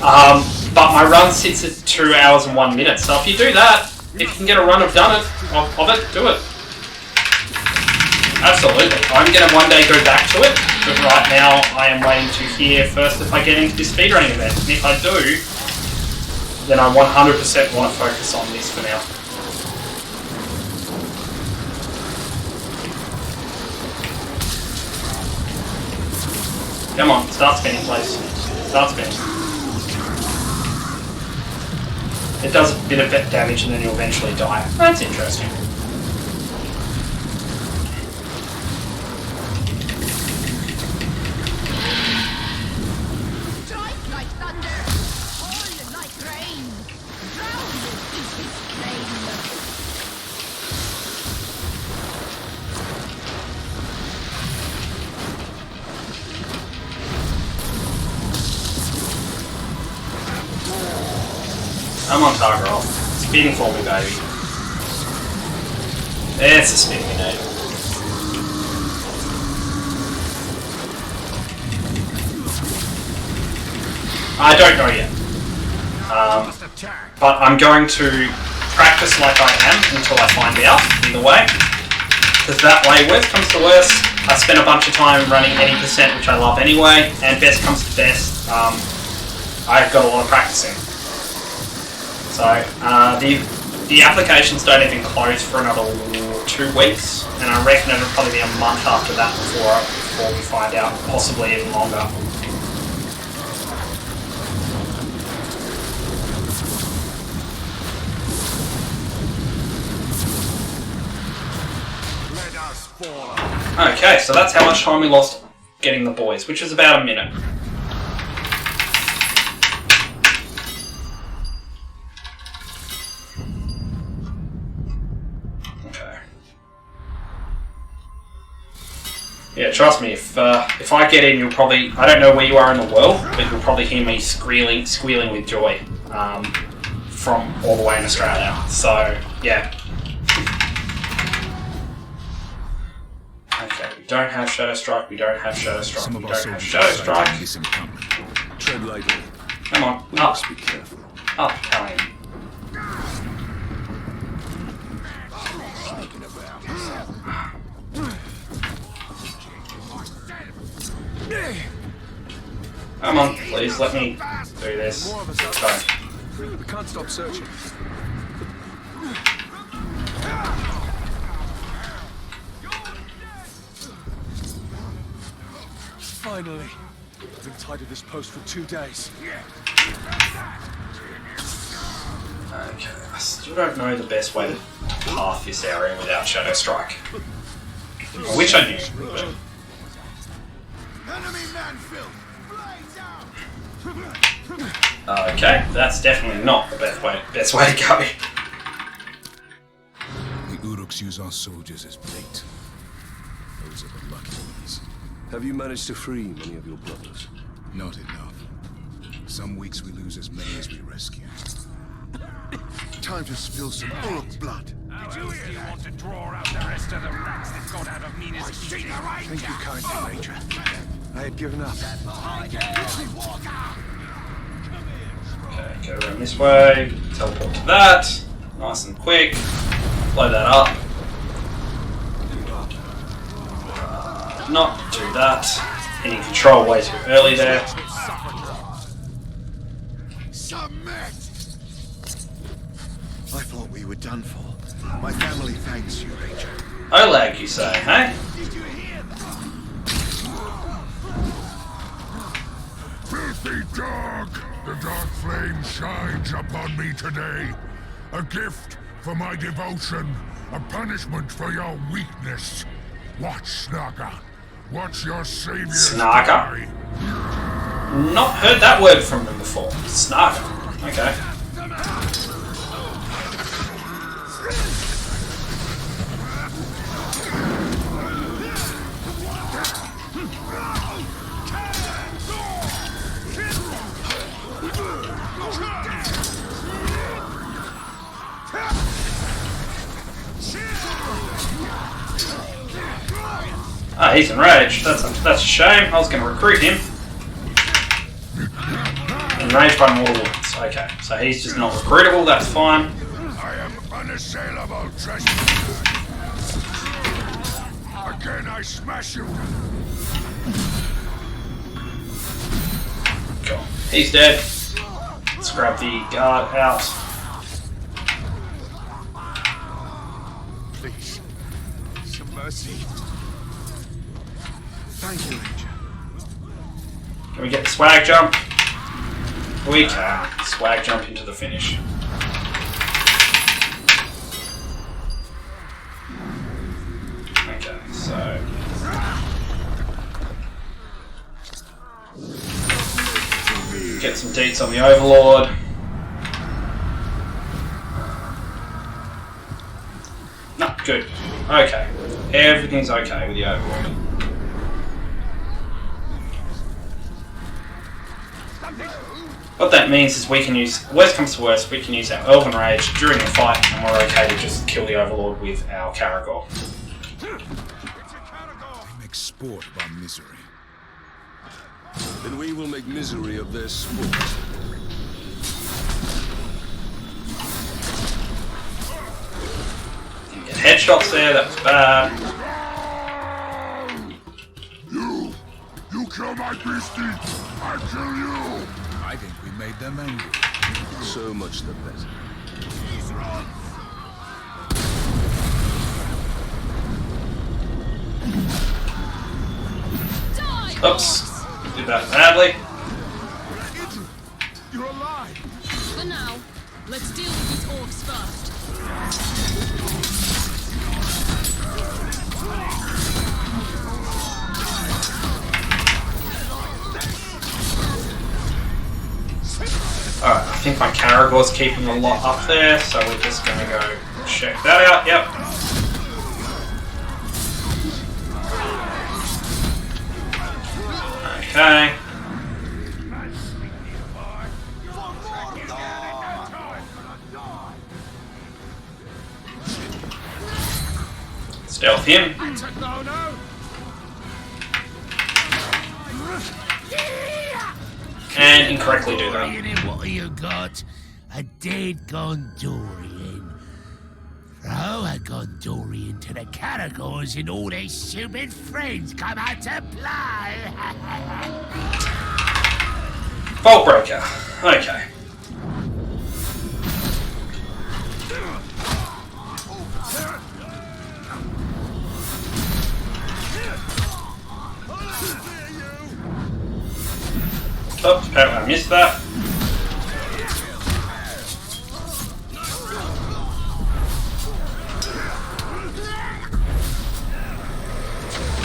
[SPEAKER 1] But my run sits at 2 hours and 1 minute, so if you do that, if you can get a run of it, do it. Absolutely. I'm going to one day go back to it, but right now I am waiting to hear first if I get into this speedrunning event. And if I do, then I 100% want to focus on this for now. Come on, start spinning, please. Start spinning. It does a bit of damage and then you'll eventually die. That's interesting.
[SPEAKER 6] Strike like thunder, fall like rain. Drown is his claim.
[SPEAKER 1] Come on, Targarol. Spin for me, baby. It's the spin we need. I don't know yet. But I'm going to practice like I am until I find out, either way. Because that way, worst comes to worst, I spend a bunch of time running 80%, which I love anyway, and best comes to best, I've got a lot of practicing. So, the applications don't even close for another 2 weeks, and I reckon it'll probably be a month after that before we find out, possibly even longer. Okay, so that's how much time we lost getting the boys, which was about a minute. Yeah, trust me, if I get in, you'll probably, I don't know where you are in the world, but you'll probably hear me squealing with joy from all the way in Australia. So, yeah. Okay, we don't have Shadow Strike, we don't have Shadow Strike, we don't have Shadow Strike.
[SPEAKER 2] Tread lightly.
[SPEAKER 1] Come on,
[SPEAKER 2] We
[SPEAKER 1] up.
[SPEAKER 2] must be careful.
[SPEAKER 1] Up, Callie. Come on, please, let me do this. Go.
[SPEAKER 2] We can't stop searching. Finally. I've been tied to this post for 2 days.
[SPEAKER 1] Okay, I still don't know the best way to path this area without Shadow Strike. I wish I knew, but... Okay, that's definitely not the best way to go.
[SPEAKER 5] The Uruks use our soldiers as bait. Those are the lucky ones.
[SPEAKER 2] Have you managed to free many of your brothers?
[SPEAKER 5] Not enough. Some weeks we lose as many as we rescue.
[SPEAKER 3] Time to spill some Uruk blood.
[SPEAKER 8] Did you hear you want to draw out the rest of the rats that got out of Mina's keeping?
[SPEAKER 3] Thank you kindly, Major. I had given up.
[SPEAKER 1] Okay, go around this way, teleport to that, nice and quick, blow that up. Not do that, hitting control way too early there.
[SPEAKER 3] Submit! I thought we were done for. My family thanks you, Major.
[SPEAKER 1] Olag, you say, hey?
[SPEAKER 7] Filthy dog! The dark flame shines upon me today. A gift for my devotion, a punishment for your weakness. Watch, Snarker. Watch your savior.
[SPEAKER 1] Snarker? Not heard that word from them before. Snarker. Okay. Ah, he's enraged. That's a shame. I was going to recruit him. Enraged by mortal wounds. Okay, so he's just not recruitable. That's fine.
[SPEAKER 7] I am unassailable treasure. Again, I smash you.
[SPEAKER 1] Cool. He's dead. Let's grab the guard out.
[SPEAKER 3] Please, some mercy. Thank you, Ranger.
[SPEAKER 1] Can we get the swag jump? We can. Swag jump into the finish. Okay, so... Get some deets on the Overlord. No, good. Okay. Everything's okay with the Overlord. What that means is we can use, worst comes to worst, we can use our Elven Rage during the fight and we're okay to just kill the Overlord with our Caragor.
[SPEAKER 5] They make sport of our misery.
[SPEAKER 2] Then we will make misery of their sport.
[SPEAKER 1] Didn't get headshots there, that was bad.
[SPEAKER 7] You kill my beastie, I kill you!
[SPEAKER 5] I think we made them angry.
[SPEAKER 2] So much the better.
[SPEAKER 1] Oops. Did that badly.
[SPEAKER 3] You're alive.
[SPEAKER 4] For now, let's deal with these orcs first.
[SPEAKER 1] Alright, I think my Caragor's keeping a lot up there, so we're just gonna go check that out. Yep. Okay. Stealth him. And incorrectly do that.
[SPEAKER 9] What you got? A dead Gondorian. Throw a Gondorian to the Caragors and all their stupid friends come out to play.
[SPEAKER 1] Vault Breaker. Okay. Oops, apparently I missed that.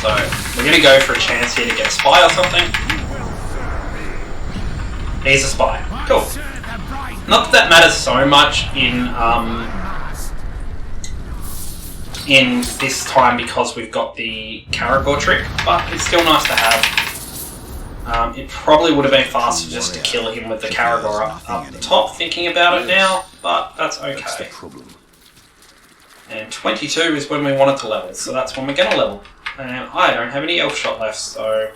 [SPEAKER 1] So, we're going to go for a chance here to get a spy or something. He's a spy. Cool. Not that that matters so much in this time because we've got the Caragor trick, but it's still nice to have. It probably would have been faster just to kill him with the Caragor up the top, thinking about it now, but that's okay. And 22 is when we wanted to level, so that's when we're going to level. And I don't have any elf shot left, so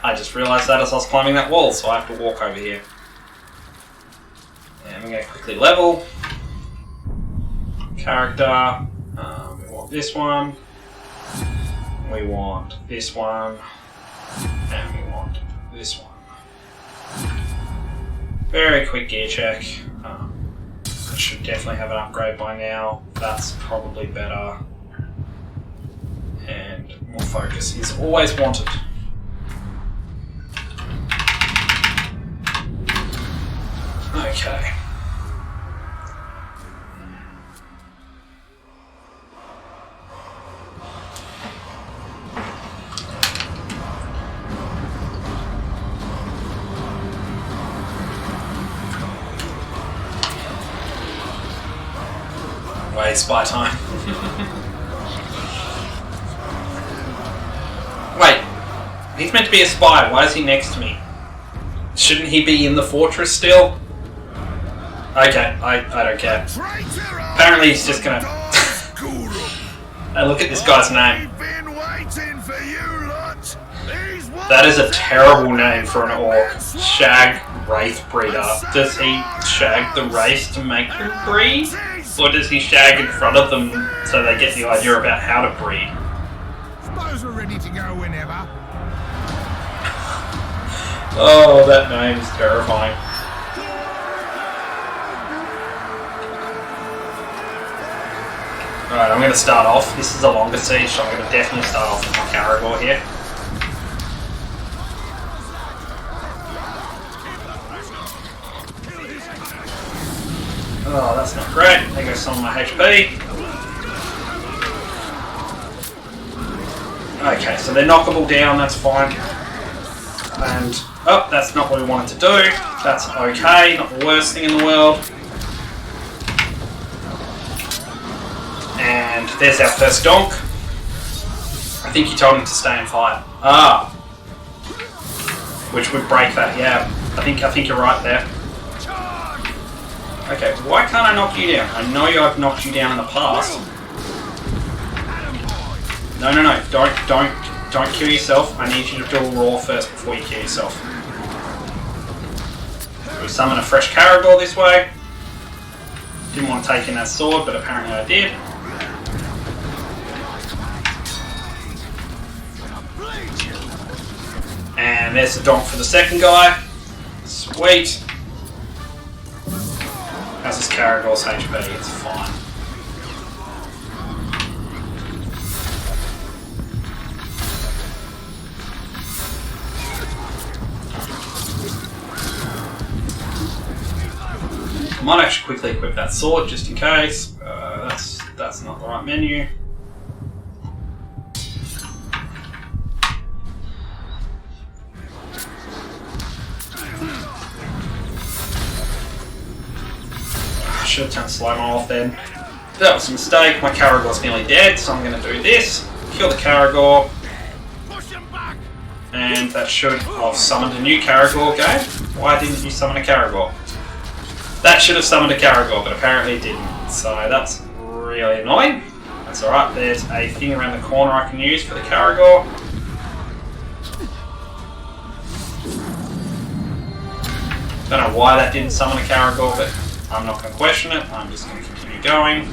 [SPEAKER 1] I just realised that as I was climbing that wall, so I have to walk over here. And we're going to quickly level. Character. We want this one. We want this one. And we want this one. Very quick gear check. I should definitely have an upgrade by now. That's probably better. And more focus is always wanted. Okay. Wait, spy time. Wait, he's meant to be a spy. Why is he next to me? Shouldn't he be in the fortress still? Okay, I don't care. Apparently he's just gonna... Hey, look at this guy's name. That is a terrible name for an orc. Shag Wraith Breeder. Does he shag the wraiths to make them breed? Or does he shag in front of them so they get the idea about how to breed?
[SPEAKER 3] Suppose we're ready to go whenever.
[SPEAKER 1] Oh, that name is terrifying. Alright, I'm going to start off. This is a longer siege, so I'm going to definitely start off with my Caragor here. Oh, that's not great. There goes some of my HP. Okay, so they're knockable down, that's fine. And, oh, that's not what we wanted to do. That's okay, not the worst thing in the world. And there's our first donk. I think you told him to stay and fight. Ah. Which would break that, yeah. I think you're right there. Okay, why can't I knock you down? I know I've knocked you down in the past. No, don't kill yourself. I need you to do a roar first before you kill yourself. We summon a fresh Caragor this way. Didn't want to take in that sword, but apparently I did. And there's the donk for the second guy. Sweet. How's this Caragor's HP? It's fine. I might actually quickly equip that sword just in case. That's not the right menu. I should have turned slow-mo off then. That was a mistake. My Caragor's nearly dead, so I'm going to do this. Kill the Caragor. And that should have summoned a new Caragor game. Why didn't you summon a Caragor? That should have summoned a Caragor, but apparently it didn't. So that's really annoying. That's alright, there's a thing around the corner I can use for the Caragor. Don't know why that didn't summon a Caragor, but I'm not going to question it. I'm just going to continue going.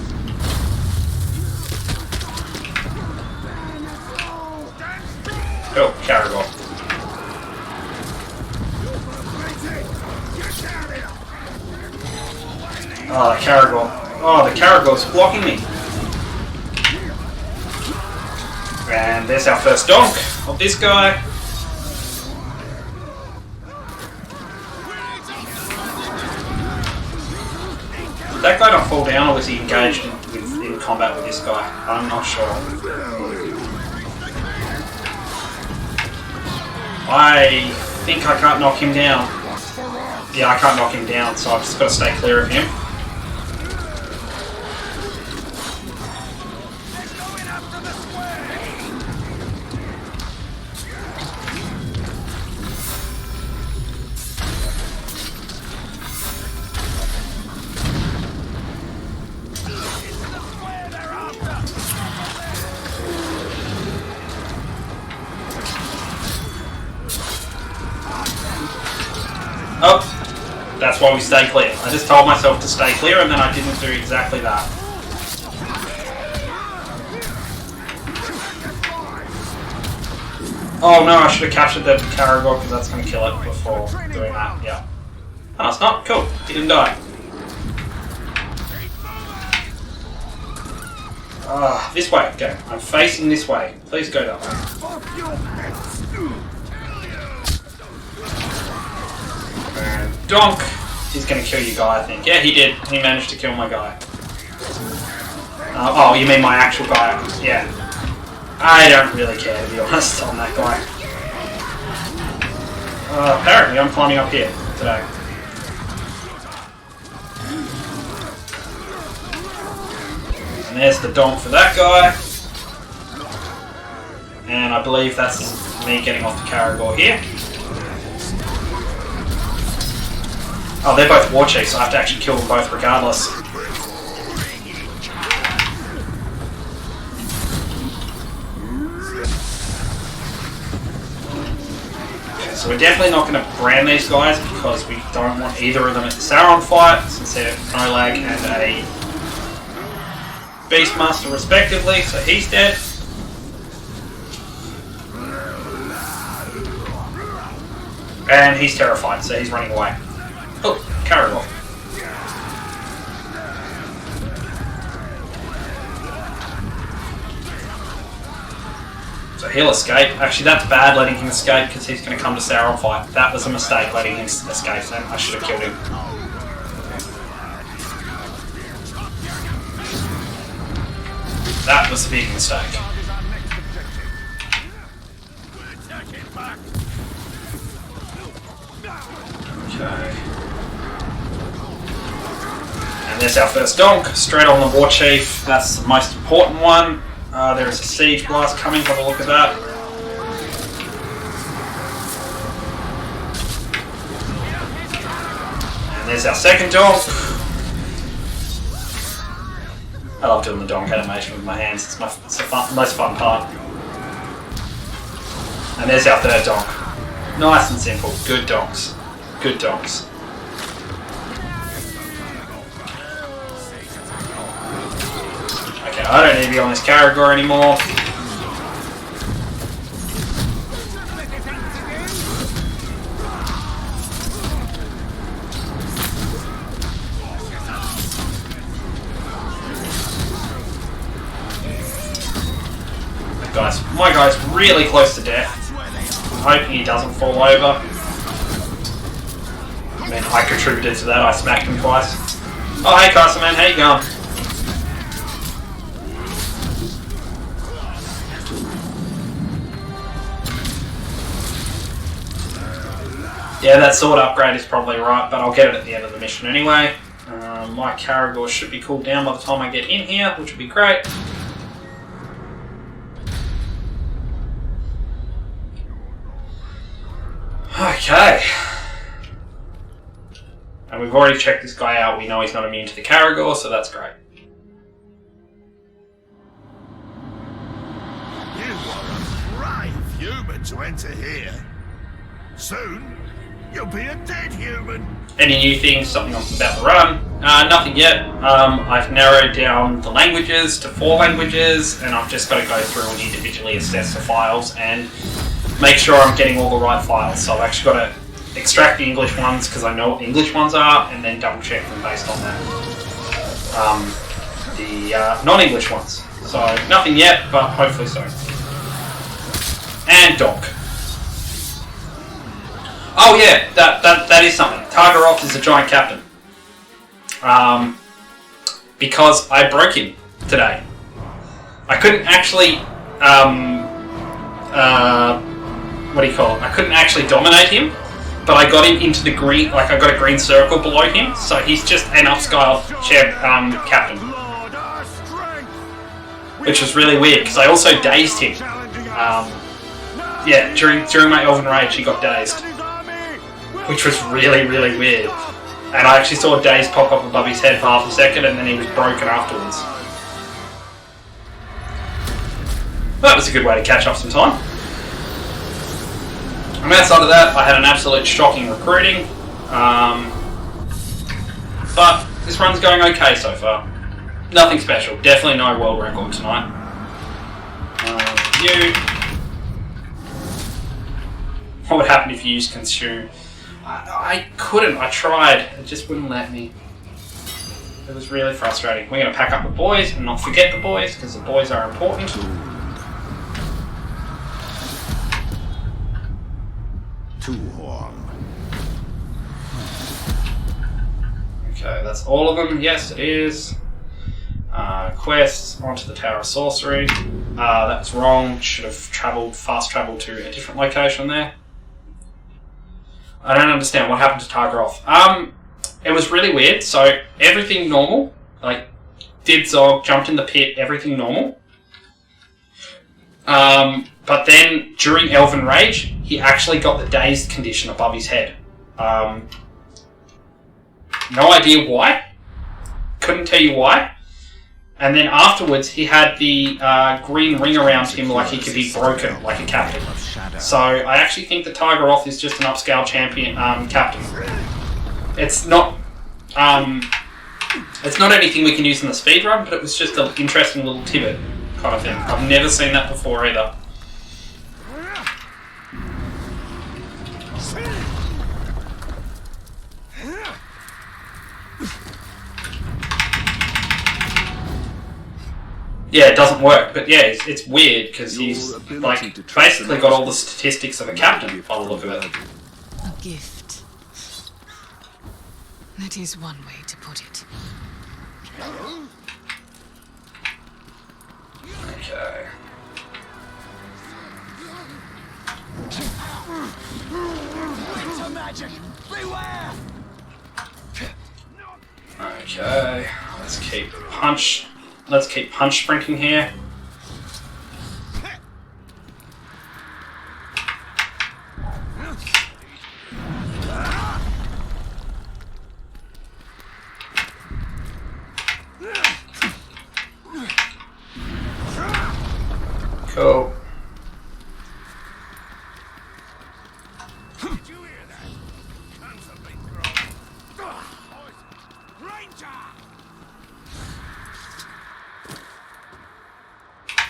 [SPEAKER 1] Oh, Caragor. Oh, the Caragor. Oh, the Caragor's blocking me. And there's our first donk of this guy. Did that guy not fall down, or was he engaged in combat with this guy? I'm not sure. I think I can't knock him down. Yeah, I can't knock him down, so I've just got to stay clear of him. Oh, that's why we stay clear. I just told myself to stay clear and then I didn't do exactly that. Oh no, I should have captured the Caragor because that's going to kill it before doing that, yeah. Oh, it's not? Cool. He didn't die. This way. Go. I'm facing this way. Please go that way. And donk. He's going to kill your guy, I think. Yeah, he did. He managed to kill my guy. Oh, you mean my actual guy? Yeah. I don't really care, to be honest, on that guy. Apparently, I'm climbing up here today. And there's the donk for that guy. And I believe that's me getting off the Caragor here. Oh, they're both war chiefs, so I have to actually kill them both regardless. Okay, so we're definitely not going to brand these guys because we don't want either of them at the Sauron fight, since they're No-Lag and a Beastmaster respectively, so he's dead. And he's terrified, so he's running away. Oh, Caragor. So he'll escape. Actually, that's bad letting him escape because he's going to come to Sauron fight. That was a mistake letting him escape then. I should have killed him. That was a big mistake. Okay. And there's our first donk, straight on the War Chief. That's the most important one. There is a siege blast coming, have a look at that. And there's our second donk. I love doing the donk animation with my hands, it's the most fun part. And there's our third donk. Nice and simple, good donks. Good donks. Okay, I don't need to be on this Caragor anymore. My guy's really close to death. I'm hoping he doesn't fall over. I mean, I contributed to that, I smacked him twice. Oh, hey Castle-Man, how you going? Yeah, that sword upgrade is probably right, but I'll get it at the end of the mission anyway. My Caragor should be cooled down by the time I get in here, which would be great. Okay. And we've already checked this guy out. We know he's not immune to the Caragor, so that's great.
[SPEAKER 3] You are a brave human to enter here. Soon, you'll be a dead human.
[SPEAKER 1] Any new things, something about the run? Nothing yet. I've narrowed down the languages to 4 languages, and I've just got to go through and individually assess the files and make sure I'm getting all the right files. So I've actually got to extract the English ones because I know what the English ones are, and then double check them based on that. The non-English ones. So nothing yet, but hopefully soon. And Donk. Oh yeah, that is something. Targaroth is a giant captain. Because I broke him today. I couldn't actually what do you call it? I couldn't actually dominate him, but I got him into the green, like I got a green circle below him, so he's just an upscale captain. Which was really weird, because I also dazed him. Yeah, during my Elven Rage he got dazed. Which was really, really weird. And I actually saw a daze pop up above his head for half a second, and then he was broken afterwards. That was a good way to catch up some time. And outside of that, I had an absolute shocking recruiting. But this run's going okay so far. Nothing special. Definitely no world record tonight. What would happen if you used consume? I couldn't. I tried. It just wouldn't let me. It was really frustrating. We're going to pack up the boys and not forget the boys, because the boys are important. Okay, that's all of them. Yes, it is. Quests onto the Tower of Sorcery. That was wrong. Should have fast travelled to a different location there. I don't understand what happened to Targaroth. It was really weird. So everything normal, like did Zog, jumped in the pit, everything normal. But then during Elven Rage, he actually got the dazed condition above his head. No idea why. Couldn't tell you why. And then afterwards, he had the green ring around him like he could be broken, like a captain. So I actually think that Targaroth is just an upscale champion captain. It's not anything we can use in the speedrun, but it was just an interesting little tidbit kind of thing. I've never seen that before either. Yeah, it doesn't work, but yeah, it's weird because he's like basically got all the statistics of a captain by the look of it.
[SPEAKER 10] A gift. That is one way to put it.
[SPEAKER 1] Okay.
[SPEAKER 3] Magic! Beware!
[SPEAKER 1] Okay. Let's keep punch. Let's keep punch sprinting here. Cool.
[SPEAKER 3] Did you hear that? Cancer been grown. Ranger!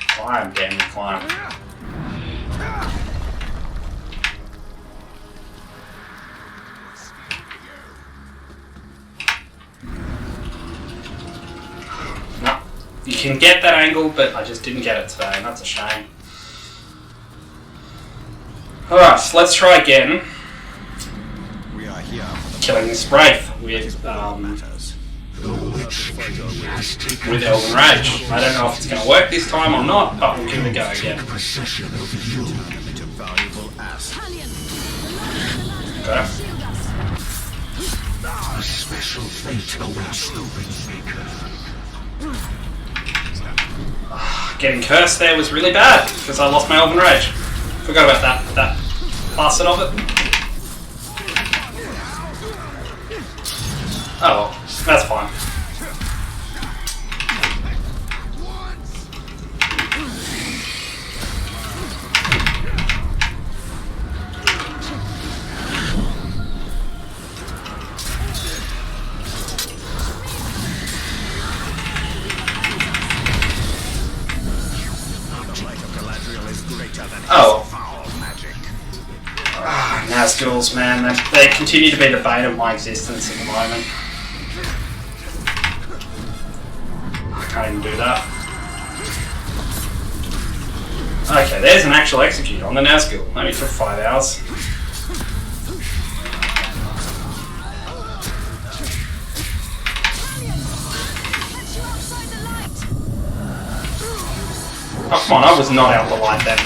[SPEAKER 1] Climb, damn you, climb. No, you can get that angle, but I just didn't get it today, and that's a shame. Alright, so let's try again.
[SPEAKER 5] We are here for the
[SPEAKER 1] Killing this Wraith with Elven Rage. I don't know if it's going to work this time or not, but we'll give it a go again.
[SPEAKER 5] to valuable AEST.
[SPEAKER 1] Okay.
[SPEAKER 9] Special fate awaits the Windmaker.
[SPEAKER 1] Getting cursed there was really bad because I lost my Elven Rage. Forgot about that facet of it. Oh, well, that's fine. Oh. Nazguls, man, they continue to be the bane of my existence at the moment. I can't even do that. Okay, there's an actual execute on the Nazgul. Only took 5 hours. Oh, come on, I was not out the light then.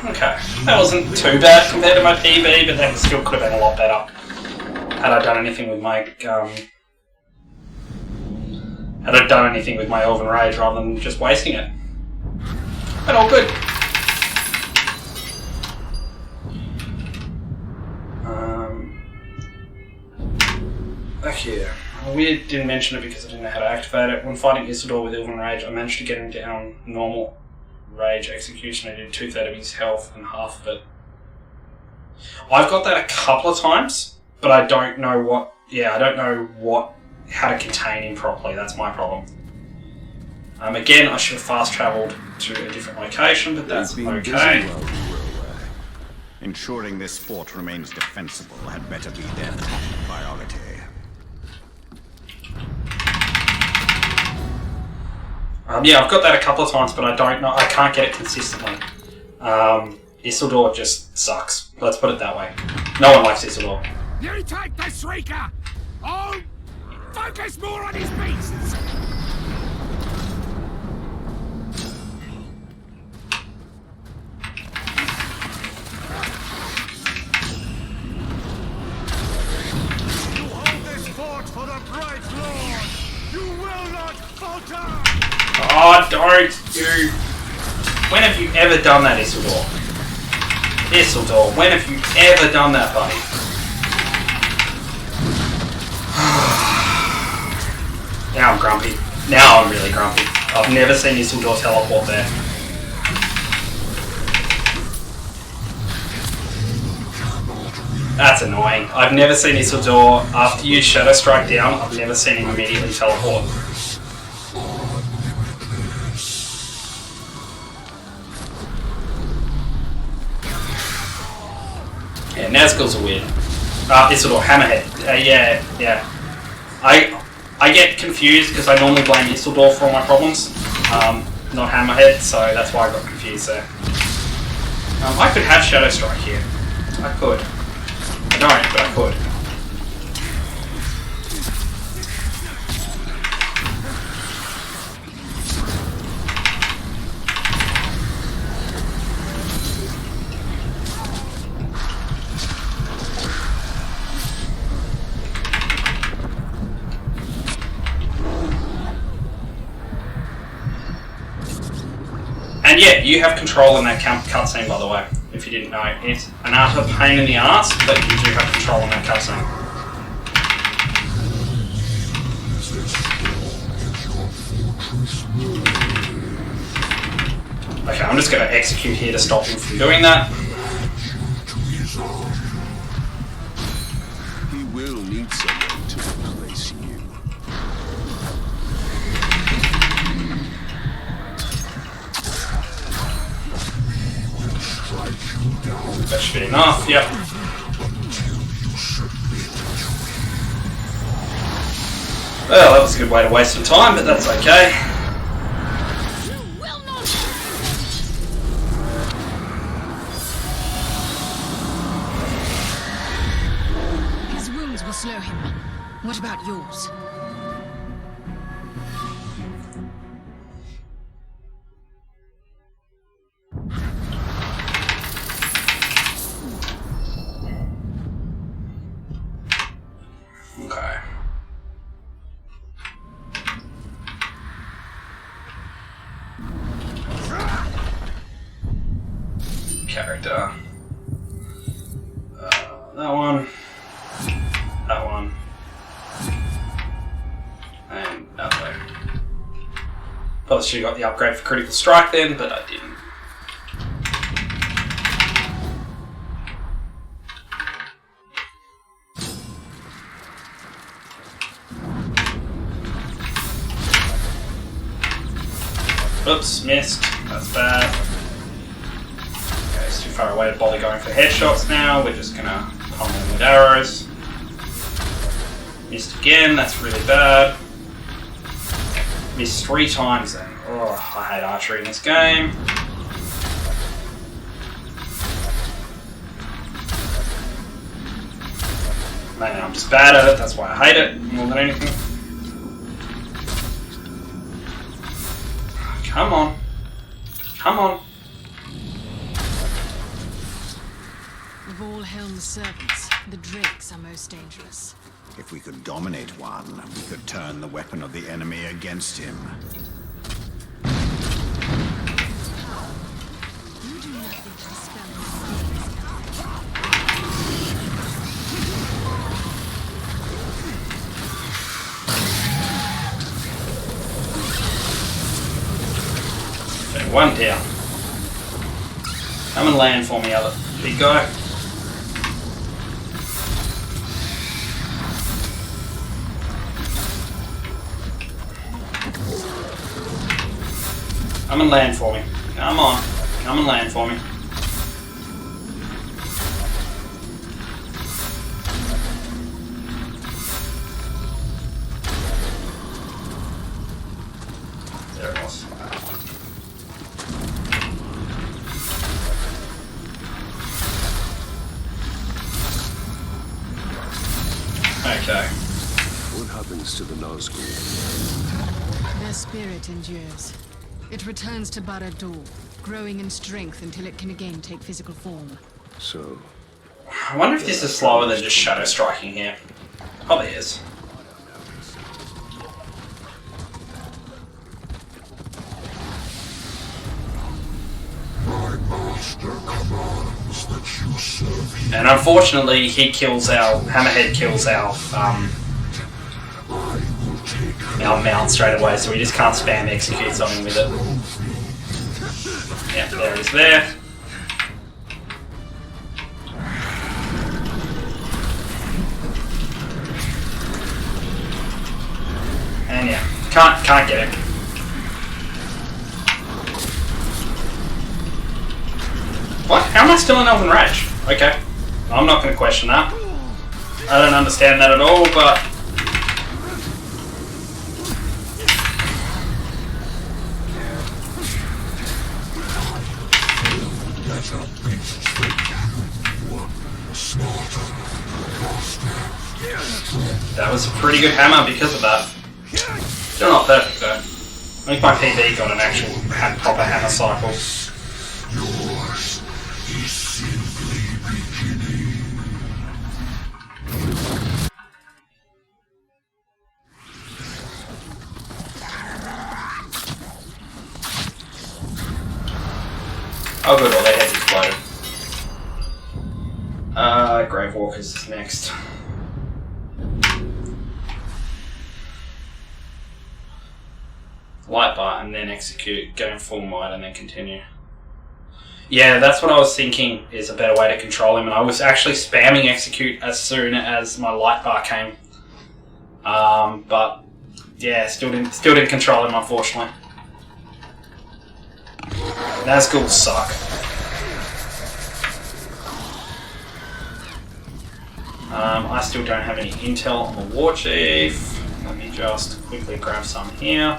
[SPEAKER 1] Okay, that wasn't too bad compared to my PB, but that still could have been a lot better had I done anything with my Elven Rage rather than just wasting it. But all good. Back here. We didn't mention it because I didn't know how to activate it. When fighting Isildur with Elven Rage, I managed to get him down normal Rage Execution. I did 2/3 of his health and half of it. I've got that a couple of times, but I don't know what. Yeah, I don't know how to contain him properly. That's my problem. Again, I should have fast travelled to a different location, but that's okay.
[SPEAKER 5] Ensuring this fort remains defensible had better be their top priority.
[SPEAKER 1] Yeah, I've got that a couple of times, but I don't know. I can't get it consistently. Isildur just sucks. Let's put it that way. No one likes Isildur.
[SPEAKER 8] You take the Shrieker! Oh! Focus more on his beasts!
[SPEAKER 3] You hold this fort for the bright Lord! You will not falter!
[SPEAKER 1] Oh, don't you... When have you ever done that, Isildur? Isildur, when have you ever done that, buddy? Now I'm grumpy. Now I'm really grumpy. I've never seen Isildur teleport there. That's annoying. I've never seen Isildur, after you Shadow Strike down, I've never seen him immediately teleport. Yeah, Nazgul's are weird. Isildur, Hammerhead. Yeah. I get confused because I normally blame Isildur for all my problems, not Hammerhead, so that's why I got confused there. I could have Shadow Strike here. I could. I don't, but I could. And yeah, you have control in that cutscene, by the way, if you didn't know. It's an utter pain in the ass, but you do have control in that cutscene. Okay, I'm just going to execute here to stop him from doing that.
[SPEAKER 2] He will need someone to replace you.
[SPEAKER 1] That should be enough, yep. Well, that was a good way to waste some time, but that's okay.
[SPEAKER 10] His wounds will slow him. What about yours?
[SPEAKER 1] Okay. Character. That one. That one. And that way. Probably should have got the upgrade for critical strike then, but I didn't. Oops, missed. That's bad. Okay, it's too far away to bother going for headshots now. We're just gonna pummel him with arrows. Missed again, that's really bad. Missed 3 times then. Oh, I hate archery in this game. Man, I'm just bad at it, that's why I hate it more than anything. Come on. Come on.
[SPEAKER 10] Of all Helm's servants, the Drakes are most dangerous.
[SPEAKER 5] If we could dominate one, we could turn the weapon of the enemy against him.
[SPEAKER 10] You do nothing to dispel
[SPEAKER 1] Okay, 1 down. Come and land for me, other big guy. Come and land for me. Come on. Come and land for me. There it was. Okay.
[SPEAKER 2] What happens to the Nazgul?
[SPEAKER 10] Their spirit endures. It returns to Barad-dûr, growing in strength until it can again take physical form.
[SPEAKER 2] So,
[SPEAKER 1] I wonder if this is slower than just shadow striking here. Probably is.
[SPEAKER 7] My master commands that you serve him.
[SPEAKER 1] And unfortunately, he kills our Hammerhead kills our mount straight away, so we just can't spam execute something with it. Yep, there it is there. Can't get him. What? How am I still in Elven Rage? Okay. I'm not going to question that. I don't understand that at all, but... That was a pretty good hammer because of that. Still not perfect though. I think my PB got an actual proper hammer cycle.
[SPEAKER 7] Yours is simply beginning.
[SPEAKER 1] Oh good, all their heads exploded. Gravewalkers is next. Light bar and then execute, going full might and then continue. Yeah, that's what I was thinking is a better way to control him, and I was actually spamming execute as soon as my light bar came. But yeah, still didn't control him unfortunately. Nazgûl suck. I still don't have any intel on the War Chief. Let me just quickly grab some here.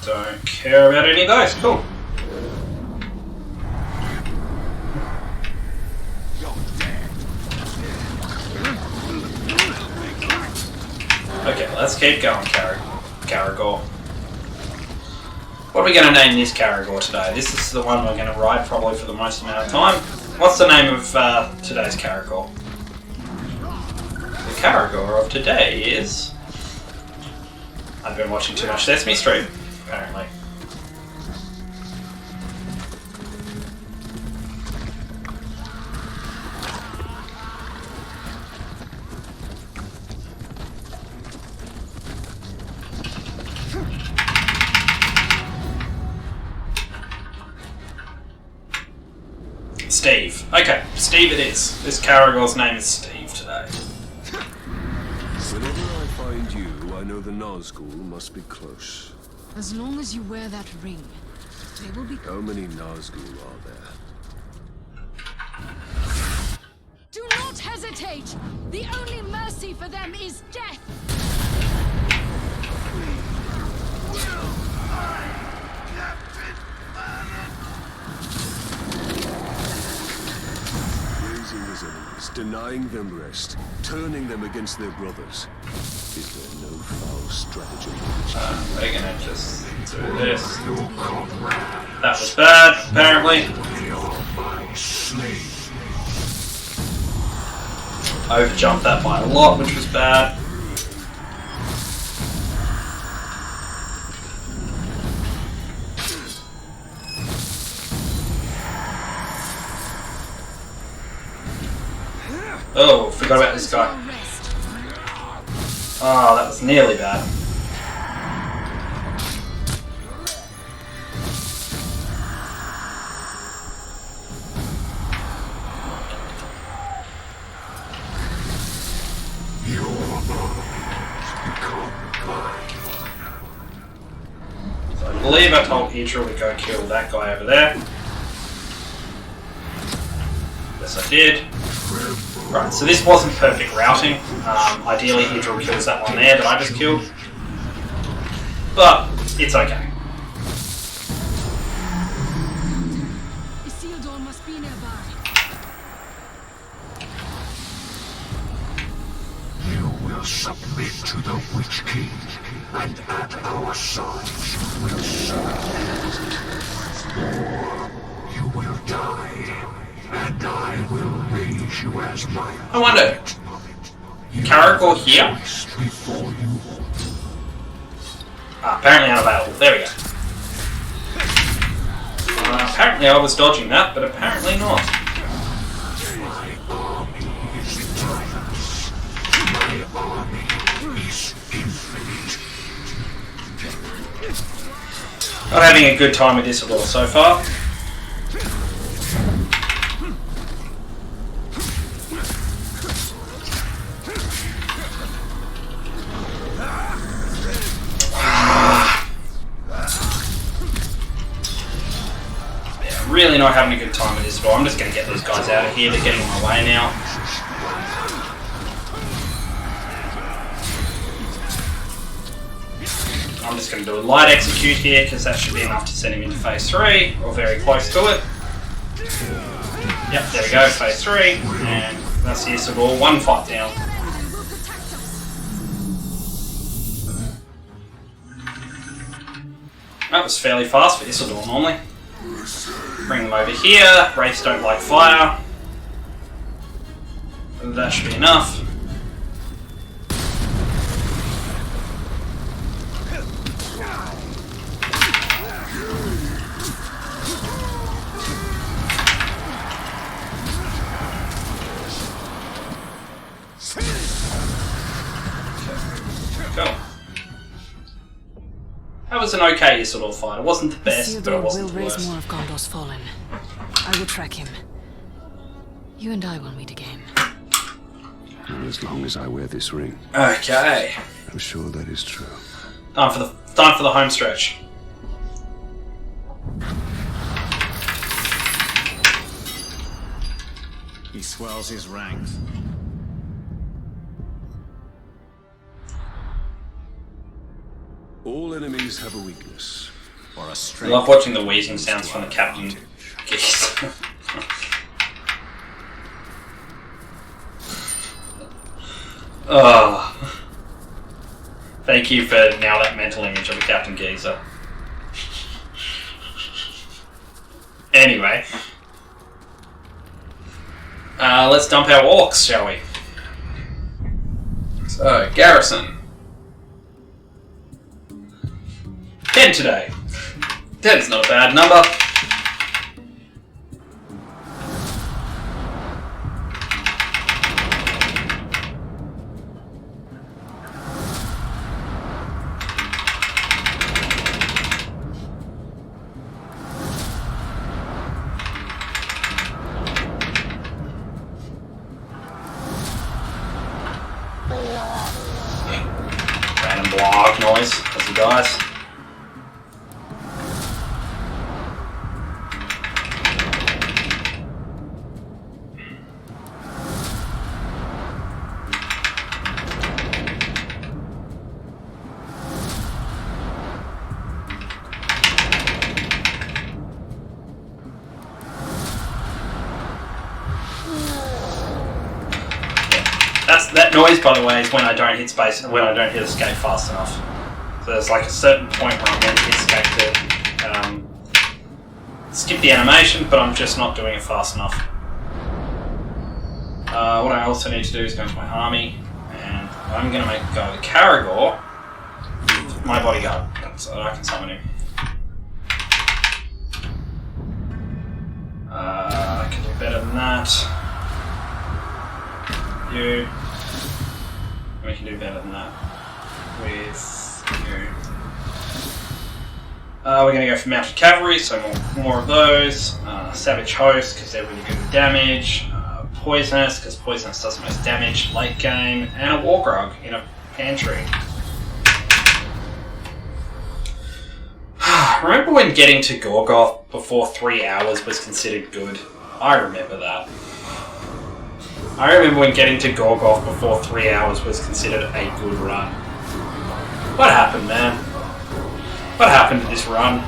[SPEAKER 1] Don't care about any of those. Cool. Okay, let's keep going, Caragor. What are we going to name this Caragor today? This is the one we're going to ride probably for the most amount of time. What's the name of today's Caragor? The Caragor of today is... I've been watching too much Sesame Street, apparently. Steve. Okay, Steve it is. This Caragor's name is Steve today.
[SPEAKER 2] Whenever I find you, I know the Nazgûl must be close.
[SPEAKER 10] As long as you wear that ring, they will be...
[SPEAKER 2] How many Nazgûl are there?
[SPEAKER 4] Do not hesitate! The only mercy for them is death!
[SPEAKER 2] Raising his enemies, denying them rest, turning them against their brothers. Is there no foul stratagem?
[SPEAKER 1] We're gonna just do this. That was bad, apparently. Overjumped that by a lot, which was bad. Oh, forgot about this guy. Oh, that was nearly bad. So I believe I told Idra to go kill that guy over there. Yes, I did. Right, so this wasn't perfect routing. Ideally, Idra kills that one there that I just killed. But it's okay.
[SPEAKER 10] Isildur must be nearby.
[SPEAKER 7] You will submit to the Witch King, and at our sides will serve. Or you will die, and I will raise you as my...
[SPEAKER 1] I wonder, Caragor here? Apparently unavailable. There we go. Apparently I was dodging that, but apparently not.
[SPEAKER 7] My army is timeless. My army is infinite.
[SPEAKER 1] Not having a good time with this at all so far. Really not having a good time with this at all. I'm just going to get these guys out of here. They're getting in my way now. I'm just going to do a light execute here because that should be enough to send him into phase 3 or very close to it. Yep, there we go, phase 3, and that's the Isidore, one fight down. That was fairly fast for Isidore normally. Bring them over here. Wraiths don't like fire. That should be enough. Go. That was an okay Isidore fight. It wasn't the best, but it wasn't the worst.
[SPEAKER 10] Will raise more of Gondor's fallen. I will track him. You and I will meet again.
[SPEAKER 2] As long as I wear this ring.
[SPEAKER 1] Okay.
[SPEAKER 2] I'm sure that is true.
[SPEAKER 1] Time for the home stretch.
[SPEAKER 5] He swells his ranks.
[SPEAKER 2] All enemies have a weakness.
[SPEAKER 5] Or a
[SPEAKER 1] I
[SPEAKER 5] strength.
[SPEAKER 1] love watching the wheezing sounds from the captain geese. Oh. Thank you for now that mental image of a Captain Geezer. Anyway. Let's dump our orcs, shall we? So, garrison. 10 today. 10's not a bad number. Random blog noise as he dies. That noise, by the way, is when I don't hit space, when I don't hit escape fast enough. So there's like a certain point where I'm meant to hit escape to skip the animation, but I'm just not doing it fast enough. What I also need to do is go into my army, and I'm going to go to Caragor, my bodyguard, so that I can summon him. I can do better than that. You. We can do better than that with you. We're going to go for mounted cavalry, so more of those. Savage host, because they're really good with damage. Poisonous, because poisonous does the most damage late game. And a wargrog in a pantry. Remember when getting to Gorgoth before 3 hours was considered good? I remember that. I remember when getting to Gorgoth before 3 hours was considered a good run. What happened, man? What happened to this run?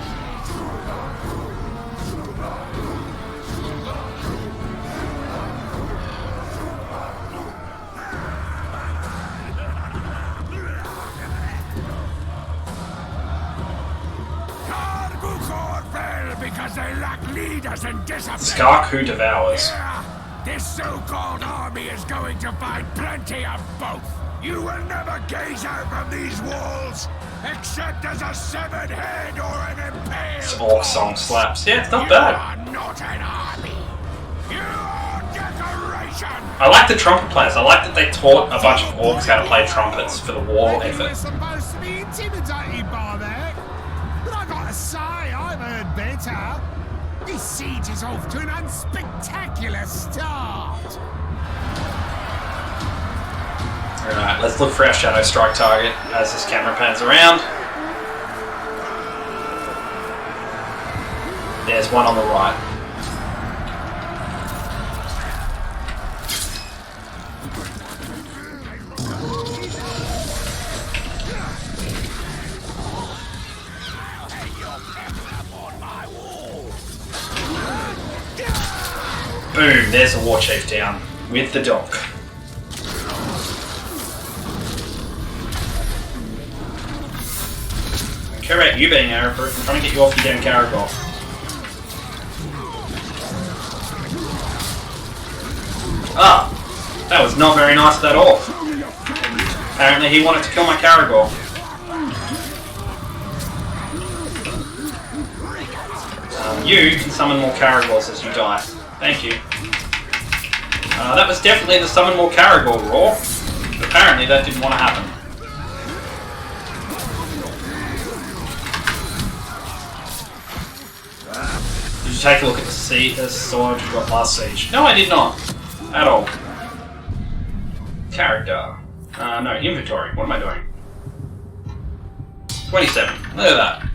[SPEAKER 8] Because they lack leaders and discipline.
[SPEAKER 1] Skark who devours.
[SPEAKER 8] This so-called army is going to find plenty of both. You will never gaze out from these walls, except as a severed head or an impaled.
[SPEAKER 1] This orc song slaps. Yeah, it's not bad.
[SPEAKER 8] You are not an army. You are decoration.
[SPEAKER 1] I like the trumpet players. I like that they taught a bunch of orcs how to play trumpets for the war effort.
[SPEAKER 3] We're supposed to be intimidated by that, but I gotta say,
[SPEAKER 8] siege is off to an unspectacular start.
[SPEAKER 1] Alright, let's look for our shadow strike target as this camera pans around. There's one on the right. Boom, there's the war chief down with the dog. I don't care about you being arrowproof, I'm trying to get you off your damn Caragor. Ah, that was not very nice at all. Apparently he wanted to kill my Caragor. You can summon more Caragors as you die. Thank you. That was definitely the summon more Caragor roar. But apparently that didn't want to happen. Did you take a look at the sword you got last siege? No, I did not. At all. Character. No, inventory. What am I doing? 27. Look at that.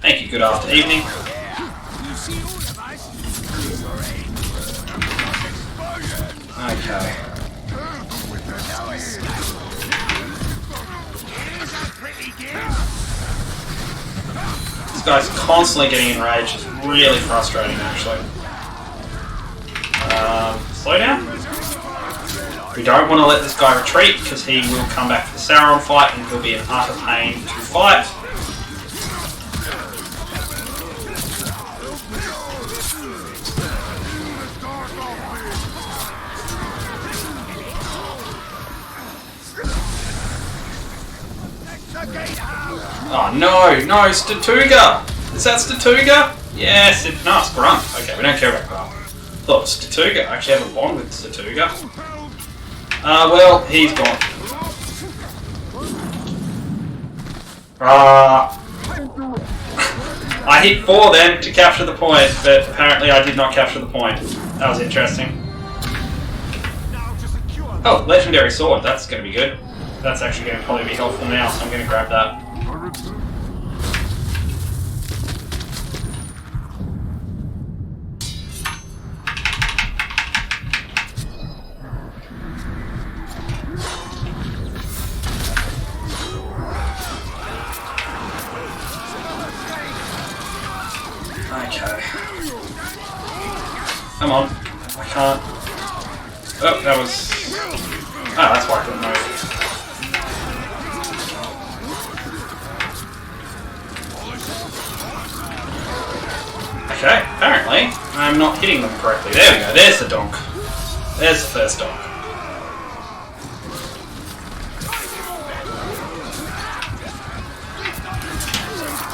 [SPEAKER 1] Thank you, good after evening. Okay. This guy's constantly getting enraged. It's really frustrating, actually. Slow down. We don't want to let this guy retreat because he will come back for the Sauron fight and he'll be an utter pain to fight. Oh no, no, Statuga! Is that Statuga? Yes, no, it's Grunt. Okay, we don't care about Grunt. Look, Statuga. I actually have a bond with Statuga. Well, he's gone. I hit 4 then to capture the point, but apparently I did not capture the point. That was interesting. Oh, legendary sword. That's going to be good. That's actually going to probably be helpful now, so I'm going to grab that. Okay. Come on. I can't. Oh, that was... Oh, that's why I couldn't move. Okay, apparently I'm not hitting them correctly. There we go, there's the donk. There's the first donk.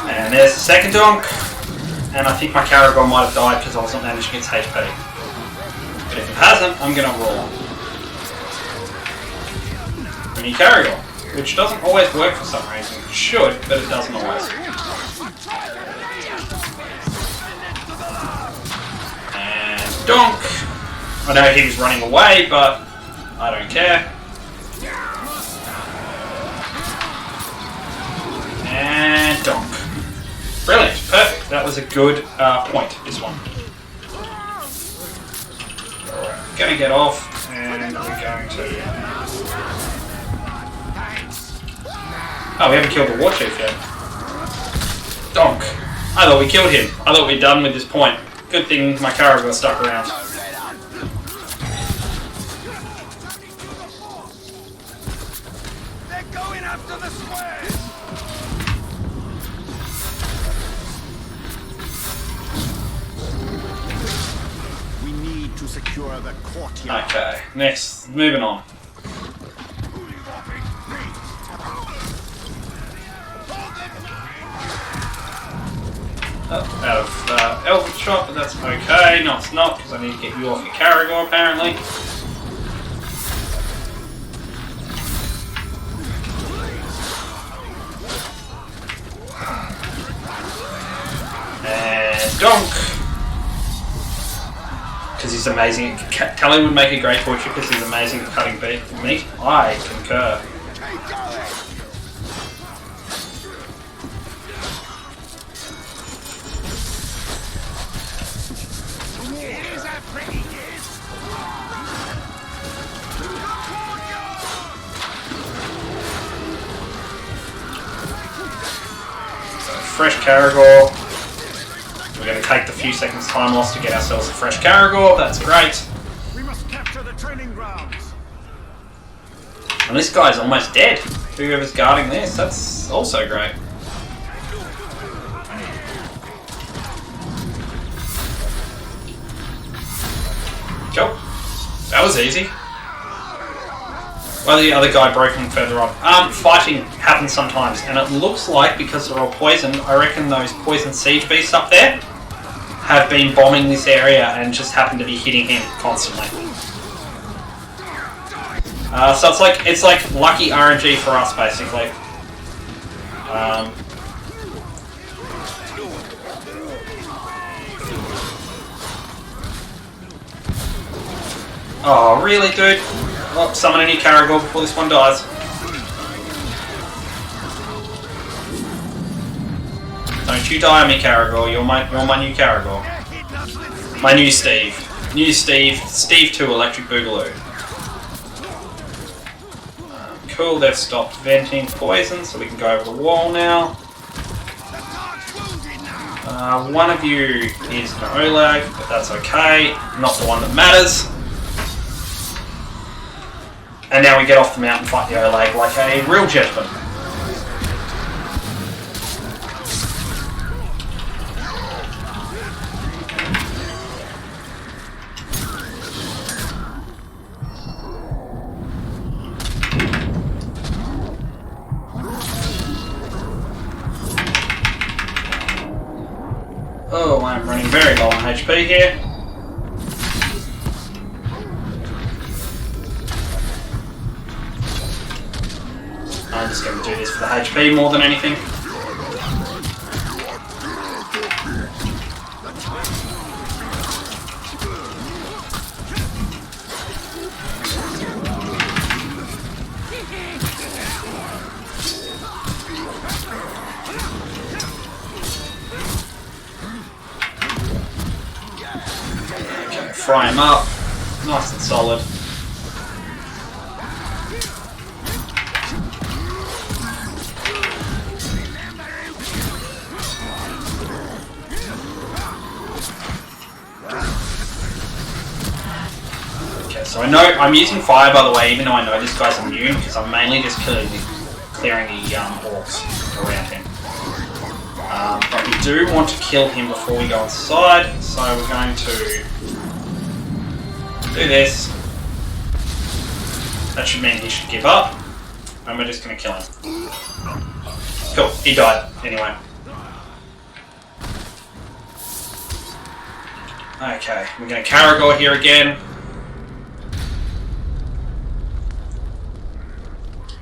[SPEAKER 1] And there's the second donk. And I think my Caragor might have died because I wasn't managing its HP. But if it hasn't, I'm going to roar. Mini Caragor, which doesn't always work for some reason. It should, but it doesn't always. And donk! I know he was running away, but I don't care. And donk. Brilliant, perfect. That was a good point, this one. Alright, going to get off, and we're going to... Oh, we haven't killed the War Chief yet. Donk. I thought we killed him. I thought we'd done with this point. Good thing my Caragor stuck around.
[SPEAKER 8] They're going after the squares!
[SPEAKER 3] We need to secure the courtyard.
[SPEAKER 1] Okay, next, moving on. Oh, out of Elven shot, but that's okay. No, it's not, because I need to get you off your Caragor, apparently. And donk! he's amazing. Tally would make a great butcher because he's amazing at cutting meat. I concur. Fresh Caragor. We're going to take the few seconds time loss to get ourselves a fresh Caragor. That's great.
[SPEAKER 3] We must capture the training grounds.
[SPEAKER 1] And this guy's almost dead. Whoever's guarding this, that's also great. Cool. That was easy. Well, the other guy broke him further on. Fighting happens sometimes, and it looks like because they're all poisoned, I reckon those poison siege beasts up there have been bombing this area and just happen to be hitting him constantly. So it's like lucky RNG for us, basically. Oh, really, dude? Oh, summon a new Caragor before this one dies. Don't you die on me, Caragor. You're my new Caragor. My new Steve. New Steve. Steve 2 Electric Boogaloo. Cool, they've stopped venting poison, so we can go over the wall now. One of you is an Olag, but that's okay. Not the one that matters. And now we get off the mountain and fight the Olag like a real gentleman. Oh, I'm running very low on HP here. I'm just going to do this for the HP more than anything. Okay, fry him up. Nice and solid. So I know I'm using fire, by the way, even though I know this guy's immune, because I'm mainly just clearing the orcs around him. But we do want to kill him before we go inside, so we're going to do this. That should mean he should give up, and we're just going to kill him. Cool, he died anyway. Okay, we're going to Caragor here again.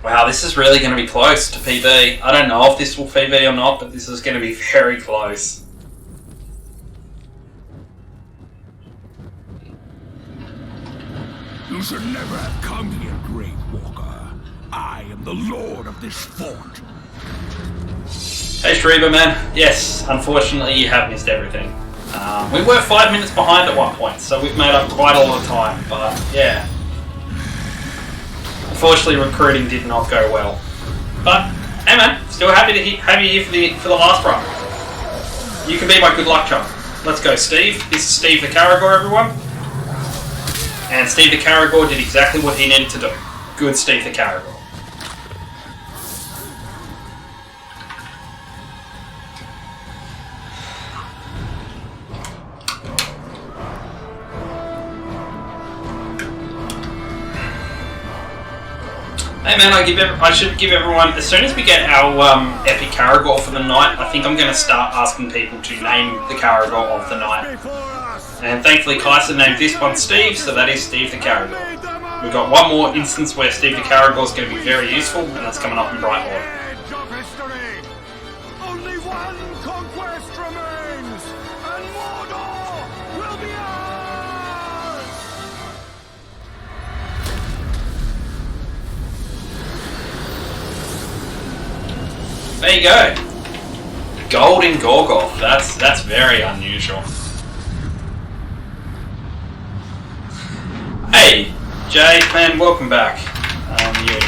[SPEAKER 1] Wow, this is really going to be close to PB. I don't know if this will PB or not, but this is going to be very close.
[SPEAKER 8] You should never have come here, Great Walker. I am the lord of this fort.
[SPEAKER 1] Hey, Shreeba, man. Yes, unfortunately you have missed everything. We were 5 minutes behind at one point, so we've made up quite a lot of time, but yeah. Unfortunately, recruiting did not go well. But, hey man, still happy to have you here for the last run. You can be my good luck charm. Let's go, Steve. This is Steve the Caragor, everyone. And Steve the Caragor did exactly what he needed to do. Good Steve the Caragor. Hey man, I should give everyone, as soon as we get our epic Caragor for the night, I think I'm going to start asking people to name the Caragor of the night. And thankfully Kaiser named this one Steve, so that is Steve the Caragor. We've got one more instance where Steve the Caragor is going to be very useful, and that's coming up in Brightlord.
[SPEAKER 3] Only one conquest remains, and Mordor will be ours!
[SPEAKER 1] There you go. Golden Gorgoth. That's very unusual. Hey, Jay, man, welcome back. You.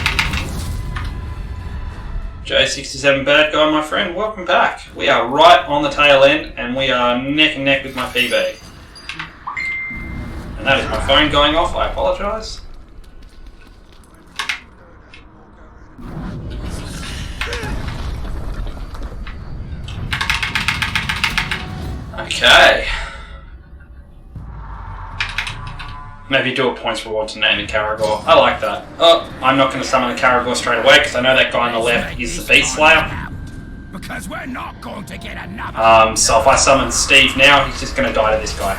[SPEAKER 1] J67 Bad Guy, my friend, welcome back. We are right on the tail end, and we are neck and neck with my PB. And that is my phone going off, I apologise. Okay. Maybe do a points reward to name a Caragor. I like that. Oh, I'm not going to summon the Caragor straight away because I know that guy on the left is the Beast Slayer.
[SPEAKER 8] Because we're not going to get another.
[SPEAKER 1] So if I summon Steve now, he's just going to die to this guy.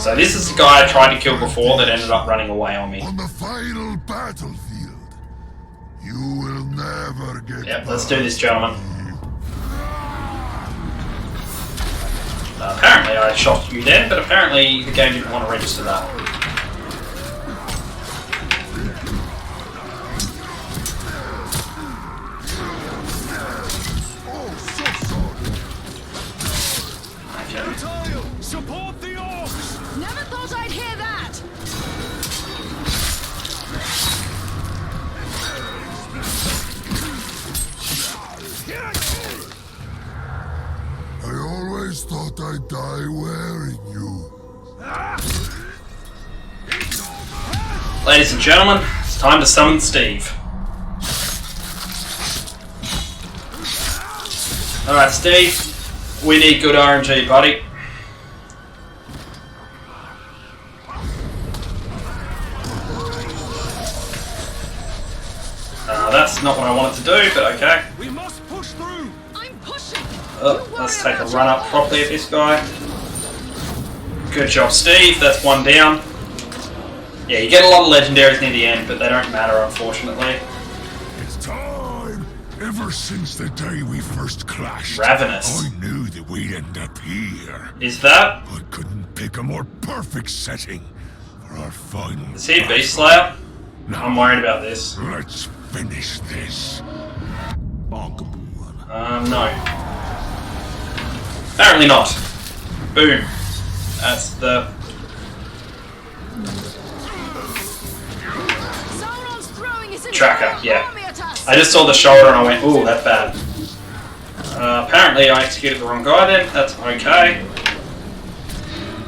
[SPEAKER 1] So this is the guy I tried to kill before that ended up running away on me.
[SPEAKER 7] On the final battlefield, you will never get.
[SPEAKER 1] Yep, let's do this, gentlemen. Apparently I shot you then, but apparently the game didn't want to register that. Okay.
[SPEAKER 3] Support the orcs!
[SPEAKER 4] Never thought I'd hear that!
[SPEAKER 7] I always thought I'd die wearing you.
[SPEAKER 1] Ladies and gentlemen, it's time to summon Steve. Alright, Steve, we need good RNG, buddy. That's not what I wanted to do, but okay.
[SPEAKER 3] We must push through!
[SPEAKER 4] I'm pushing!
[SPEAKER 1] Let's take a run up properly at this guy. Good job, Steve. That's one down. Yeah, you get a lot of legendaries near the end, but they don't matter, unfortunately.
[SPEAKER 7] It's time. Ever since the day we first clashed,
[SPEAKER 1] Ravenous.
[SPEAKER 7] I knew that we'd end up here.
[SPEAKER 1] Is that?
[SPEAKER 7] I couldn't pick a more perfect setting for our final.
[SPEAKER 1] Is he a Beast Slayer?
[SPEAKER 7] Now,
[SPEAKER 1] I'm worried about this.
[SPEAKER 7] let's finish this.
[SPEAKER 1] No. Apparently not. Boom. That's the...
[SPEAKER 4] Sauron's throwing his
[SPEAKER 1] tracker,
[SPEAKER 4] entire
[SPEAKER 1] yeah.
[SPEAKER 4] army at us.
[SPEAKER 1] I just saw the shoulder and I went, ooh, that's bad. Apparently I executed the wrong guy then. That's okay.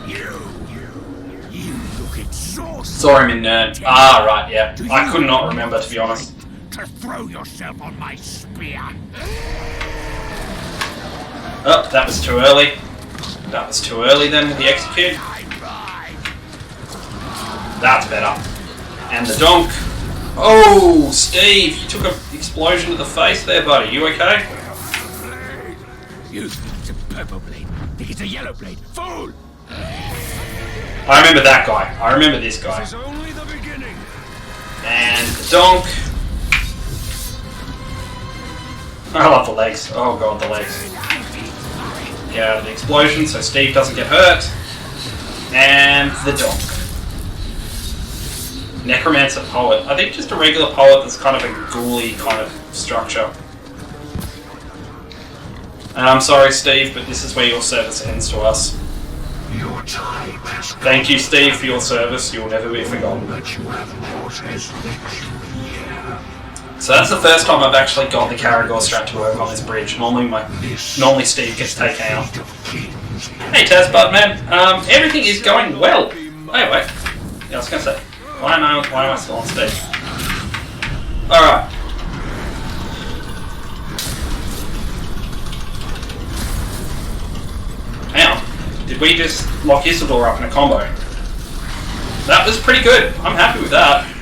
[SPEAKER 8] You look exhausted.
[SPEAKER 1] Saw him in Nurnen. Ah, right, yeah. I could not remember, to be honest.
[SPEAKER 8] To throw yourself on my spear.
[SPEAKER 1] Oh, that was too early. That was too early then with the execute. That's better. And the donk. Oh, Steve, you took an explosion to the face there, buddy. You okay?
[SPEAKER 8] You think it's a purple blade. Think it's a yellow blade. Fool!
[SPEAKER 1] I remember that guy. I remember this guy.
[SPEAKER 3] This is only the beginning.
[SPEAKER 1] And the donk. I love the legs. Oh god, the legs. Get out of the explosion so Steve doesn't get hurt. And the donk. Necromancer Poet. I think just a regular poet that's kind of a ghouly kind of structure. And I'm sorry, Steve, but this is where your service ends to us.
[SPEAKER 7] Your time has come.
[SPEAKER 1] Thank you, Steve, for your service. You will never be forgotten.
[SPEAKER 7] That you have brought has led you here.
[SPEAKER 1] So that's the first time I've actually got the Caragor strat to work on this bridge. Normally Steve gets taken out. Hey Tazbud man, everything is going well. Hey wait, yeah, I was gonna say, why am I still on stage? Alright. Hang on, did we just lock Isildur up in a combo? That was pretty good, I'm happy with that.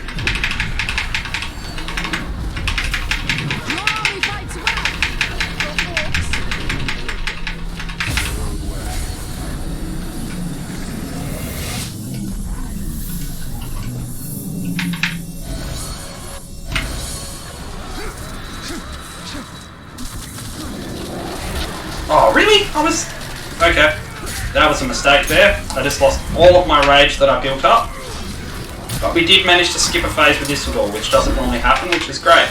[SPEAKER 4] Your army fights well.
[SPEAKER 1] Oh, really? Okay. That was a mistake there. I just lost all of my rage that I built up. But we did manage to skip a phase with Isildur, which doesn't normally happen, which is great.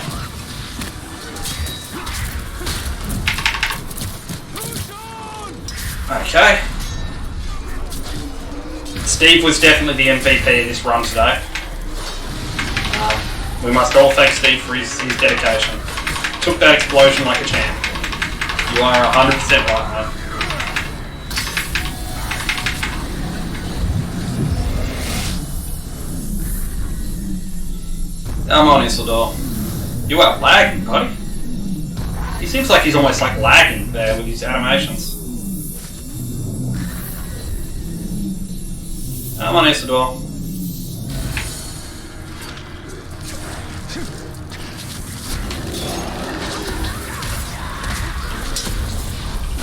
[SPEAKER 1] Okay. Steve was definitely the MVP of this run today. We must all thank Steve for his dedication. Took that explosion like a champ. You are 100% right, man. Come on, Isildur. You are lagging, buddy. He seems like he's almost like lagging there with his animations. Come on, Isildur.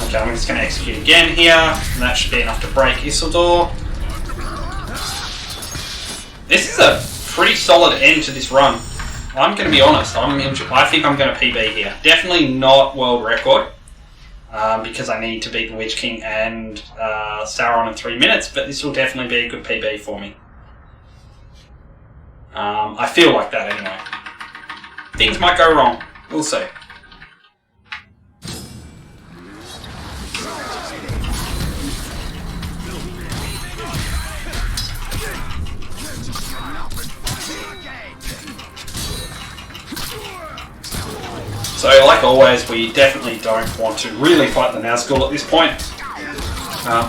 [SPEAKER 1] Okay, I'm just going to execute again here, and that should be enough to break Isildur. This is a pretty solid end to this run. I'm going to be honest, I think I'm going to PB here. Definitely not world record, because I need to beat the Witch King and Sauron in 3 minutes, but this will definitely be a good PB for me. I feel like that anyway. Things might go wrong. We'll see. So, like always, we definitely don't want to really fight the Nazgul at this point.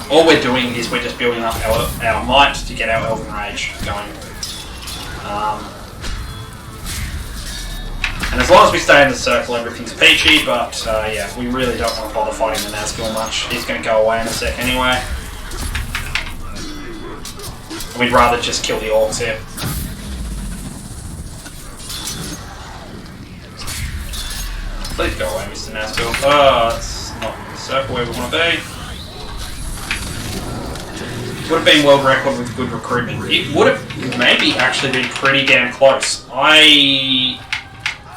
[SPEAKER 1] All we're doing is we're just building up our might to get our Elven Rage going. And as long as we stay in the circle, everything's peachy, but yeah, we really don't want to bother fighting the Nazgul much. He's going to go away in a sec anyway. We'd rather just kill the Orcs here. Please go away, Mr. Nazgul. Oh, it's not the circle where we want to be. Would have been world record with good recruitment. It would have maybe actually been pretty damn close.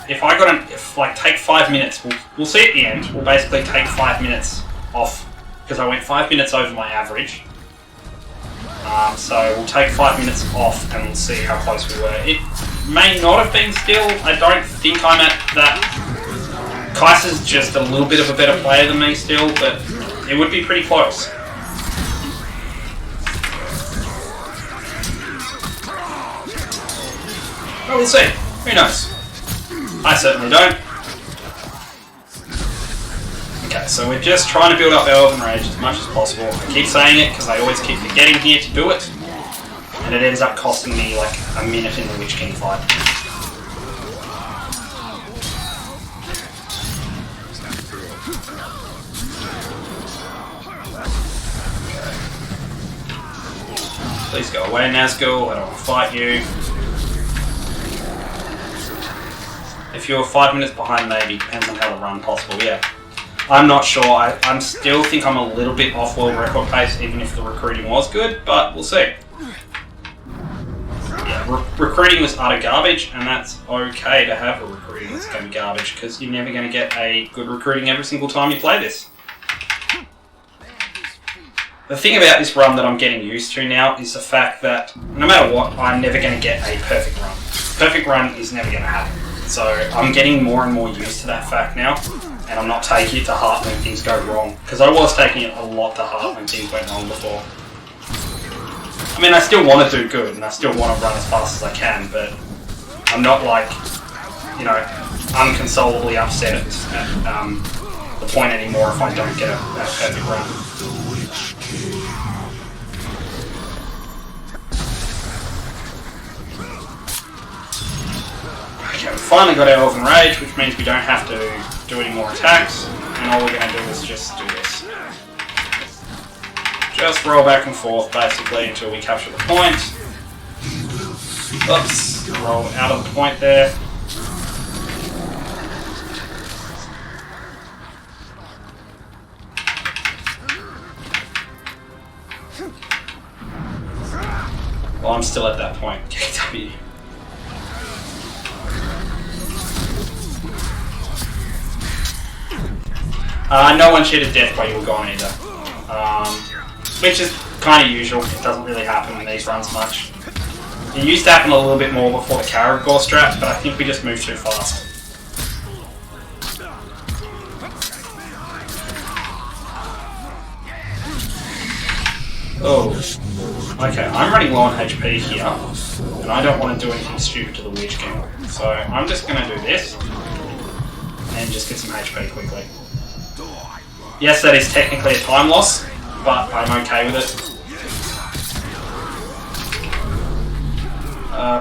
[SPEAKER 1] If I got take 5 minutes, we'll see at the end. We'll basically take 5 minutes off because I went 5 minutes over my average. So we'll take 5 minutes off and we'll see how close we were. It may not have been still. I don't think I'm at that. Kaiser's just a little bit of a better player than me still, but it would be pretty close. Well, we'll see. Who knows? I certainly don't. Okay, so we're just trying to build up our Elven Rage as much as possible. I keep saying it because I always keep forgetting here to do it, and it ends up costing me like a minute in the Witch King fight. Please go away, Nazgul. I don't want to fight you. If you're 5 minutes behind, maybe. Depends on how the run possible, yeah. I'm not sure. I still think I'm a little bit off world record pace, even if the recruiting was good, but we'll see. Yeah, recruiting was utter garbage, and that's okay to have a recruiting that's going to be garbage, because you're never going to get a good recruiting every single time you play this. The thing about this run that I'm getting used to now is the fact that no matter what, I'm never going to get a perfect run. Perfect run is never going to happen. So I'm getting more and more used to that fact now, and I'm not taking it to heart when things go wrong, because I was taking it a lot to heart when things went wrong before. I mean, I still want to do good, and I still want to run as fast as I can, but I'm not like, you know, unconsolably upset at the point anymore if I don't get a perfect run. Okay, we finally got our Elven Rage, which means we don't have to do any more attacks, and all we're going to do is just do this. Just roll back and forth, basically, until we capture the point. Oops, roll out of the point there. Well, I'm still at that point. KW. No one cheated death while you were gone either. Which is kind of usual. It doesn't really happen in these runs much. It used to happen a little bit more before the Caragor strat, but I think we just moved too fast. Oh, okay, I'm running low on HP here, and I don't want to do anything stupid to the Witch King. So I'm just going to do this, and just get some HP quickly. Yes, that is technically a time loss, but I'm okay with it.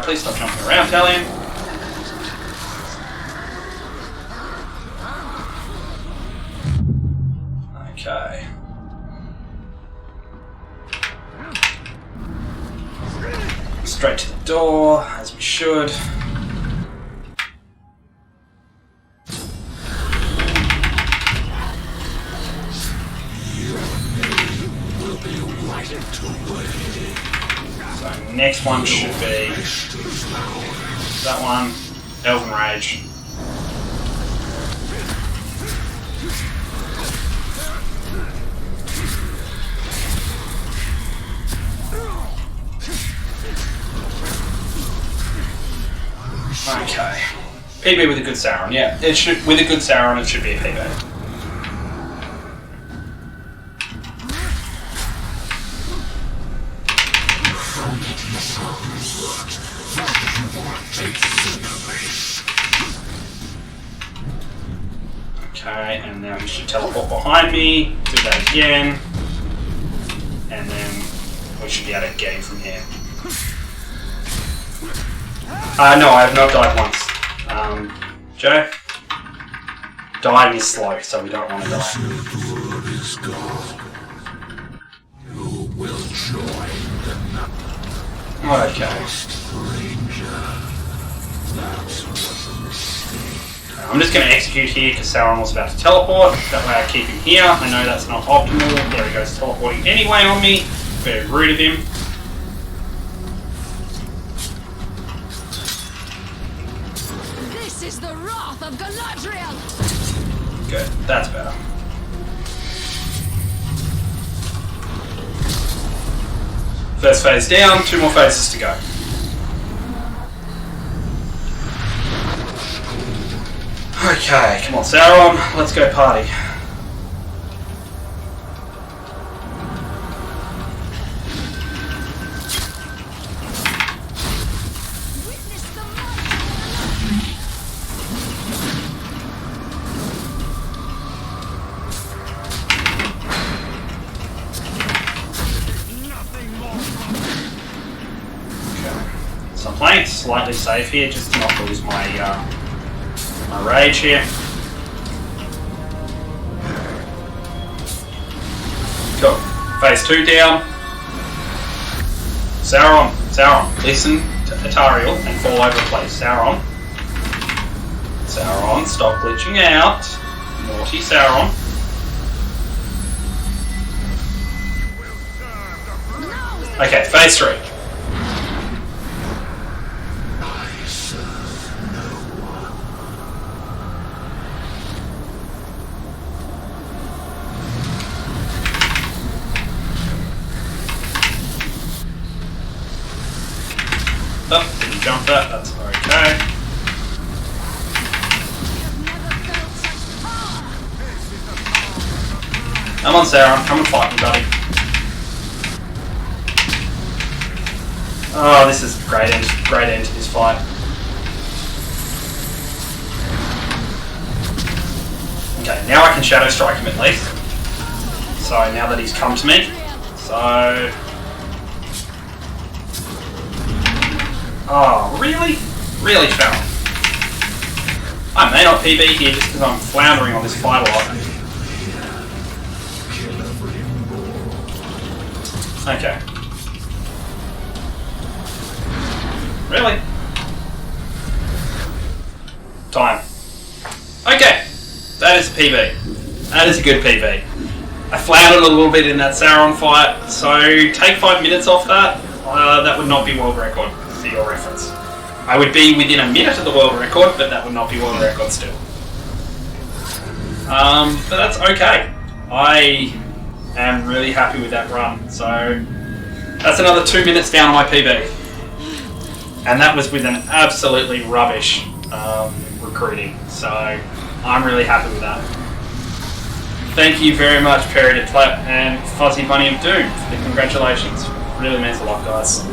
[SPEAKER 1] Please stop jumping around, Talion. Okay. Straight to the door, as we should. So next one should be that one, Elven Rage. Okay. PB with a good Sauron, yeah. It should, with a good Sauron, it should be a PB. Okay, and now he should teleport behind me, do that again, and then we should be able to get him from here. No, I have not died once. Joe? Dying is slow, so we don't want to die. Okay. I'm just going to execute here because Sauron was about to teleport. That way I keep him here. I know that's not optimal. There he goes, teleporting anyway on me. Very rude of him.
[SPEAKER 4] This is the wrath of Galadriel!
[SPEAKER 1] Good, that's better. First phase down, 2 more phases to go. Okay, come on Sauron, let's go party. So I'm playing it slightly safe here, just to not lose my my rage here. Cool. Phase 2 down. Sauron, listen to Atariel and fall over the place. Sauron, stop glitching out. Naughty Sauron. Okay, phase 3. Oh, didn't jump that, that's okay. Come on Sauron, come and fight me buddy. Oh, this is a great end to this fight. Okay, now I can Shadow Strike him at least. So now that he's come to me. So... Oh, really? Really, Farrell? I may not PB here just because I'm floundering on this fight a lot. Okay. Really? Time. Okay. That is a PB. That is a good PB. I floundered a little bit in that Sauron fight, so take 5 minutes off that. That would not be world record. For your reference. I would be within a minute of the world record, but that would not be world record still. But that's okay. I am really happy with that run. So that's another 2 minutes down on my PB. And that was with an absolutely rubbish recruiting. So I'm really happy with that. Thank you very much, Perry de Clap and Fuzzy Bunny of Doom, for the congratulations. Really means a lot, guys.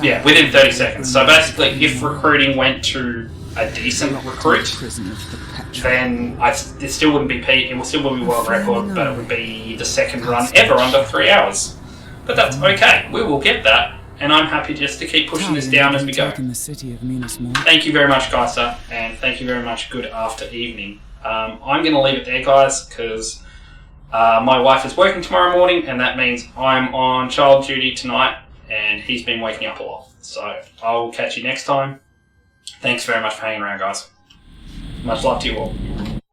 [SPEAKER 1] Yeah, within 30 seconds. So basically, if recruiting went to a decent recruit, then it still wouldn't be it still wouldn't be world record, but it would be the second run ever under 3 hours. But that's okay. We will get that, and I'm happy just to keep pushing this down as we go. Thank you very much, Geister, and thank you very much. Good after evening. I'm going to leave it there, guys, because my wife is working tomorrow morning, and that means I'm on child duty tonight, and he's been waking up a lot. So I will catch you next time. Thanks very much for hanging around, guys. Much love to you all.